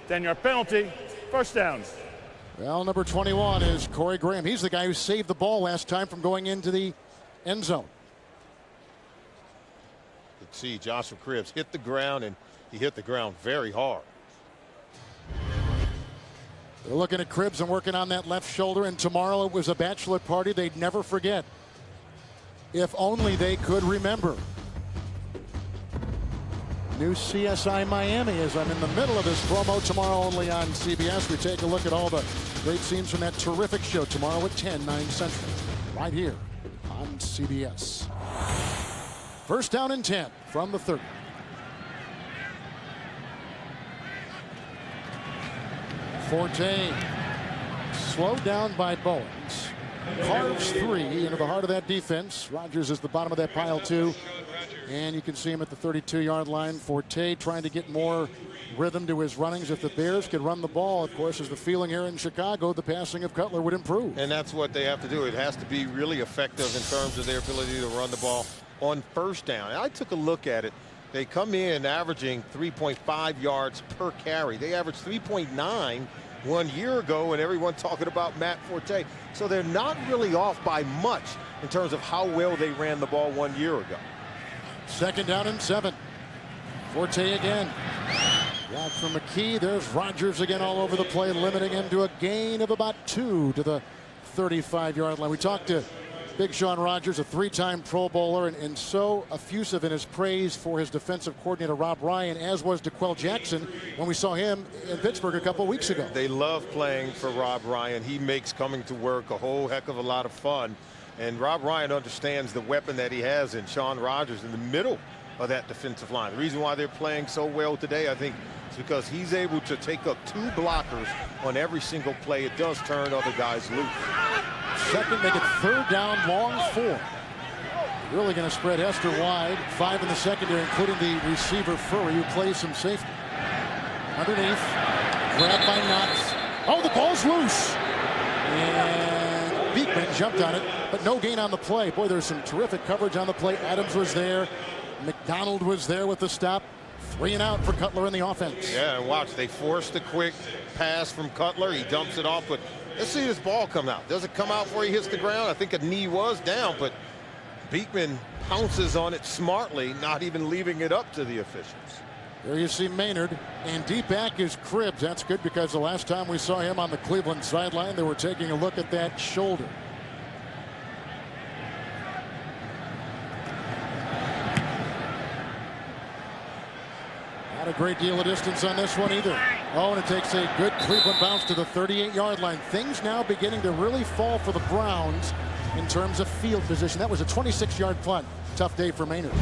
Then your penalty, 1st down. Well, number 21 is Corey Graham. He's the guy who saved the ball last time from going into the end zone. Let's see, Joshua Cribbs hit the ground, and he hit the ground very hard. They're looking at Cribbs and working on that left shoulder, and tomorrow it was a bachelor party they'd never forget. If only they could remember. New CSI Miami as I'm in the middle of this promo tomorrow only on CBS. We take a look at all the great scenes from that terrific show tomorrow at 10, 9 Central, right here on CBS. 1st down and 10 from the 30. Forte slowed down by Bowens. Carves 3 into the heart of that defense. Rodgers is the bottom of that pile too. And you can see him at the 32-yard line. Forte trying to get more rhythm to his runnings. If the Bears could run the ball, of course, is the feeling here in Chicago, the passing of Cutler would improve. And that's what they have to do. It has to be really effective in terms of their ability to run the ball on 1st down. And I took a look at it. They come in averaging 3.5 yards per carry. They averaged 3.9 1 year ago, and everyone talking about Matt Forte. So they're not really off by much in terms of how well they ran the ball 1 year ago. 2nd down and 7. Forte again. Block from McKee. There's Rodgers again all over the play, limiting him to a gain of about 2 to the 35-yard line. We talked to Big Sean Rodgers, a 3-time Pro Bowler, and so effusive in his praise for his defensive coordinator, Rob Ryan, as was DeQuell Jackson when we saw him in Pittsburgh a couple of weeks ago. They love playing for Rob Ryan. He makes coming to work a whole heck of a lot of fun. And Rob Ryan understands the weapon that he has in Sean Rodgers in the middle of that defensive line. The reason why they're playing so well today, I think, is because he's able to take up 2 blockers on every single play. It does turn other guys loose. 2nd, make it 3rd down, long 4. Really going to spread Hester wide. 5 in the secondary, including the receiver Furry, who plays some safety. Underneath, grabbed by Knox. Oh, the ball's loose. And Beekman jumped on it, but no gain on the play. Boy, there's some terrific coverage on the play. Adams was there. McDonald was there with the stop. 3 and out for Cutler in the offense. Yeah, and watch, they forced the quick pass from Cutler. He dumps it off, but Let's see this ball come out. Does it come out before he hits the ground? I think a knee was down, but Beekman pounces on it smartly, not even leaving it up to the officials. There you see Maynard, and deep back is Cribbs. That's good because the last time we saw him on the Cleveland sideline, they were taking a look at that shoulder. Not a great deal of distance on this one either. Oh, and it takes a good Cleveland bounce to the 38-yard line. Things now beginning to really fall for the Browns in terms of field position. That was a 26-yard punt. Tough day for Maynard.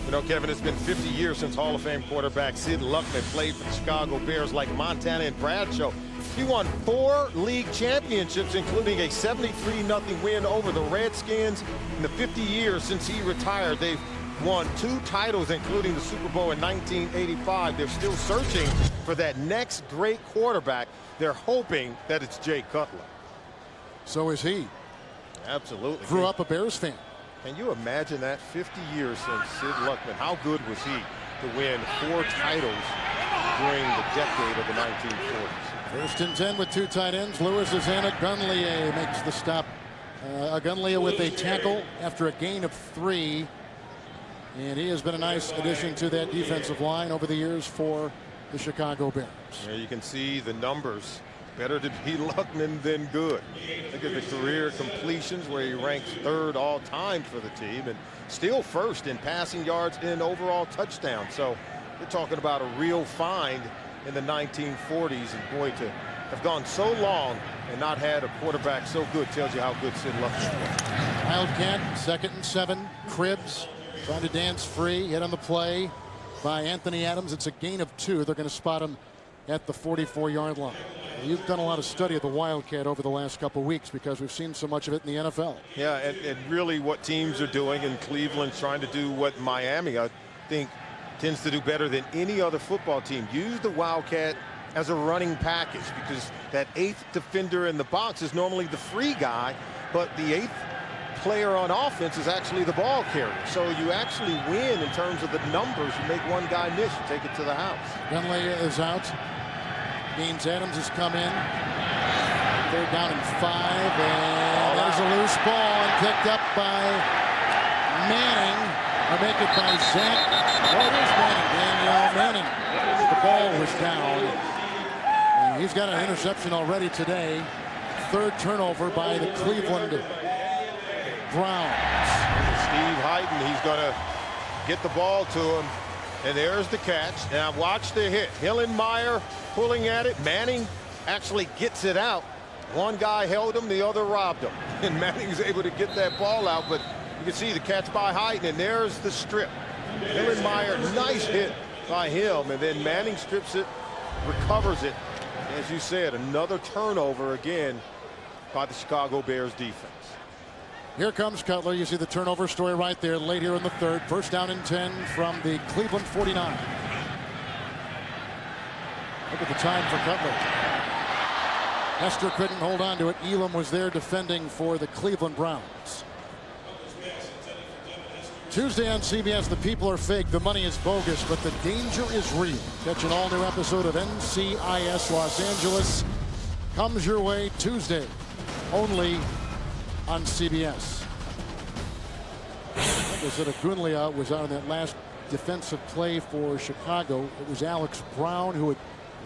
You know, Kevin, it's been 50 years since Hall of Fame quarterback Sid Luckman played for the Chicago Bears like Montana and Bradshaw. He won 4 league championships, including a 73-0 win over the Redskins. In the 50 years since he retired, they've won 2 titles, including the Super Bowl in 1985. They're still searching for that next great quarterback. They're hoping that it's Jay Cutler. So is he. Absolutely. Grew up a Bears fan. Can you imagine that? 50 years since Sid Luckman. How good was he to win 4 titles during the decade of the 1940s? First and 10 with 2 tight ends. Lewis is in. Agunleye makes the stop. Agunleye with a tackle after a gain of 3. And he has been a nice addition to that defensive line over the years for the Chicago Bears. Yeah, you can see the numbers. Better to be Luckman than good. Look at the career completions where he ranks 3rd all time for the team and still 1st in passing yards and overall touchdowns. So we're talking about a real find in the 1940s. And boy, to have gone so long and not had a quarterback so good tells you how good Sid Luckman was. Wildcat, 2nd and 7. Cribbs trying to dance free. Hit on the play by Anthony Adams. It's a gain of 2. They're going to spot him at the 44-yard line. You've done a lot of study of the Wildcat over the last couple of weeks because we've seen so much of it in the NFL. Yeah, and really what teams are doing, and Cleveland's trying to do what Miami, I think, tends to do better than any other football team. Use the Wildcat as a running package because that 8th defender in the box is normally the free guy, but the 8th player on offense is actually the ball carrier. So you actually win in terms of the numbers. You make one guy miss, you take it to the house. Gunley is out. Gaines Adams has come in. 3rd down and 5. And there's a loose ball and picked up by Manning. Or make it by Zach. Oh, it is Manning. Danielle Manning. The ball was down. And he's got an interception already today. 3rd turnover by the Cleveland Browns. Steve Hyden, he's going to get the ball to him. And there's the catch. Now watch the hit. Hillenmeyer pulling at it. Manning actually gets it out. One guy held him, the other robbed him. And Manning's able to get that ball out, but you can see the catch by Hyden, and there's the strip. Hillenmeyer, nice hit by him, and then Manning strips it, recovers it. As you said, another turnover again by the Chicago Bears defense. Here comes Cutler. You see the turnover story right there late here in the 3rd. 1st down and 10 from the Cleveland 49. Look at the time for Cutler. Hester couldn't hold on to it. Elam was there defending for the Cleveland Browns. Tuesday on CBS, the people are fake, the money is bogus, but the danger is real. Catch an all-new episode of NCIS Los Angeles. Comes your way Tuesday, only on CBS. Like I said, Agunleye was on that last defensive play for Chicago. It was Alex Brown who had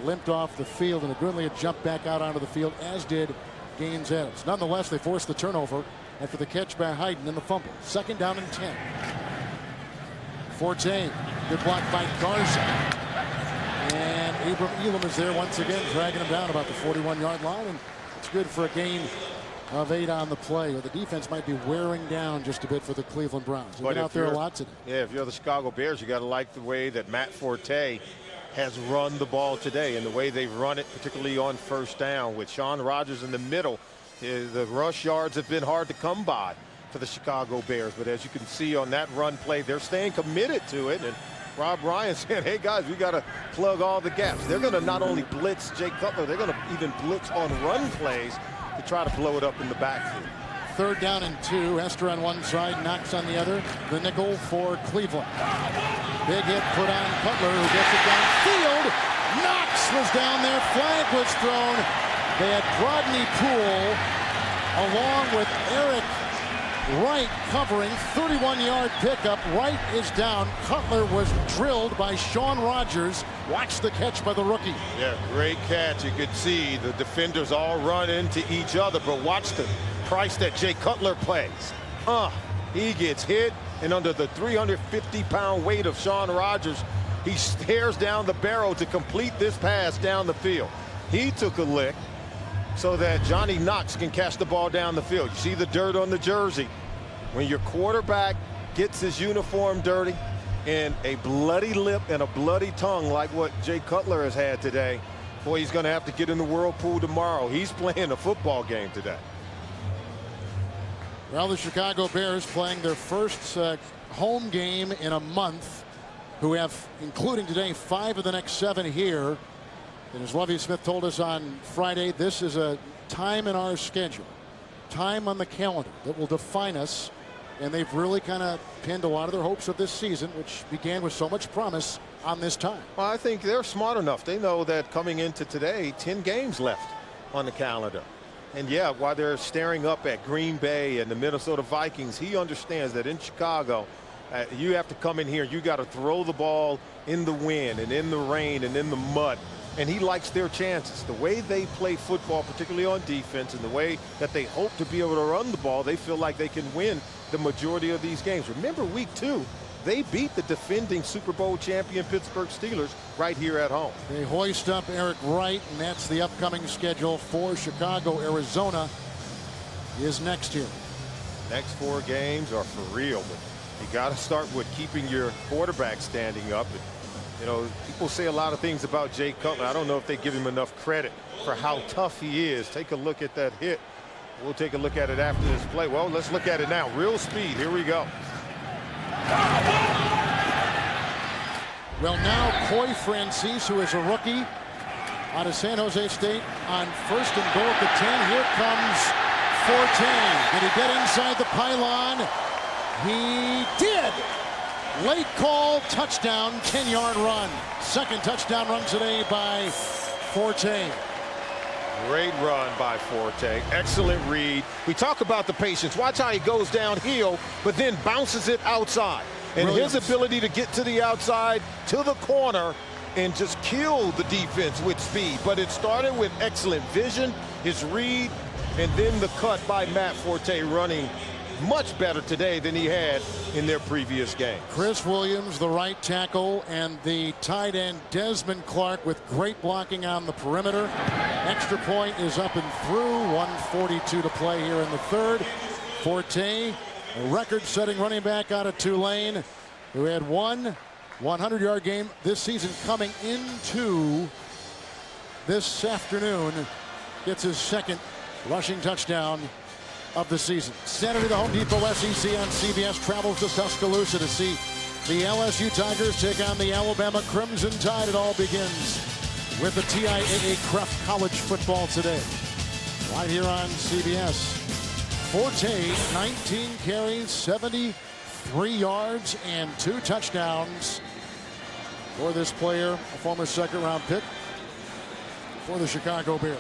limped off the field, and Agunleye jumped back out onto the field, as did Gaines Adams. Nonetheless, they forced the turnover after the catch by Hyden and the fumble. 2nd down and 10. Forte, good block by Garza. And Abram Elam is there once again, dragging him down about the 41-yard line, and it's good for a gain of 8 on the play. Or the defense might be wearing down just a bit for the Cleveland Browns. They've been out there a lot today. Yeah, if you're the Chicago Bears, you got to like the way that Matt Forte has run the ball today and the way they've run it, particularly on 1st down with Sean Rogers in the middle. The rush yards have been hard to come by for the Chicago Bears, but as you can see on that run play, they're staying committed to it. And Rob Ryan said, hey guys, we got to plug all the gaps. They're going to not only blitz Jay Cutler, they're going to even blitz on run plays to try to blow it up in the backfield. 3rd down and 2. Hester on one side, Knox on the other. The nickel for Cleveland. Big hit put on Cutler, who gets it downfield. Knox was down there. Flag was thrown. They had Rodney Poole along with Eric Wright covering. 31-yard pickup. Wright is down. Cutler was drilled by Sean Rogers. Watch the catch by the rookie. Yeah, great catch. You could see the defenders all run into each other, but watch the price that Jay Cutler plays. He gets hit, and under the 350-pound weight of Sean Rogers, he stares down the barrel to complete this pass down the field. He took a lick so that Johnny Knox can catch the ball down the field. You see the dirt on the jersey. When your quarterback gets his uniform dirty and a bloody lip and a bloody tongue like what Jay Cutler has had today, boy, he's going to have to get in the whirlpool tomorrow. He's playing a football game today. Well, the Chicago Bears playing their first home game in a month, who have, including today, 5 of the next 7 here. And as Lovie Smith told us on Friday, this is a time in our schedule, time on the calendar that will define us. And they've really kind of pinned a lot of their hopes of this season, which began with so much promise, on this time. Well, I think they're smart enough. They know that coming into today, 10 games left on the calendar. And yeah, while they're staring up at Green Bay and the Minnesota Vikings, he understands that in Chicago, you have to come in here. You got to throw the ball in the wind and in the rain and in the mud. And he likes their chances. The way they play football, particularly on defense, and the way that they hope to be able to run the ball, they feel like they can win the majority of these games. Remember, week 2, they beat the defending Super Bowl champion Pittsburgh Steelers right here at home. They hoist up Eric Wright, and that's the upcoming schedule for Chicago. Arizona is next year. Next 4 games are for real, but you got to start with keeping your quarterback standing up. You know, people say a lot of things about Jay Cutler. I don't know if they give him enough credit for how tough he is. Take a look at that hit. We'll take a look at it after this play. Well, let's look at it now. Real speed. Here we go. Well, now Coy Francis, who is a rookie out of San Jose State, on 1st and goal at the 10. Here comes Forte. Did he get inside the pylon? He did. Late call, touchdown, 10-yard run. Second touchdown run today by Forte. Great run by Forte. Excellent read. We talk about the patience. Watch how he goes downhill, but then bounces it outside. And his ability to get to the outside, to the corner, and just kill the defense with speed. But it started with excellent vision, his read, and then the cut by Matt Forte, running much better today than he had in their previous game. Chris Williams, the right tackle, and the tight end Desmond Clark with great blocking on the perimeter. Extra point is up and through. 1:42 to play here in the third. Forte, a record-setting running back out of Tulane, who had one 100-yard game this season, coming into this afternoon, gets his second rushing touchdown of the season. Saturday, the Home Depot SEC on CBS travels to Tuscaloosa to see the LSU Tigers take on the Alabama Crimson Tide. It all begins with the TIAA Cruft College football today, right here on CBS. Forte, 19 carries, 73 yards, and 2 touchdowns for this player, a former second-round pick for the Chicago Bears.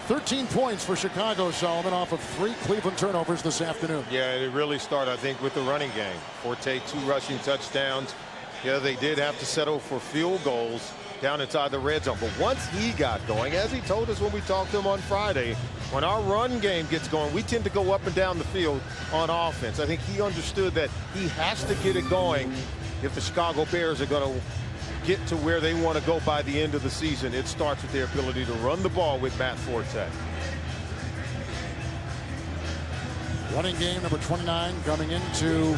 13 points for Chicago, Solomon, off of 3 Cleveland turnovers this afternoon. Yeah, it really started, I think, with the running game. Forte, 2 rushing touchdowns. Yeah, they did have to settle for field goals down inside the red zone. But once he got going, as he told us when we talked to him on Friday, when our run game gets going, we tend to go up and down the field on offense. I think he understood that he has to get it going if the Chicago Bears are going to get to where they want to go by the end of the season. It starts with their ability to run the ball with Matt Forte. Running game number 29 coming into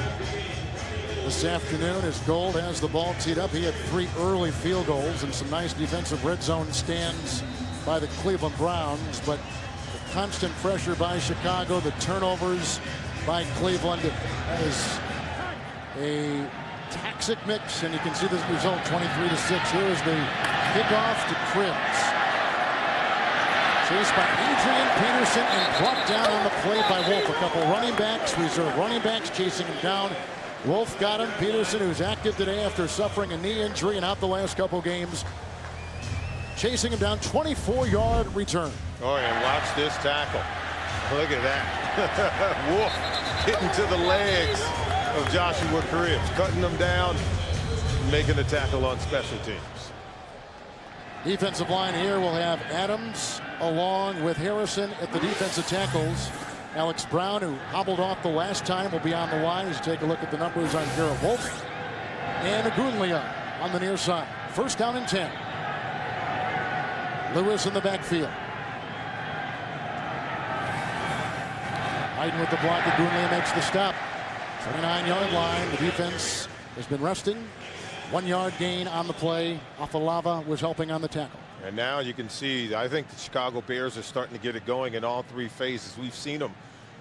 this afternoon as Gold has the ball teed up. He had 3 early field goals and some nice defensive red zone stands by the Cleveland Browns, but the constant pressure by Chicago, the turnovers by Cleveland, is a toxic mix, and you can see this result, 23-6. Here is the kickoff to Cribbs. Chased by Adrian Peterson and brought down on the play by Wolf. A couple running backs, reserve running backs, chasing him down. Wolf got him. Peterson, who's active today after suffering a knee injury and out the last couple games, chasing him down. 24-yard return. Oh, and watch this tackle. Look at that. Wolf hitting to the legs of Joshua Cribbs, cutting them down, making the tackle on special teams. Defensive line here will have Adams along with Harrison at the defensive tackles. Alex Brown, who hobbled off the last time, will be on the line. As you take a look at the numbers on Garrett Wolf. And Agunlia on the near side. First down and 10. Lewis in the backfield. Biden with the block. Agunlia makes the stop. 29-yard line. The defense has been resting. 1 yard gain on the play. Afalava was helping on the tackle. And now you can see, I think the Chicago Bears are starting to get it going in all three phases. We've seen them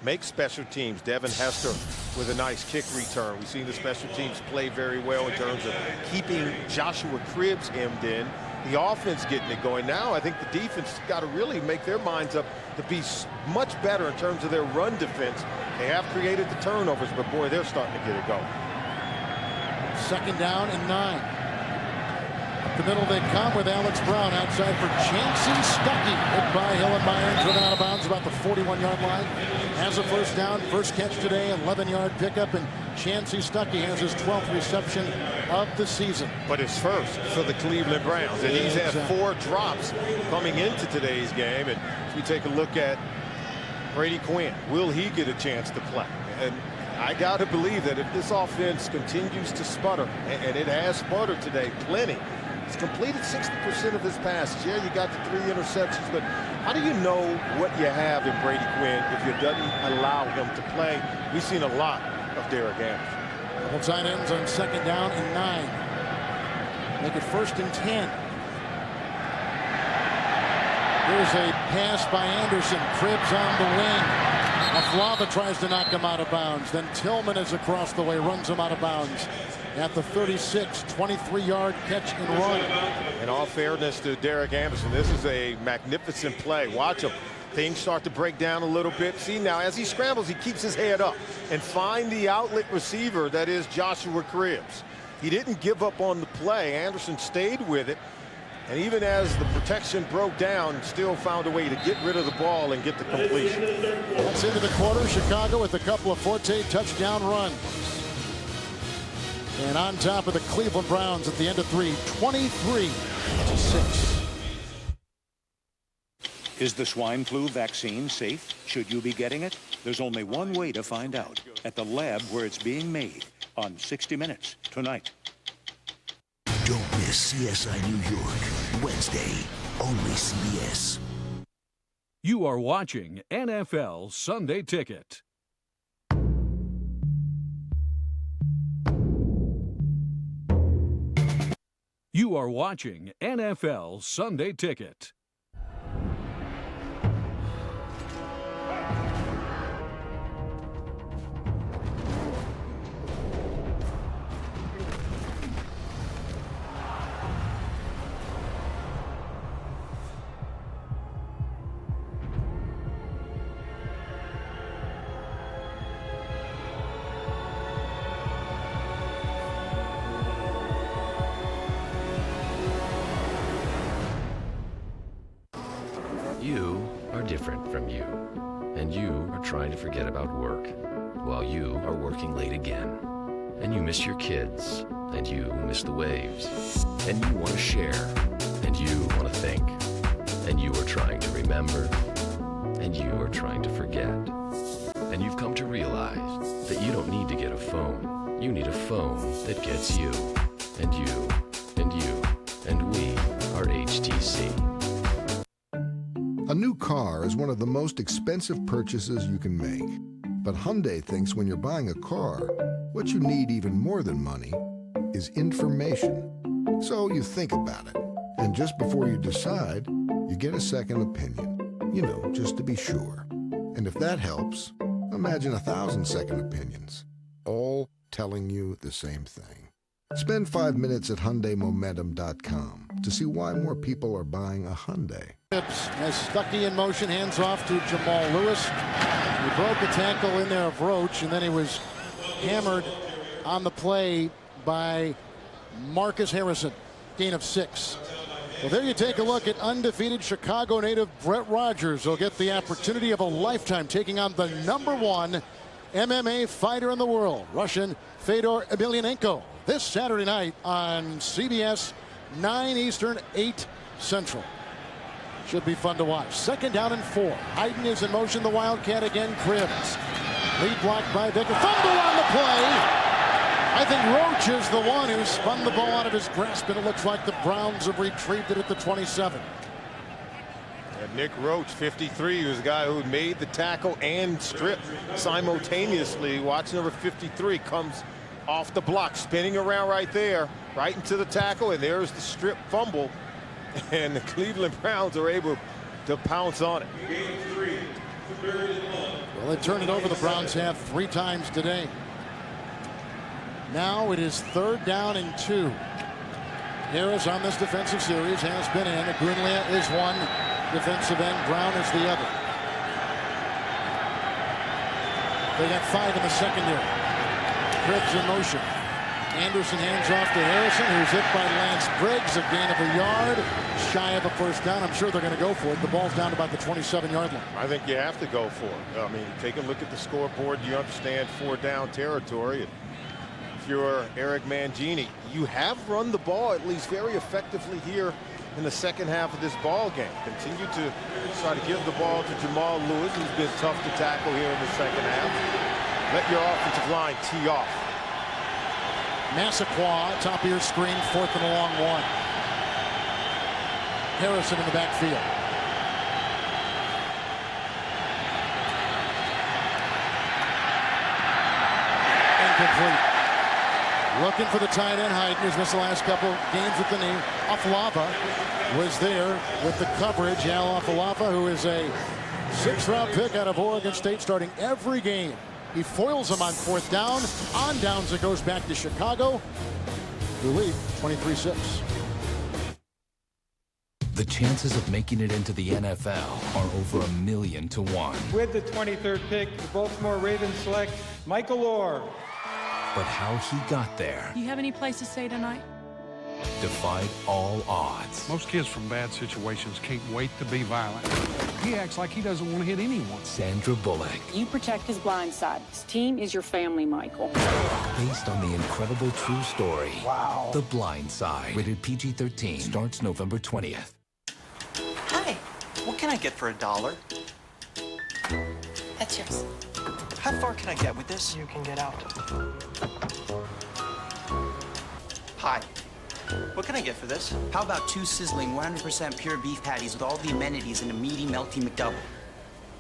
make special teams. Devin Hester with a nice kick return. We've seen the special teams play very well in terms of keeping Joshua Cribbs hemmed in. The offense getting it going. Now I think the defense has got to really make their minds up to be much better in terms of their run defense. They have created the turnovers, but boy, they're starting to get it going. Second down and 9. Up the middle they come with Alex Brown outside for Chancey Stuckey. Hit by Hillenmeyer, driven out of bounds about the 41-yard line. Has a first down, first catch today, 11-yard pickup, and Chancey Stuckey has his 12th reception of the season. But his first for the Cleveland Browns, and he's had 4 drops coming into today's game. And as we take a look at Brady Quinn, will he get a chance to play? And I got to believe that if this offense continues to sputter, and it has sputtered today plenty, he's completed 60% of his passes. Yeah, you got the 3 interceptions, but how do you know what you have in Brady Quinn if you doesn't allow him to play? We've seen a lot of Derek Anderson. Double tight ends on second down and 9. Make it first and 10. Here's a pass by Anderson. Cribbs on the wing. Aflava tries to knock him out of bounds. Then Tillman is across the way, runs him out of bounds at the 36. 23-yard catch and run. In all fairness to Derek Anderson, this is a magnificent play. Watch him. Things start to break down a little bit. See, now as he scrambles, he keeps his head up and find the outlet receiver that is Joshua Cribbs. He didn't give up on the play. Anderson stayed with it. And even as the protection broke down, still found a way to get rid of the ball and get the completion. That's into the quarter. Chicago with a couple of Forte touchdown runs. And on top of the Cleveland Browns at the end of 3, 23-6. Is the swine flu vaccine safe? Should you be getting it? There's only one way to find out. At the lab where it's being made on 60 Minutes tonight. Don't miss CSI New York, Wednesday, only CBS. You are watching NFL Sunday Ticket. You are watching NFL Sunday Ticket. You are different from you, and you are trying to forget about work, while you are working late again, and you miss your kids, and you miss the waves, and you want to share, and you want to think, and you are trying to remember, and you are trying to forget, and you've come to realize that you don't need to get a phone. You need a phone that gets you, and you, and you, and we are HTC. A new car is one of the most expensive purchases you can make. But Hyundai thinks when you're buying a car, what you need even more than money is information. So you think about it. And just before you decide, you get a second opinion. You know, just to be sure. And if that helps, imagine 1,000 second opinions, all telling you the same thing. Spend 5 minutes at HyundaiMomentum.com to see why more people are buying a Hyundai. As Stuckey in motion, hands off to Jamal Lewis. He broke a tackle in there of Roach, and then he was hammered on the play by Marcus Harrison. Gain of 6. Well, there you take a look at undefeated Chicago native Brett Rogers. He'll get the opportunity of a lifetime taking on the #1 MMA fighter in the world, Russian Fedor Emelianenko, this Saturday night on CBS, 9 Eastern, 8 Central. Should be fun to watch. 2nd down and 4. Hayden is in motion. The Wildcat again. Cribbs. Lead blocked by Vicker. Fumble on the play. I think Roach is the one who spun the ball out of his grasp, and it looks like the Browns have retrieved it at the 27. And Nick Roach, 53, was a guy who made the tackle and stripped simultaneously. Watch number 53 comes off the block, spinning around right there, right into the tackle, and there's the strip fumble. And the Cleveland Browns are able to pounce on it. Well, they turned it over. The Browns have 3 times today. Now it is 3rd down and 2. Harris on this defensive series has been in. Aguilia is one defensive end. Brown is the other. They got 5 in the secondary. Cribbs in motion. Anderson hands off to Harrison, who's hit by Lance Briggs. A gain of a yard, shy of a 1st down. I'm sure they're going to go for it. The ball's down about the 27-yard line. I think you have to go for it. I mean, take a look at the scoreboard. You understand 4-down territory. If you're Eric Mangini, you have run the ball at least very effectively here in the second half of this ball game. Continue to try to give the ball to Jamal Lewis, who's been tough to tackle here in the second half. Let your offensive line tee off. Massaquoi, top of your screen, 4th and a long 1. Harrison in the backfield. Incomplete. Looking for the tight end, Hayden, who's missed the last couple games with the knee. Afalava was there with the coverage. Al Afalava, who is a 6th-round pick out of Oregon State, starting every game. He foils him on 4th down. On downs, it goes back to Chicago, who lead 23-6. The chances of making it into the NFL are over 1,000,000 to 1. With the 23rd pick, the Baltimore Ravens select Michael Orr. But how he got there You have any place to stay tonight? defied all odds. Most kids from bad situations can't wait to be violent. He acts like he doesn't want to hit anyone. Sandra Bullock, You protect his blind side. His team is your family, Michael. based on the incredible true story. Wow. The Blind Side. Rated PG-13. Starts November 20th. Hi. What can I get for $1? That's yours. How far can I get with this? You can get out. Hi. What can I get for this? How about 2 sizzling 100% pure beef patties with all the amenities in a meaty, melty McDouble?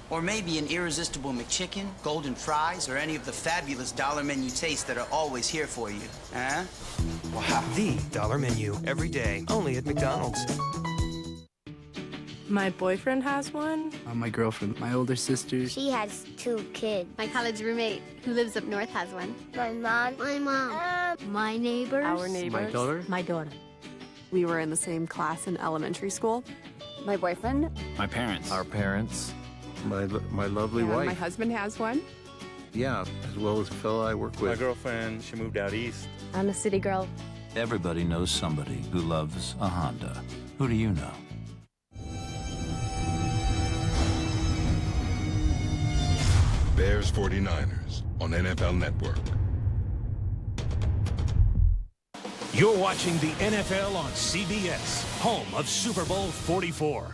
Or maybe an irresistible McChicken, golden fries, or any of the fabulous dollar menu tastes that are always here for you, huh? Wow. The dollar menu. Every day. Only at McDonald's. My boyfriend has one. My girlfriend, my older sister. She has 2 kids. My college roommate, who lives up north, has one. My mom. My mom. My neighbors. Our neighbors. My daughter. My daughter. We were in the same class in elementary school. My boyfriend. My parents. Our parents. My lovely wife. My husband has one. Yeah, as well as a fellow I work with. My girlfriend, she moved out east. I'm a city girl. Everybody knows somebody who loves a Honda. Who do you know? Bears 49ers on NFL Network. You're watching the NFL on CBS, home of Super Bowl 44.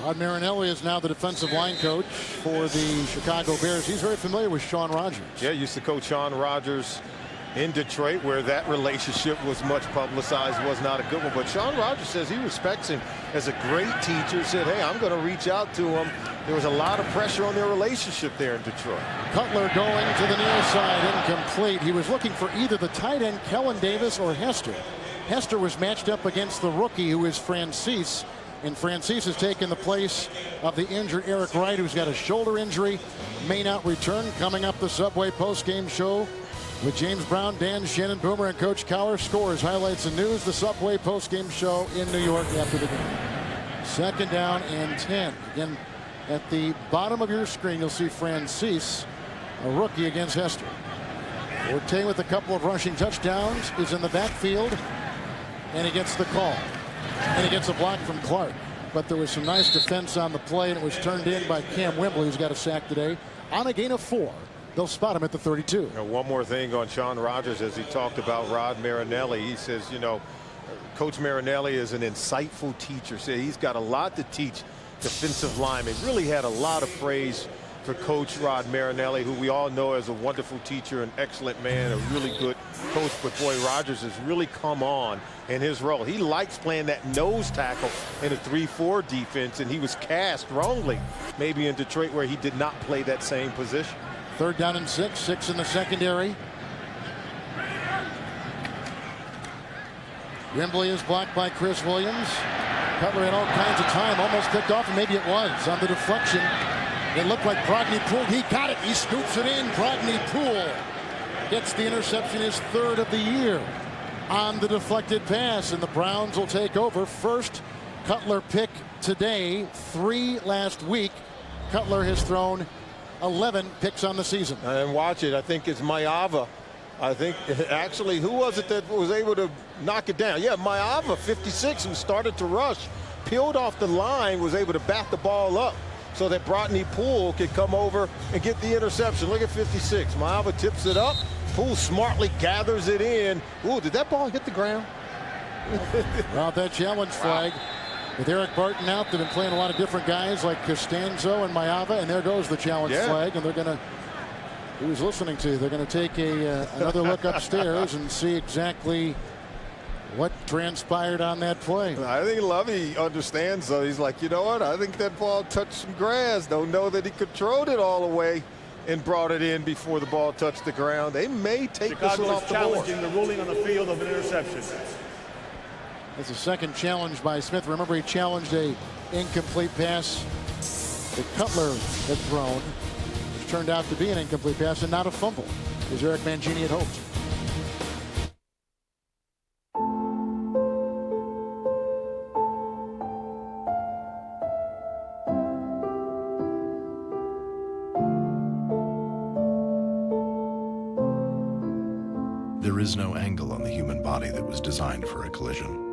Rod Marinelli is now the defensive line coach for the Chicago Bears. He's very familiar with Shawn Rodgers. Yeah, used to coach Shawn Rodgers in Detroit, where that relationship was much publicized, was not a good one. But Shawn Rodgers says he respects him as a great teacher. Said, hey, I'm going to reach out to him. There was a lot of pressure on their relationship there in Detroit. Cutler going to the near side, incomplete. He was looking for either the tight end, Kellen Davis, or Hester. Hester was matched up against the rookie, who is Francis. And Francis has taken the place of the injured Eric Wright, who's got a shoulder injury, may not return. Coming up, the Subway postgame show with James Brown, Dan Shannon, Boomer, and Coach Cowher. Scores, highlights, and news. The Subway postgame show in New York after the game. 2nd down and 10. Again, at the bottom of your screen, you'll see Francis, a rookie, against Hester. Forte with a couple of rushing touchdowns is in the backfield. and he gets the call. And he gets a block from Clark. But there was some nice defense on the play, and it was turned in by Cam Wembley, who's got a sack today. On a gain of 4. They'll spot him at the 32. One more thing on Sean Rogers as he talked about Rod Marinelli. He says, you know, Coach Marinelli is an insightful teacher. So he's got a lot to teach defensive linemen. Really had a lot of praise for Coach Rod Marinelli, who we all know as a wonderful teacher, an excellent man, a really good coach. But boy, Rogers has really come on in his role. He likes playing that nose tackle in a 3-4 defense, and he was cast wrongly maybe in Detroit, where he did not play that same position. 3rd down and 6. 6 in the secondary. Wembley is blocked by Chris Williams. Cutler had all kinds of time, almost picked off, and maybe it was on the deflection. It looked like Brodney Poole. He got it. He scoops it in. Brodney Poole gets the interception, his 3rd of the year on the deflected pass, and the Browns will take over. First Cutler pick today, 3 last week. Cutler has thrown 11 picks on the season. And watch it. I think it's Maeva. I think actually, who was it that was able to knock it down? Yeah, Maeva, 56, who started to rush, peeled off the line, was able to bat the ball up so that Brodney Poole could come over and get the interception. Look at 56. Maeva tips it up. Poole smartly gathers it in. Ooh, did that ball hit the ground? Well, that challenge flag. With Eric Barton out, they've been playing a lot of different guys like Costanzo and Maeva, and there goes the challenge flag, and they're going to, who's listening to, they're going to take another look upstairs and see exactly what transpired on that play. I think Lovey understands, though. He's like, you know what? I think that ball touched some grass. Don't know that he controlled it all the way and brought it in before the ball touched the ground. They may take this one off the board. Challenging the ruling on the field of an interception. That's a second challenge by Smith. Remember, he challenged a incomplete pass that Cutler had thrown, which turned out to be an incomplete pass and not a fumble, as Eric Mangini had hoped. There is no angle on the human body that was designed for a collision.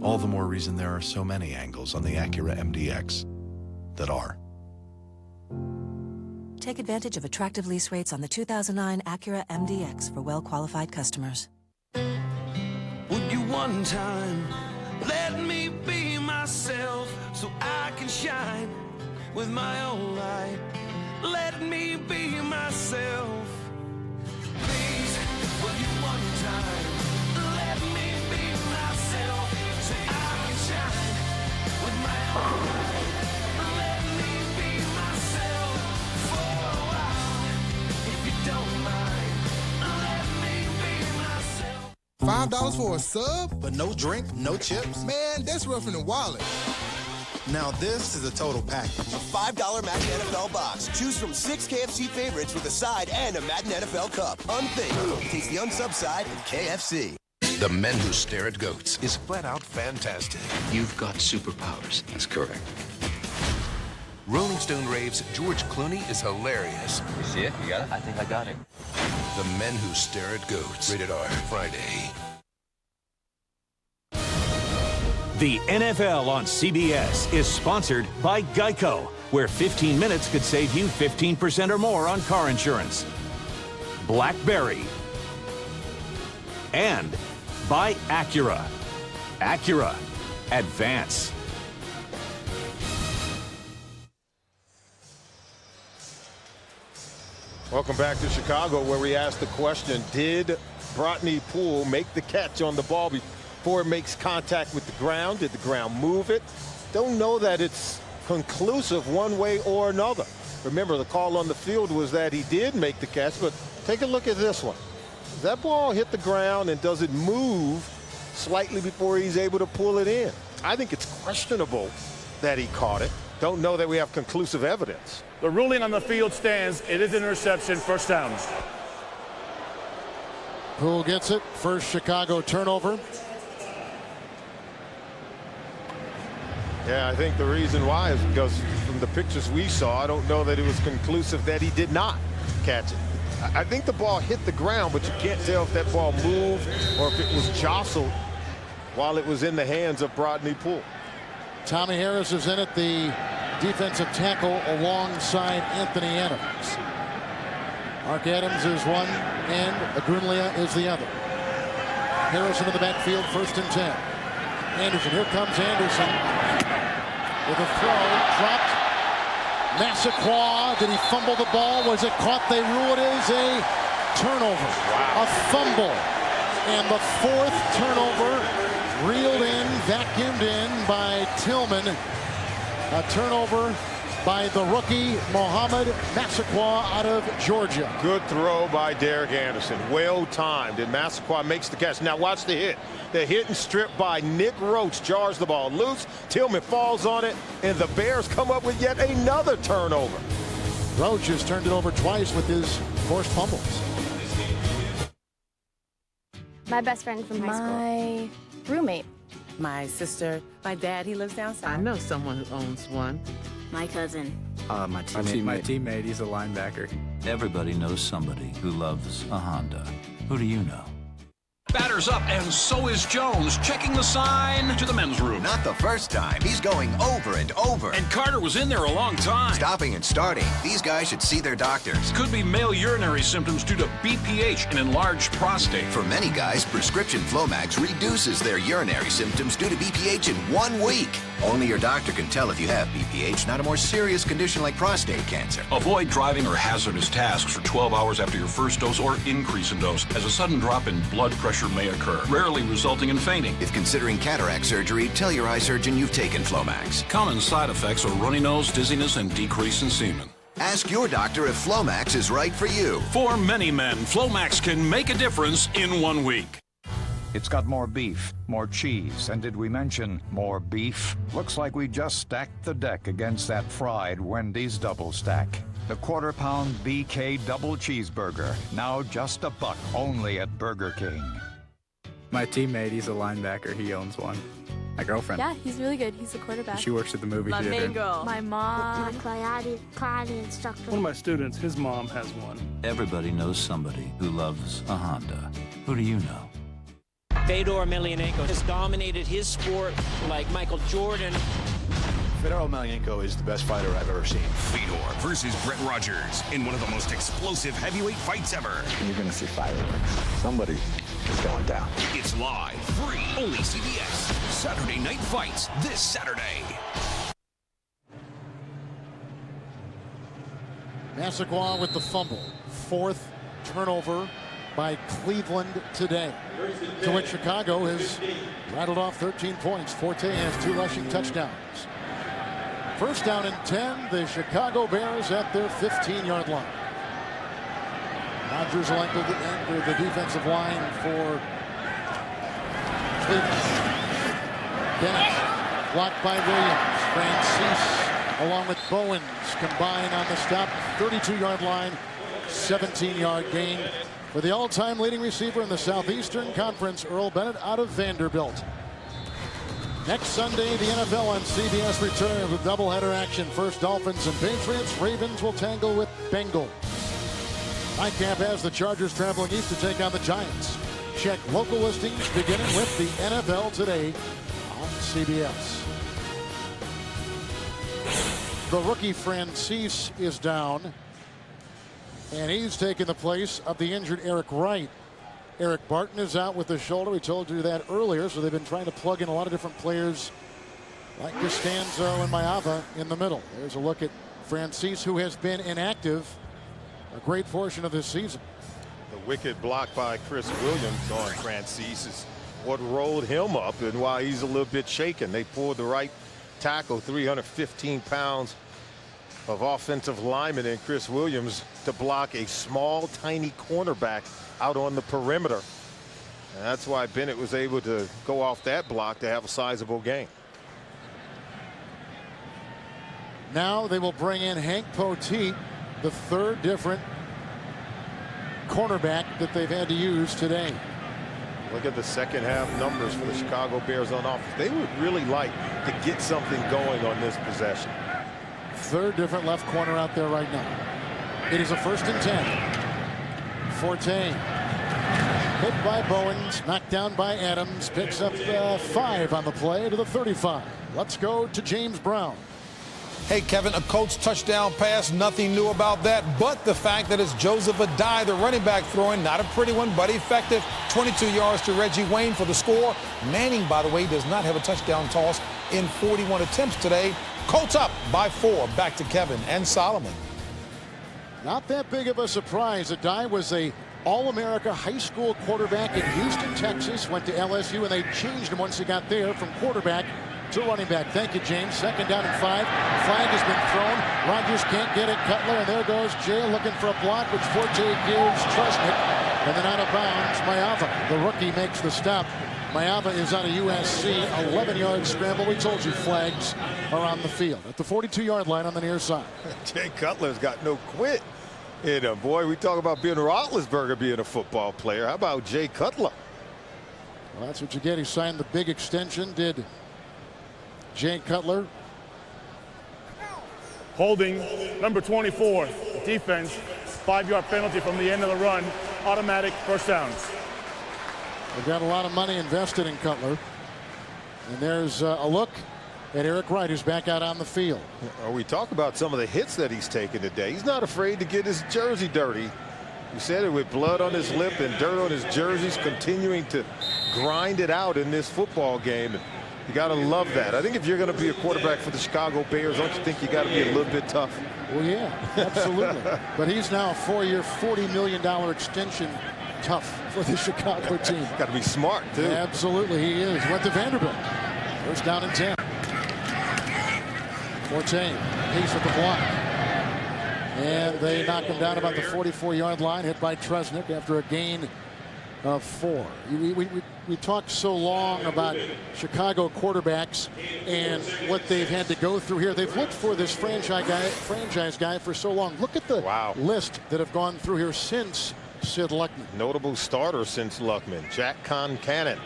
All the more reason there are so many angles on the Acura MDX that are. Take advantage of attractive lease rates on the 2009 Acura MDX for well-qualified customers. Would you one time let me be myself so I can shine with my own light? Let me be myself. Please, will you one time let me be myself so I can shine with my own light? Let me be myself for a while, if you don't mind. Let me be myself. $5 for a sub, but no drink, no chips? Man, that's rough in the wallet. Now this is a total package. A $5 Madden NFL box. Choose from 6 KFC favorites with a side and a Madden NFL Cup. Unthink. Taste the unsub side at KFC. The Men Who Stare at Goats is flat out fantastic. You've got superpowers. That's correct. Rolling Stone raves George Clooney is hilarious. You see it? You got it? I think I got it. The Men Who Stare at Goats. Rated R. Friday. The NFL on CBS is sponsored by Geico, where 15 minutes could save you 15% or more on car insurance. BlackBerry. And by Acura. Acura. Advance. Welcome back to Chicago, where we asked the question, did Brodney Poole make the catch on the ball before it makes contact with the ground? Did the ground move it? Don't know that it's conclusive one way or another. Remember, the call on the field was that he did make the catch, but take a look at this one. Does that ball hit the ground, and does it move slightly before he's able to pull it in? I think it's questionable that he caught it. Don't know that we have conclusive evidence. The ruling on the field stands. It is an interception. First down. Poole gets it. First Chicago turnover. Yeah, I think the reason why is because from the pictures we saw, I don't know that it was conclusive that he did not catch it. I think the ball hit the ground, but you can't tell if that ball moved or if it was jostled while it was in the hands of Brodney Poole. Tommy Harris is in at the defensive tackle alongside Anthony Adams. Mark Adams is one and Agunlia is the other. Harrison in the backfield, 1st and 10. Anderson, here comes Anderson with a throw, dropped. Massaquoi, did he fumble the ball? Was it caught? They rule it is a turnover. Wow. A fumble. And the 4th turnover reeled in, vacuumed in by Tillman. A turnover by the rookie Mohamed Massaquoi out of Georgia. Good throw by Derek Anderson. Well timed, and Massaquoi makes the catch. Now watch the hit. The hit and strip by Nick Roach jars the ball loose. Tillman falls on it, and the Bears come up with yet another turnover. Roach has turned it over twice with his forced fumbles. My best friend from high school. My roommate. My sister. My dad, he lives down south. I know someone who owns one. My cousin. My teammate, he's a linebacker. Everybody knows somebody who loves a Honda. Who do you know? Batter's up, and so is Jones, checking the sign to the men's room. Not the first time. He's going over and over. And Carter was in there a long time. Stopping and starting. These guys should see their doctors. Could be male urinary symptoms due to BPH and enlarged prostate. For many guys, prescription Flomax reduces their urinary symptoms due to BPH in 1 week. Only your doctor can tell if you have BPH, not a more serious condition like prostate cancer. Avoid driving or hazardous tasks for 12 hours after your first dose or increase in dose, as a sudden drop in blood pressure may occur, rarely resulting in fainting. If considering cataract surgery, tell your eye surgeon you've taken Flomax. Common side effects are runny nose, dizziness, and decrease in semen. Ask your doctor if Flomax is right for you. For many men, Flomax can make a difference in 1 week. It's got more beef, more cheese, and did we mention more beef? Looks like we just stacked the deck against that fried Wendy's double stack. The quarter-pound BK double cheeseburger, now just $1 only at Burger King. My teammate, he's a linebacker. He owns one. My girlfriend. Yeah, he's really good. He's a quarterback. She works at the movie theater. My mom. My karate instructor. One of my students, his mom has one. Everybody knows somebody who loves a Honda. Who do you know? Fedor Emelianenko has dominated his sport like Michael Jordan. Fedor Emelianenko is the best fighter I've ever seen. Fedor versus Brett Rogers in one of the most explosive heavyweight fights ever. You're going to see fireworks. Somebody is going down. It's live, free, only CBS. Saturday Night Fights this Saturday. Massaquoi with the fumble. 4th turnover by Cleveland today, to which Chicago has rattled off 13 points. Forte has 2 rushing touchdowns. 1st down and 10, the Chicago Bears at their 15-yard line. Rodgers will enter the defensive line for Cleveland. Bennett blocked by Williams. Francis along with Bowens combine on the stop. 32-yard line, 17-yard gain for the all-time leading receiver in the Southeastern Conference, Earl Bennett out of Vanderbilt. Next Sunday, the NFL on CBS returns with doubleheader action. First Dolphins and Patriots. Ravens will tangle with Bengals. Nightcap has the Chargers traveling east to take on the Giants. Check local listings beginning with the NFL today on CBS. The rookie Francis is down, and he's taken the place of the injured Eric Wright. Eric Barton is out with the shoulder. We told you that earlier, so they've been trying to plug in a lot of different players like Costanzo and Maava in the middle. There's a look at Francis, who has been inactive a great portion of this season. The wicked block by Chris Williams on Francis is what rolled him up, and why he's a little bit shaken. They pulled the right tackle, 315 pounds of offensive lineman in Chris Williams to block a small, tiny cornerback out on the perimeter. And that's why Bennett was able to go off that block to have a sizable gain. Now they will bring in Hank Poteet, the 3rd different cornerback that they've had to use today. Look at the second half numbers for the Chicago Bears on offense. They would really like to get something going on this possession. 3rd different left corner out there right now. It is a 1st and 10. Forte hit by Bowens, knocked down by Adams, picks up 5 on the play to the 35. Let's go to James Brown. Hey, Kevin, a Colts touchdown pass, nothing new about that, but the fact that it's Joseph Adai, the running back, throwing, not a pretty one, but effective. 22 yards to Reggie Wayne for the score. Manning, by the way, does not have a touchdown toss in 41 attempts today. Colts up by 4. Back to Kevin and Solomon. Not that big of a surprise. Adai was a All-America high school quarterback in Houston, Texas. Went to LSU, and they changed him once he got there from quarterback to running back. Thank you, James. 2nd down and 5. Flag has been thrown. Rodgers can't get it. Cutler, and there goes Jay looking for a block, which Forte gives Trusnick. And then out of bounds, Mayava. The rookie makes the stop. Mayava is on a USC 11-yard scramble. We told you flags are on the field at the 42-yard line on the near side. Jay Cutler's got no quit. You know, boy, we talk about Ben Roethlisberger being a football player. How about Jay Cutler? Well, that's what you get. He signed the big extension, did Jay Cutler. Holding number 24. Defense. 5-yard penalty from the end of the run. Automatic first down. They've got a lot of money invested in Cutler. And there's a look at Eric Wright, who's back out on the field. We talk about some of the hits that he's taken today. He's not afraid to get his jersey dirty. You said it, with blood on his lip and dirt on his jerseys, continuing to grind it out in this football game. You got to love that. I think if you're going to be a quarterback for the Chicago Bears, don't you think you got to be a little bit tough? Well, yeah, absolutely. But he's now a 4-year, $40 million extension. Tough for the Chicago team. Got to be smart, too. Yeah, absolutely, he is. Went to Vanderbilt. First down and 10. Forte, Peace with the block. And they knock him down about the 44-yard line, hit by Trusnick after a gain of 4. We talked so long about Chicago quarterbacks and what they've had to go through here. They've looked for this franchise guy for so long. Look at the list that have gone through here since Sid Luckman. Notable starter since Luckman. Jack Concannon,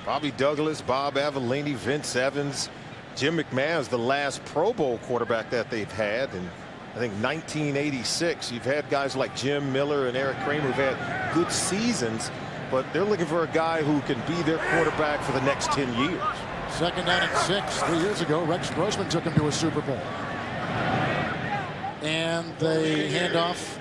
Bobby Douglas, Bob Avellini, Vince Evans. Jim McMahon is the last Pro Bowl quarterback that they've had. And I think 1986, you've had guys like Jim Miller and Eric Kramer who've had good seasons, but they're looking for a guy who can be their quarterback for the next 10 years. 2nd down and 6. 3 years ago, Rex Grossman took him to a Super Bowl. And they hand off.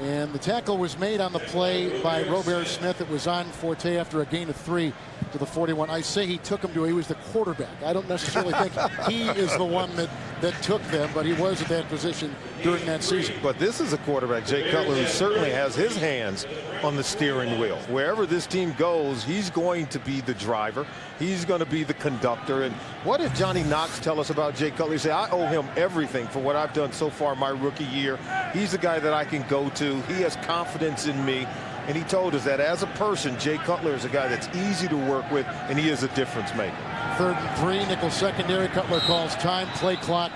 And the tackle was made on the play by Robert Smith. It was on Forte after a gain of 3 to the 41. I say he took him to, he was the quarterback. I don't necessarily think he is the one that took them, but he was at that position during that season. But this is a quarterback, Jay Cutler, who certainly has his hands on the steering wheel. Wherever this team goes, he's going to be the driver. He's going to be the conductor. And what did Johnny Knox tell us about Jay Cutler? He said, I owe him everything for what I've done so far my rookie year. He's the guy that I can go to. He has confidence in me. And he told us that as a person, Jay Cutler is a guy that's easy to work with, and he is a difference maker. 3rd and 3, nickel secondary. Cutler calls time, play clock.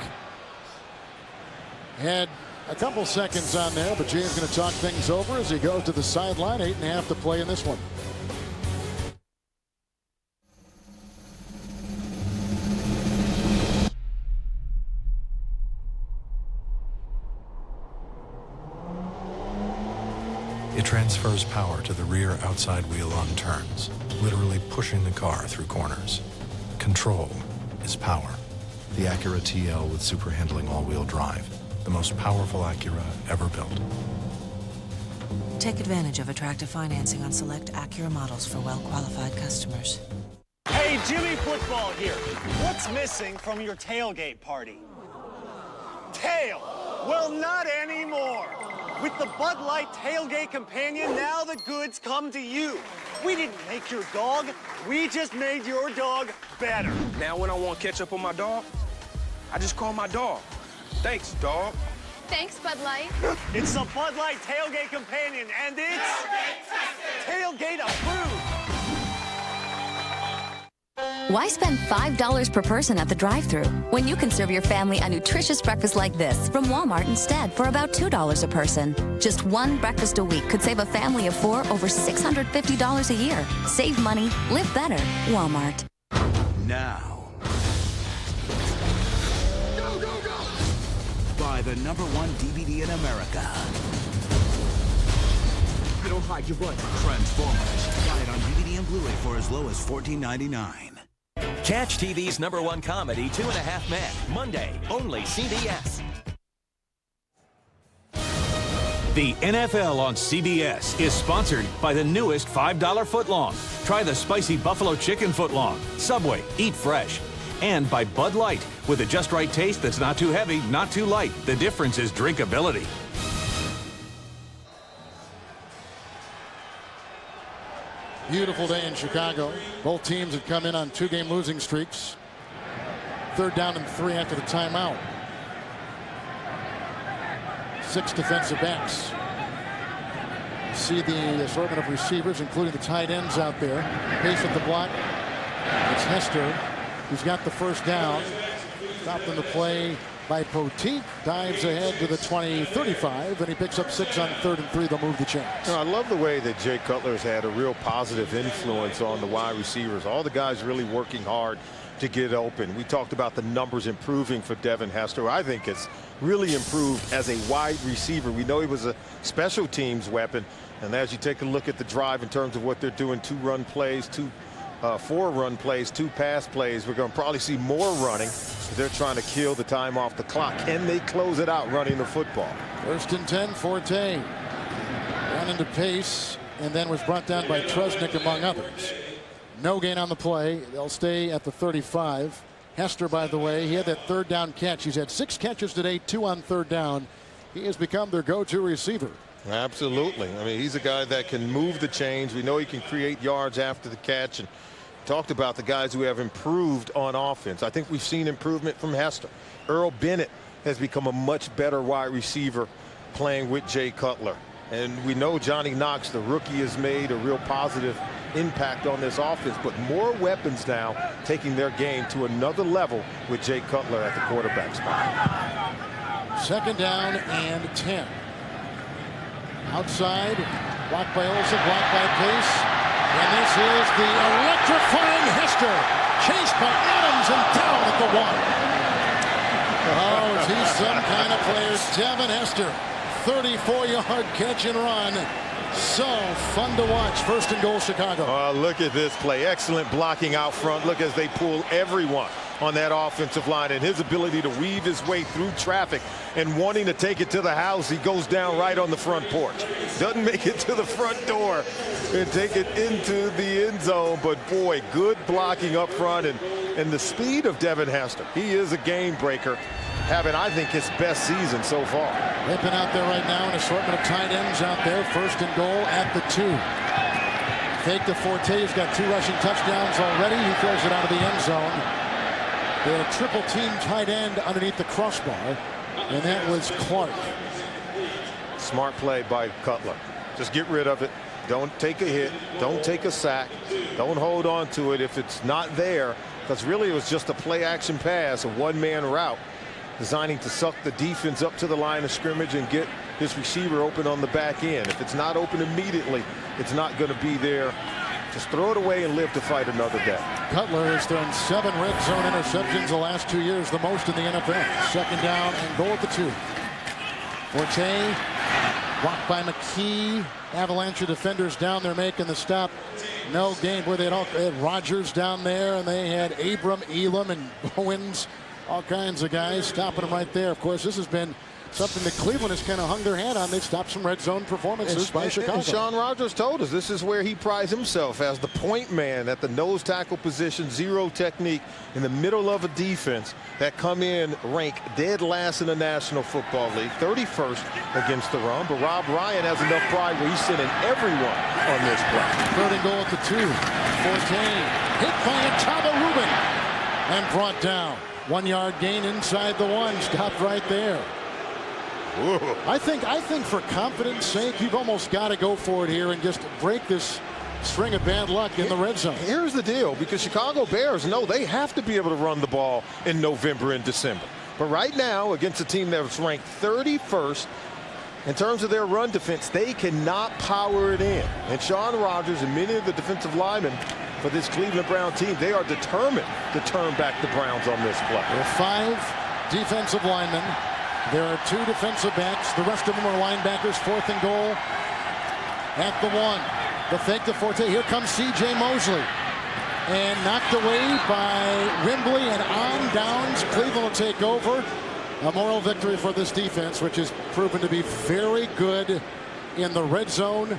Had a couple seconds on there, but Jay's going to talk things over as he goes to the sideline. 8.5 to play in this one. It transfers power to the rear outside wheel on turns, literally pushing the car through corners. Control is power. The Acura TL with super handling all-wheel drive, the most powerful Acura ever built. Take advantage of attractive financing on select Acura models for well-qualified customers. Hey, Jimmy Football here. What's missing from your tailgate party? Tail. Well, not anymore. With the Bud Light Tailgate Companion, now the goods come to you. We didn't make your dog, we just made your dog better. Now when I want ketchup on my dog, I just call my dog. Thanks, dog. Thanks, Bud Light. It's the Bud Light Tailgate Companion, and it's tailgate approved. Why spend $5 per person at the drive-thru when you can serve your family a nutritious breakfast like this from Walmart instead for about $2 a person? Just one breakfast a week could save a family of 4 over $650 a year. Save money, live better. Walmart. Now, buy the #1 DVD in America. It'll hide your blood. Transformers. Buy it on DVD and Blu-ray for as low as $14.99. Catch TV's #1 comedy, 2.5 Men, Monday, only CBS. The NFL on CBS is sponsored by the newest $5 footlong. Try the spicy buffalo chicken footlong. Subway, eat fresh. And by Bud Light, with a just right taste that's not too heavy, not too light. The difference is drinkability. Beautiful day in Chicago. Both teams had come in on 2-game losing streaks. 3rd down and 3 after the timeout. 6 defensive backs. See the assortment of receivers, including the tight ends out there. Pace at the block. It's Hester who's got the first down. Stopped in the play by Poteet. Dives ahead to the 20-35, and he picks up 6 on 3rd and 3. They'll move the chains. I love the way that Jay Cutler's had a real positive influence on the wide receivers. All the guys really working hard to get open. We talked about the numbers improving for Devin Hester. I think it's really improved as a wide receiver. We know he was a special teams weapon, and as you take a look at the drive in terms of what they're doing, 2 run plays, 4 run plays, 2 pass plays, we're going to probably see more running. They're trying to kill the time off the clock. Can they close it out running the football? 1st and 10, Forte ran into pace and then was brought down by Trusnick, among others. No gain on the play. They'll stay at the 35. Hester, by the way, he had that 3rd down catch. He's had 6 catches today, 2 on 3rd down. He has become their go-to receiver. Absolutely. I mean, he's a guy that can move the chains. We know he can create yards after the catch, and talked about the guys who have improved on offense. I think we've seen improvement from Hester. Earl Bennett has become a much better wide receiver playing with Jay Cutler. And we know Johnny Knox, the rookie, has made a real positive impact on this offense, but more weapons now taking their game to another level with Jay Cutler at the quarterback spot. 2nd down and 10. Outside, blocked by Olsen, blocked by Pace. And this is the electrifying Hester, chased by Adams and down at the 1. Oh, is he some kind of player? Devin Hester, 34-yard catch and run. So fun to watch. 1st and goal, Chicago. Look at this play. Excellent blocking out front. Look as they pull everyone on that offensive line, and his ability to weave his way through traffic and wanting to take it to the house. He goes down right on the front porch. Doesn't make it to the front door and take it into the end zone, but boy, good blocking up front, and the speed of Devin Hester. He is a game breaker, having, I think, his best season so far. They've been out there right now, an assortment of tight ends out there. 1st and goal at the 2. Fake to Forte. He's got 2 rushing touchdowns already. He throws it out of the end zone. They had a triple team tight end underneath the crossbar, and that was Clark. Smart play by Cutler. Just get rid of it. Don't take a hit. Don't take a sack. Don't hold on to it if it's not there, because really it was just a play action pass, a 1-man route, designing to suck the defense up to the line of scrimmage and get his receiver open on the back end. If it's not open immediately, it's not going to be there. Just throw it away and live to fight another day. Cutler has thrown 7 red zone interceptions the last 2 years, the most in the NFL. 2nd down and goal at the 2. Forte blocked by McKee. Avalanche of defenders down there making the stop. No gain. Boy, they had Rodgers down there, and they had Abram, Elam, and Bowens. All kinds of guys stopping them right there. Of course, this has been something that Cleveland has kind of hung their hand on. They've stopped some red zone performances by Chicago. And Sean Rodgers told us this is where he prides himself as the point man at the nose tackle position, 0 technique in the middle of a defense that come in ranked dead last in the National Football League, 31st against the run. But Rob Ryan has enough pride where he's sending everyone on this play. 3rd and goal at the 2. Forte hit by Ataba Rubin and brought down. 1-yard gain inside the 1. Stopped right there. Whoa. I think for confidence sake, you've almost got to go for it here and just break this string of bad luck in the red zone. Here's the deal, because Chicago Bears know they have to be able to run the ball in November and December. But right now, against a team that's ranked 31st in terms of their run defense, they cannot power it in. And Sean Rodgers and many of the defensive linemen for this Cleveland Brown team, they are determined to turn back the Browns on this play. There are 5 defensive linemen. There are 2 defensive backs. The rest of them are linebackers. 4th and goal. at the 1. The fake to Forte. Here comes C.J. Mosley. And knocked away by Wembley, and on downs. Cleveland will take over. A moral victory for this defense, which has proven to be very good in the red zone.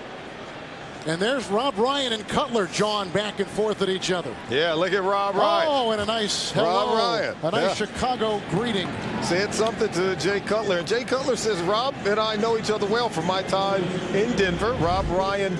And there's Rob Ryan and Cutler jawing back and forth at each other. Yeah, look at Rob Ryan. Oh, and a nice hello. Rob Ryan. A nice Chicago greeting. Said something to Jay Cutler. And Jay Cutler says, Rob and I know each other well from my time in Denver. Rob Ryan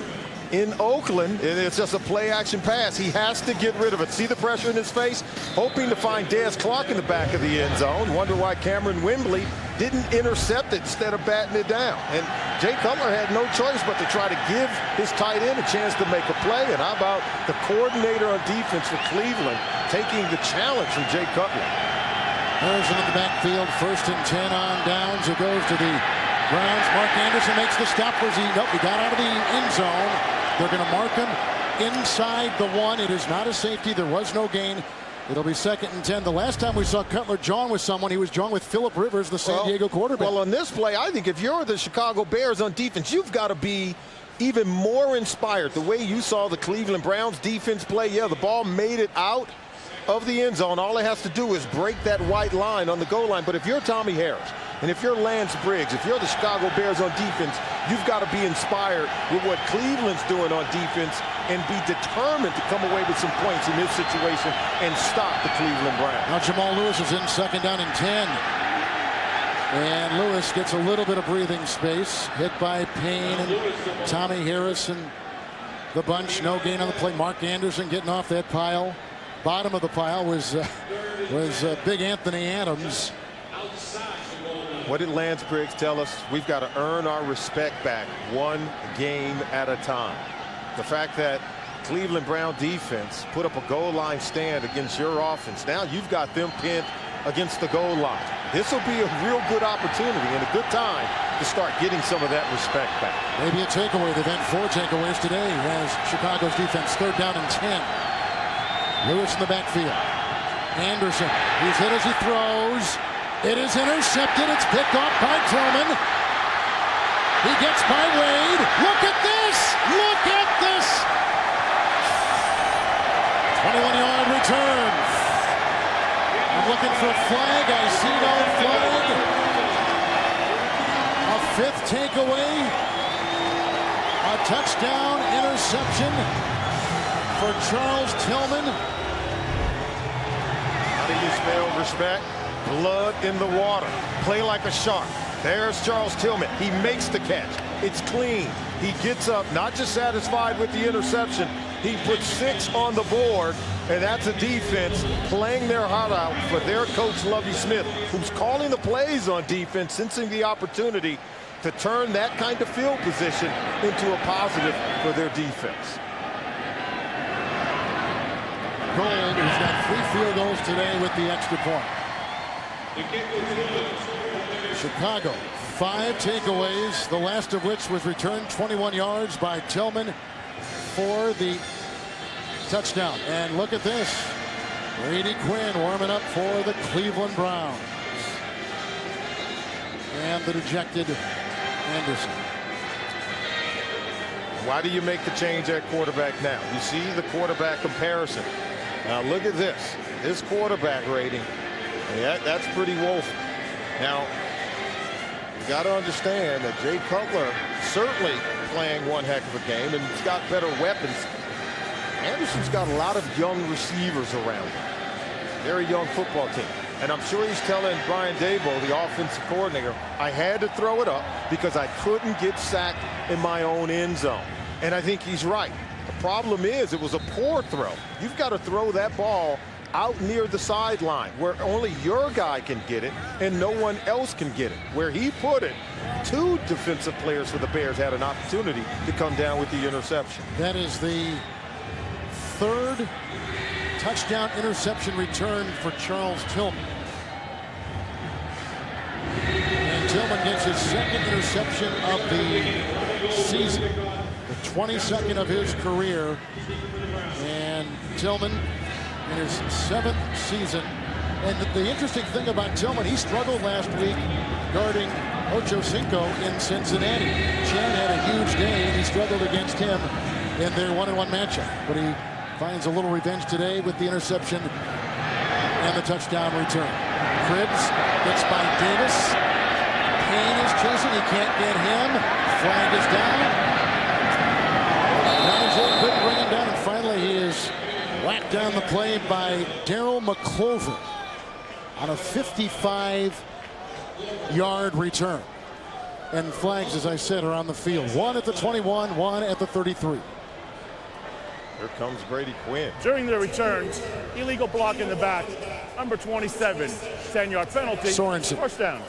in Oakland, and it's just a play-action pass. He has to get rid of it. See the pressure in his face? Hoping to find Dez Clark in the back of the end zone. Wonder why Cameron Wembley didn't intercept it instead of batting it down. And Jay Cutler had no choice but to try to give his tight end a chance to make a play. And how about the coordinator on defense for Cleveland taking the challenge from Jay Cutler? Harrison in the backfield, 1st and 10 on downs. It goes to the Browns. Mark Anderson makes the stop. Nope, he got out of the end zone. They're going to mark him inside the 1. It is not a safety. There was no gain. It'll be 2nd and 10. The last time we saw Cutler jawing with someone, he was jawing with Phillip Rivers, the San Diego quarterback. Well, on this play, I think if you're the Chicago Bears on defense, you've got to be even more inspired. The way you saw the Cleveland Browns defense play, yeah, the ball made it out of the end zone. All it has to do is break that white line on the goal line. But if you're Tommy Harris, and if you're Lance Briggs, if you're the Chicago Bears on defense, you've got to be inspired with what Cleveland's doing on defense and be determined to come away with some points in this situation and stop the Cleveland Browns. Now Jamal Lewis is in 2nd down and 10. And Lewis gets a little bit of breathing space. Hit by Payne and Tommy Harris and the bunch. No gain on the play. Mark Anderson getting off that pile. Bottom of the pile was Big Anthony Adams. What did Lance Briggs tell us? We've got to earn our respect back one game at a time. The fact that Cleveland Brown defense put up a goal line stand against your offense. Now you've got them pinned against the goal line. This will be a real good opportunity and a good time to start getting some of that respect back. Maybe a takeaway. They've had 4 takeaways today as Chicago's defense 3rd down and 10. Lewis in the backfield. Anderson, he's hit as he throws. It is intercepted. It's picked off by Tillman. He gets by Wade. Look at this! Look at this! 21-yard return. I'm looking for a flag. I see no flag. A 5th takeaway. A touchdown interception for Charles Tillman. How do you spell respect? Blood in the water. Play like a shark. There's Charles Tillman. He makes the catch. It's clean. He gets up, not just satisfied with the interception. He puts 6 on the board, and that's a defense playing their heart out for their coach, Lovie Smith, who's calling the plays on defense, sensing the opportunity to turn that kind of field position into a positive for their defense. Gold, who's got 3 field goals today with the extra point. Chicago, 5 takeaways, the last of which was returned 21 yards by Tillman for the touchdown. And look at this. Brady Quinn warming up for the Cleveland Browns. And the dejected Anderson. Why do you make the change at quarterback now? You see the quarterback comparison. Now look at this. His quarterback rating. Yeah, that's pretty woeful. Now, you got to understand that Jay Cutler certainly playing one heck of a game, and he's got better weapons. Anderson's got a lot of young receivers around him. Very young football team. And I'm sure he's telling Brian Daboll, the offensive coordinator, I had to throw it up because I couldn't get sacked in my own end zone. And I think he's right. The problem is it was a poor throw. You've got to throw that ball out near the sideline where only your guy can get it and no one else can get it. Where he put it, 2 defensive players for the Bears had an opportunity to come down with the interception. That is the 3rd touchdown interception return for Charles Tillman. And Tillman gets his 2nd interception of the season, the 22nd of his career. And Tillman in his 7th season. And the interesting thing about Tillman, he struggled last week guarding Ocho Cinco in Cincinnati. Chan had a huge day, and he struggled against him in their 1-on-1 matchup. But he finds a little revenge today with the interception and the touchdown return. Cribbs gets by Davis. Payne is chasing. He can't get him. Flag is down. Nigel couldn't bring him down, and finally he is whacked down the play by Darryl McClover on a 55-yard return. And flags, as I said, are on the field. One at the 21, one at the 33. Here comes Brady Quinn. During the return, illegal block in the back. Number 27, 10-yard penalty. Sorensen. First down.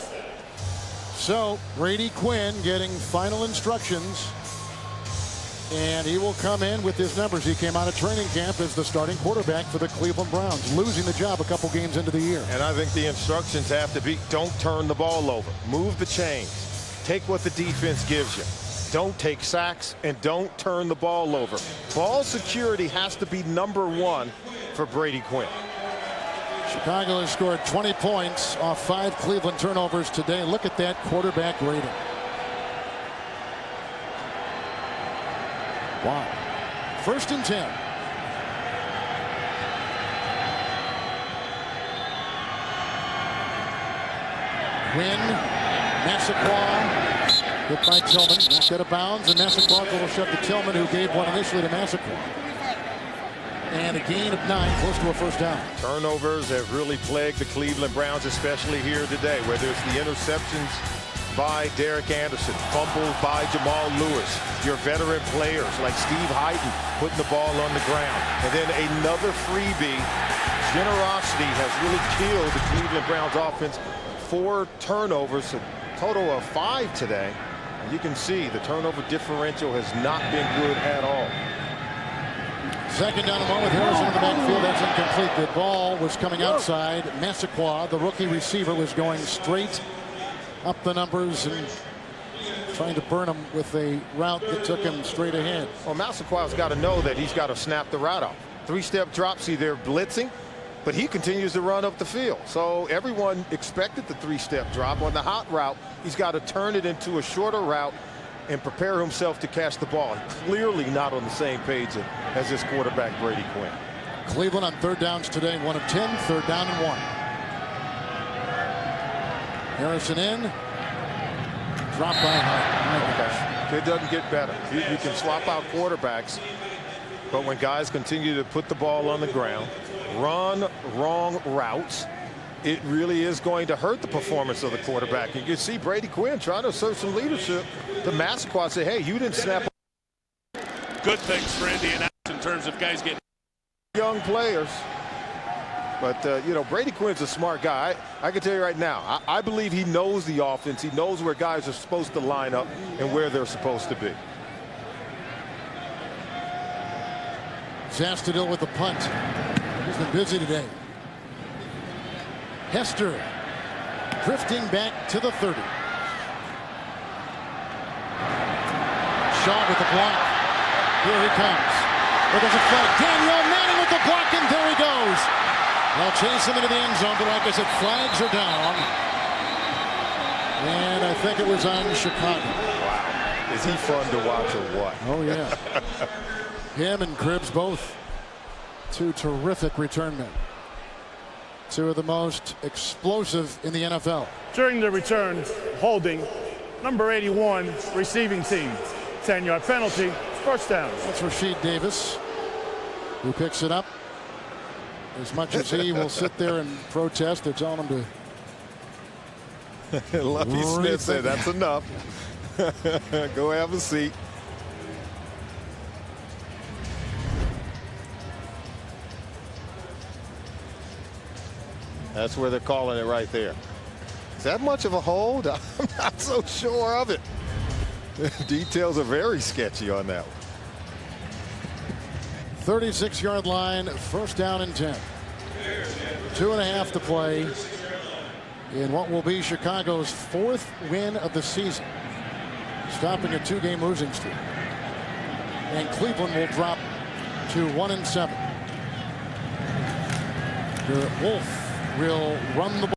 So Brady Quinn getting final instructions, and he will come in with his numbers. He came out of training camp as the starting quarterback for the Cleveland Browns, losing the job a couple games into the year. And I think the instructions have to be, don't turn the ball over. Move the chains. Take what the defense gives you. Don't take sacks, and don't turn the ball over. Ball security has to be #1 for Brady Quinn. Chicago has scored 20 points off 5 Cleveland turnovers today. Look at that quarterback rating. Wow. 1st and 10. Quinn, Massaquoi, hit by Tillman, knocked out of bounds, and Massaquoi will shove to Tillman, who gave one initially to Massaquoi. And a gain of 9, close to a first down. Turnovers have really plagued the Cleveland Browns, especially here today, whether it's the interceptions by Derek Anderson, fumbles by Jamal Lewis, your veteran players like Steve Hyden putting the ball on the ground, and then another freebie. Generosity has really killed the Cleveland Browns offense. 4 turnovers, a total of 5 today. And you can see the turnover differential has not been good at all. 2nd down and 1 with Harrison in the backfield. That's incomplete. The ball was coming outside. Massaquoi, the rookie receiver, was going straight up the numbers and trying to burn him with a route that took him straight ahead. Well, Massaquoi's got to know that he's got to snap the route out. 3-step drop. See, they're blitzing, but he continues to run up the field. So everyone expected the 3-step drop. On the hot route, he's got to turn it into a shorter route and prepare himself to catch the ball. Clearly not on the same page as this quarterback, Brady Quinn. Cleveland on 3rd downs today, 1 of 10, 3rd down and 1. Harrison in. Drop by Hyde. It doesn't get better. You can swap out quarterbacks, but when guys continue to put the ball on the ground, run wrong routes, it really is going to hurt the performance of the quarterback. And you can see Brady Quinn trying to assert some leadership. The Massaquoi say, hey, you didn't snap. Good things for Indianapolis in terms of guys getting young players. But, you know, Brady Quinn's a smart guy. I can tell you right now, I believe he knows the offense. He knows where guys are supposed to line up and where they're supposed to be. Zastudil with the punt. He's been busy today. Hester drifting back to the 30. Shaw with the block. Here he comes. There goes a flag. Daniel Manning with the block, and there he goes. They'll chase him into the end zone, but like I said, flags are down. And I think it was on Chicago. Wow. Is he fun to watch or what? Oh, yeah. Him and Cribbs both 2 terrific return men. 2 of the most explosive in the NFL. During the return, holding, number 81, receiving team. 10-yard penalty, first down. That's Rasheed Davis, who picks it up. As much as he will sit there and protest, they're telling him to. Lucky Smith said, that's enough. Go have a seat. That's where they're calling it right there. Is that much of a hold? I'm not so sure of it. The details are very sketchy on that one. 36-yard line, first down and 10. 2.5 to play in what will be Chicago's 4th win of the season, stopping a 2-game losing streak. And Cleveland will drop to 1-7. Wolf will run the ball.